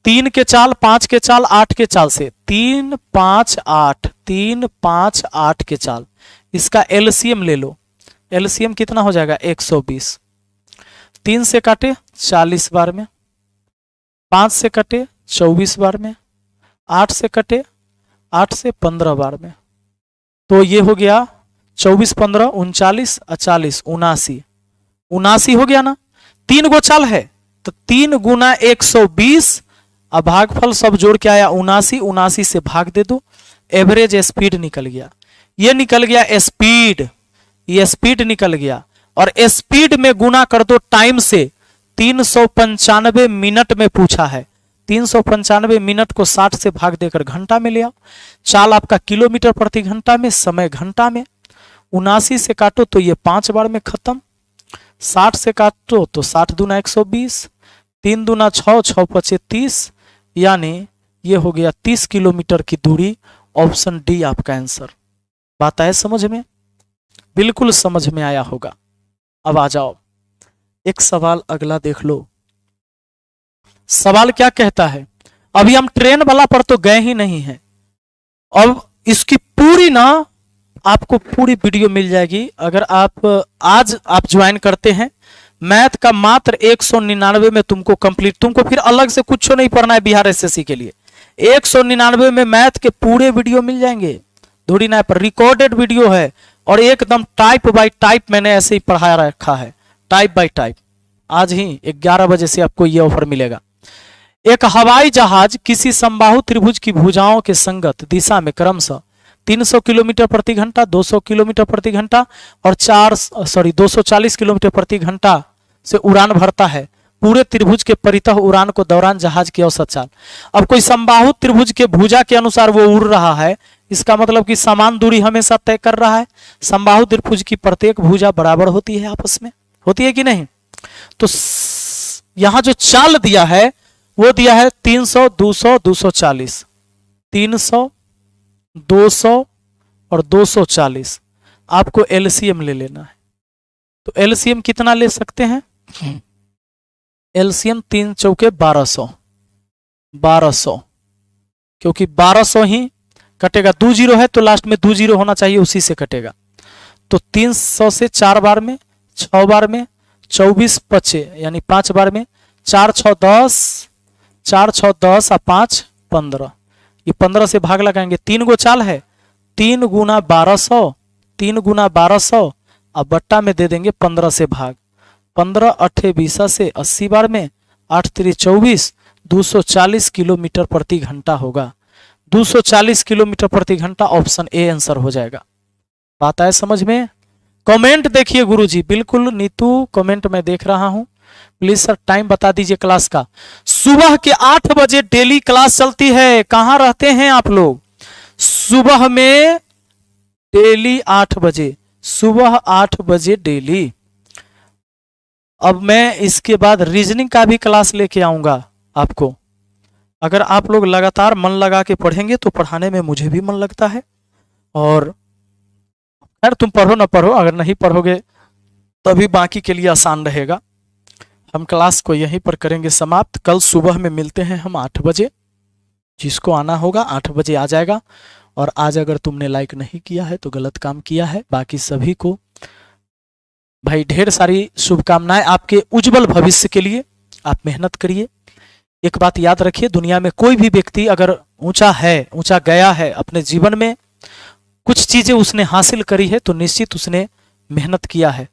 3 के चाल, 5 के चाल, 8 के चाल से 3 5 8, 3 5 8 के चाल, इसका एलसीएम ले लो। एलसीएम कितना हो जाएगा, 120। 3 से काटे 40 बार में, 5 से कटे 24 बार में, 8 से कटे 8 से 15 बार में। तो ये हो गया 24 15 39 40 79, 79 हो गया ना। 3 गो चाल है, तो 3 गुना 120, अब भागफल सब जोड़ के आया 79, 79 से भाग दे दो, एवरेज स्पीड निकल गया। ये निकल गया स्पीड, ये स्पीड निकल गया, और स्पीड में गुना कर दो टाइम से। 395 मिनट में पूछा है, 395 मिनट को 60 से भाग देकर घंटा में ले आओ। चाल आपका किलोमीटर प्रति घंटा में, समय घंटा में। 79 से काटो तो ये 5 बार में खत्म, 60 से काटो तो 60 दूना 120, 3 दूना 6, 6 पचे 30, यानी ये हो गया 30 किलोमीटर की दूरी। ऑप्शन डी आपका आंसर। बात आए समझ में, बिल्कुल समझ में आया होगा। अब आ जाओ, एक सवाल अगला देख लो। सवाल क्या कहता है, अभी हम ट्रेन वाला पर तो गए ही नहीं है, अब इसकी पूरी ना आपको पूरी वीडियो मिल जाएगी अगर आप आज आप ज्वाइन करते हैं। मैथ का मात्र 199 में तुमको कंप्लीट, तुमको फिर अलग से कुछ नहीं पढ़ना है बिहार एसएससी के लिए। 199 में मैथ के पूरे वीडियो मिल जाएंगे। धुरी ना पर रिकॉर्डेड वीडियो है, और एकदम टाइप बाय टाइप मैंने ऐसे ही पढ़ाया रखा है, टाइप बाय टाइप। आज ही 11 बजे से आपको यह ऑफर मिलेगा। एक हवाई जहाज किसी समबाहु त्रिभुज की भुजाओं के संगत दिशा में क्रमशः 300 किलोमीटर प्रति घंटा, 200 किलोमीटर प्रति घंटा और 240 किलोमीटर प्रति घंटा से उड़ान भरता है। पूरे त्रिभुज के परितः उड़ान को दौरान जहाज की औसत चाल। अब कोई समबाहु त्रिभुज के भुजा के अनुसार वो उड़ रहा है, इसका मतलब कि समान दूरी हमेशा तय कर रहा है। समबाहु त्रिभुज की प्रत्येक भुजा बराबर होती है, आपस में होती है कि नहीं। तो यहां जो चाल दिया है वो दिया है 300 200 240, 300 200 और 240। आपको एलसीएम ले लेना है। तो एलसीएम कितना ले सकते हैं, एलसीएम 3 चौके 1200, 1200, क्योंकि 1200 ही कटेगा। 2 जीरो है तो लास्ट में 2 जीरो होना चाहिए, उसी से कटेगा। तो 300 से 4 बार में, 6 बार में, 24 पचे यानी 5 बार में, 4 6 10, 4 6 10 और 5 15, ये 15 से भाग लगाएंगे। 3 गो चाल है, 3 गुना 1200, 3 गुना 1200 अब बट्टा में दे देंगे 15 से भाग। 15 8 20 से 80 बार में, 8 3 24, 240 किलोमीटर प्रति घंटा होगा। 240 किलोमीटर प्रति घंटा, ऑप्शन ए आंसर हो जाएगा। बात आए समझ में। कमेंट देखिए गुरुजी, बिल्कुल नीतू कमेंट में देख रहा हूं। प्लीज सर टाइम बता दीजिए क्लास का। सुबह के 8 बजे डेली क्लास चलती है। कहां रहते हैं आप लोग? सुबह में डेली 8 बजे, सुबह 8 बजे डेली। अब मैं इसके बाद रीजनिंग का भी क्लास लेके आऊंगा आपको। अगर आप लोग लगातार मन लगा के पढ़ेंगे तो पढ़ाने में मुझे भी मन लगता है। और खैर तुम पढ़ो ना पढ़ो, अगर नहीं पढ़ोगे तभी बाकी के लिए आसान रहेगा। हम क्लास को यहीं पर करेंगे समाप्त। कल सुबह में मिलते हैं हम 8 बजे। जिसको आना होगा 8 बजे आ जाएगा। और आज अगर तुमने लाइक नहीं किया है तो गलत काम किया है। बाकी सभी को भाई ढेर सारी शुभकामनाएं आपके उज्जवल भविष्य के लिए। आप मेहनत करिए। एक बात याद रखिए, दुनिया में कोई भी व्यक्ति अगर ऊंचा है, ऊंचा गया है अपने जीवन में, कुछ चीजें उसने हासिल करी है तो निश्चित उसने मेहनत किया है।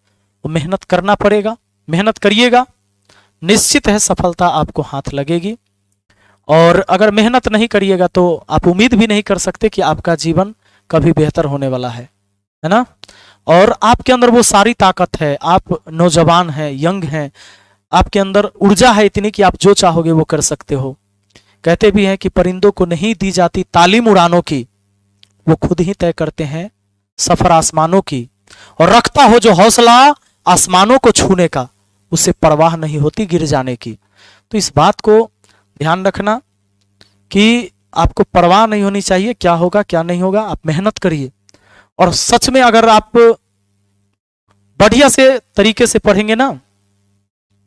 वो मेहनत करना पड़ेगा। मेहनत करिएगा, निश्चित है सफलता आपको हाथ लगेगी। और अगर मेहनत नहीं करिएगा तो आप उम्मीद भी नहीं कर सकते कि आपका जीवन कभी बेहतर होने वाला है ना। और आपके अंदर वो सारी ताकत है, आप नौजवान हैं, यंग हैं, आपके अंदर ऊर्जा है इतनी कि आप जो चाहोगे वो कर सकते हो। कहते भी हैं कि परिंदों को नहीं दी जाती तालीम उड़ानों की, वो खुद ही तय करते हैं सफर आसमानों की। और रखता हो जो हौसला आसमानों को छूने का, उसे परवाह नहीं होती गिर जाने की। तो इस बात को ध्यान रखना कि आपको परवाह नहीं होनी चाहिए क्या होगा क्या नहीं होगा। आप मेहनत करिए। और सच में अगर आप बढ़िया से तरीके से पढ़ेंगे ना,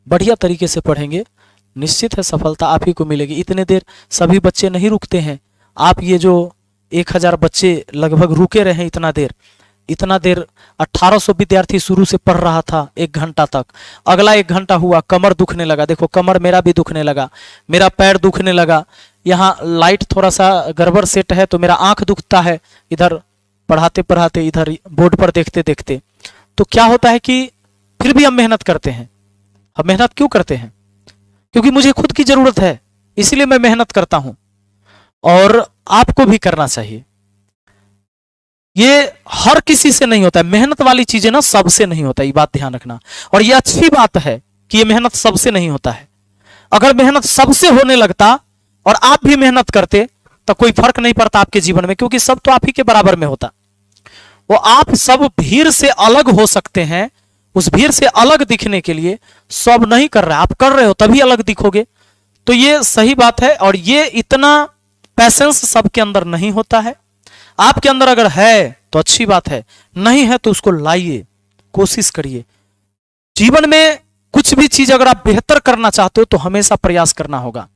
बढ़िया तरीके से पढ़ेंगे, निश्चित है सफलता आप ही को मिलेगी। इतने देर सभी बच्चे नहीं रुकते हैं। आप ये जो 1000 बच्चे लगभग रुके रहे इतना देर 1800 विद्यार्थी शुरू से पढ़ रहा था 1 घंटा तक। अगला 1 घंटा हुआ, कमर दुखने लगा। देखो कमर मेरा भी दुखने लगा, मेरा पैर दुखने लगा। यहाँ लाइट थोड़ा सा गड़बड़ सेट है तो मेरा आंख दुखता है, इधर पढ़ाते पढ़ाते, इधर बोर्ड पर देखते देखते। तो क्या होता है कि फिर भी हम मेहनत करते हैं। हम मेहनत क्यों करते हैं? क्योंकि मुझे खुद की जरूरत है, इसलिए मैं मेहनत करता हूं। और आपको भी करना चाहिए। ये हर किसी से नहीं होता है। मेहनत वाली चीजें ना सबसे नहीं होता है, ये बात ध्यान रखना। और ये अच्छी बात है कि ये मेहनत सबसे नहीं होता है। अगर मेहनत सबसे होने लगता और आप भी मेहनत करते तो कोई फर्क नहीं पड़ता आपके जीवन में, क्योंकि सब तो आप ही के बराबर में होता। वो आप सब भीड़ से अलग हो सकते हैं। उस भीड़ से अलग दिखने के लिए सब नहीं कर रहा, आप कर रहे हो तभी अलग दिखोगे। तो ये सही बात है। और ये इतना पैसेंस सबके अंदर नहीं होता है। आपके अंदर अगर है तो अच्छी बात है, नहीं है तो उसको लाइए, कोशिश करिए। जीवन में कुछ भी चीज अगर आप बेहतर करना चाहते हो तो हमेशा प्रयास करना होगा।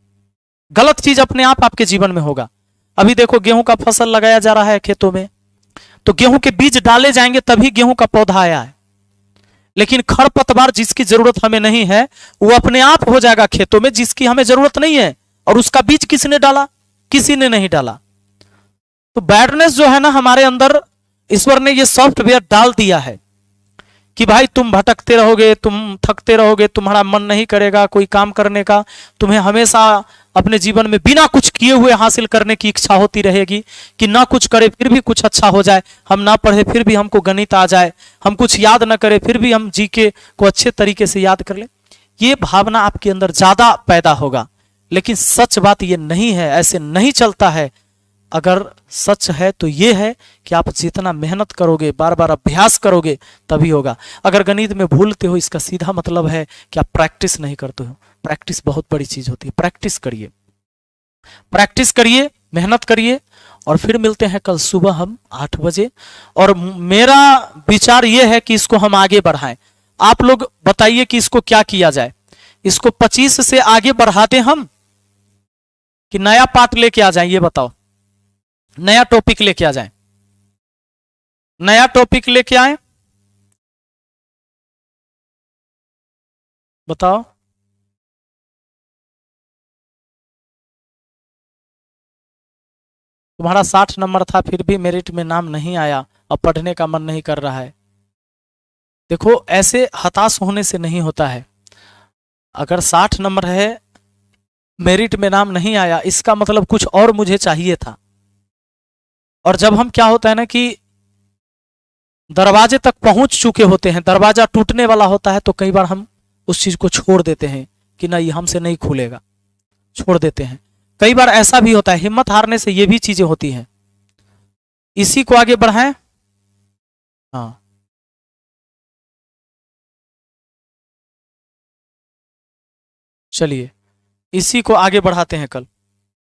गलत चीज अपने आप आपके जीवन में होगा। अभी देखो गेहूं का फसल लगाया जा रहा है खेतों में, तो गेहूं के बीज डाले जाएंगे तभी गेहूं का पौधा आया है। लेकिन खरपतवार जिसकी जरूरत हमें नहीं है वो अपने आप हो जाएगा खेतों में, जिसकी हमें जरूरत नहीं है। और उसका बीज किसने डाला? किसी ने नहीं डाला। तो बैडनेस जो है ना हमारे अंदर, ईश्वर ने ये सॉफ्टवेयर डाल दिया है कि भाई तुम भटकते रहोगे, तुम थकते रहोगे, तुम्हारा मन नहीं करेगा कोई काम करने का, तुम्हें हमेशा अपने जीवन में बिना कुछ किए हुए हासिल करने की इच्छा होती रहेगी कि ना कुछ करे फिर भी कुछ अच्छा हो जाए, हम ना पढ़े फिर भी हमको गणित आ जाए, हम कुछ याद ना करें फिर भी हम जीके को अच्छे तरीके से याद कर ले। ये भावना आपके अंदर ज्यादा पैदा होगा। लेकिन सच बात ये नहीं है, ऐसे नहीं चलता है। अगर सच है तो ये है कि आप जितना मेहनत करोगे, बार बार अभ्यास करोगे तभी होगा। अगर गणित में भूलते हो इसका सीधा मतलब है कि आप प्रैक्टिस नहीं करते हो। प्रैक्टिस बहुत बड़ी चीज होती है। प्रैक्टिस करिए, प्रैक्टिस करिए, मेहनत करिए। और फिर मिलते हैं कल सुबह हम 8 बजे। और मेरा विचार ये है कि इसको हम आगे बढ़ाएं। आप लोग बताइए कि इसको क्या किया जाए। इसको 25 से आगे बढ़ाते हम कि नया पार्ट लेके आ जाए? ये बताओ, नया टॉपिक लेके आ जाए? नया टॉपिक लेके आए? बताओ। तुम्हारा 60 नंबर था फिर भी मेरिट में नाम नहीं आया, अब पढ़ने का मन नहीं कर रहा है। देखो ऐसे हताश होने से नहीं होता है। अगर 60 नंबर है, मेरिट में नाम नहीं आया, इसका मतलब कुछ और मुझे चाहिए था। और जब हम क्या होता है ना कि दरवाजे तक पहुंच चुके होते हैं, दरवाजा टूटने वाला होता है, तो कई बार हम उस चीज को छोड़ देते हैं कि ना ये हमसे नहीं खुलेगा, छोड़ देते हैं। कई बार ऐसा भी होता है, हिम्मत हारने से ये भी चीजें होती हैं। इसी को आगे बढ़ाएं। हाँ, चलिए इसी को आगे बढ़ाते हैं कल।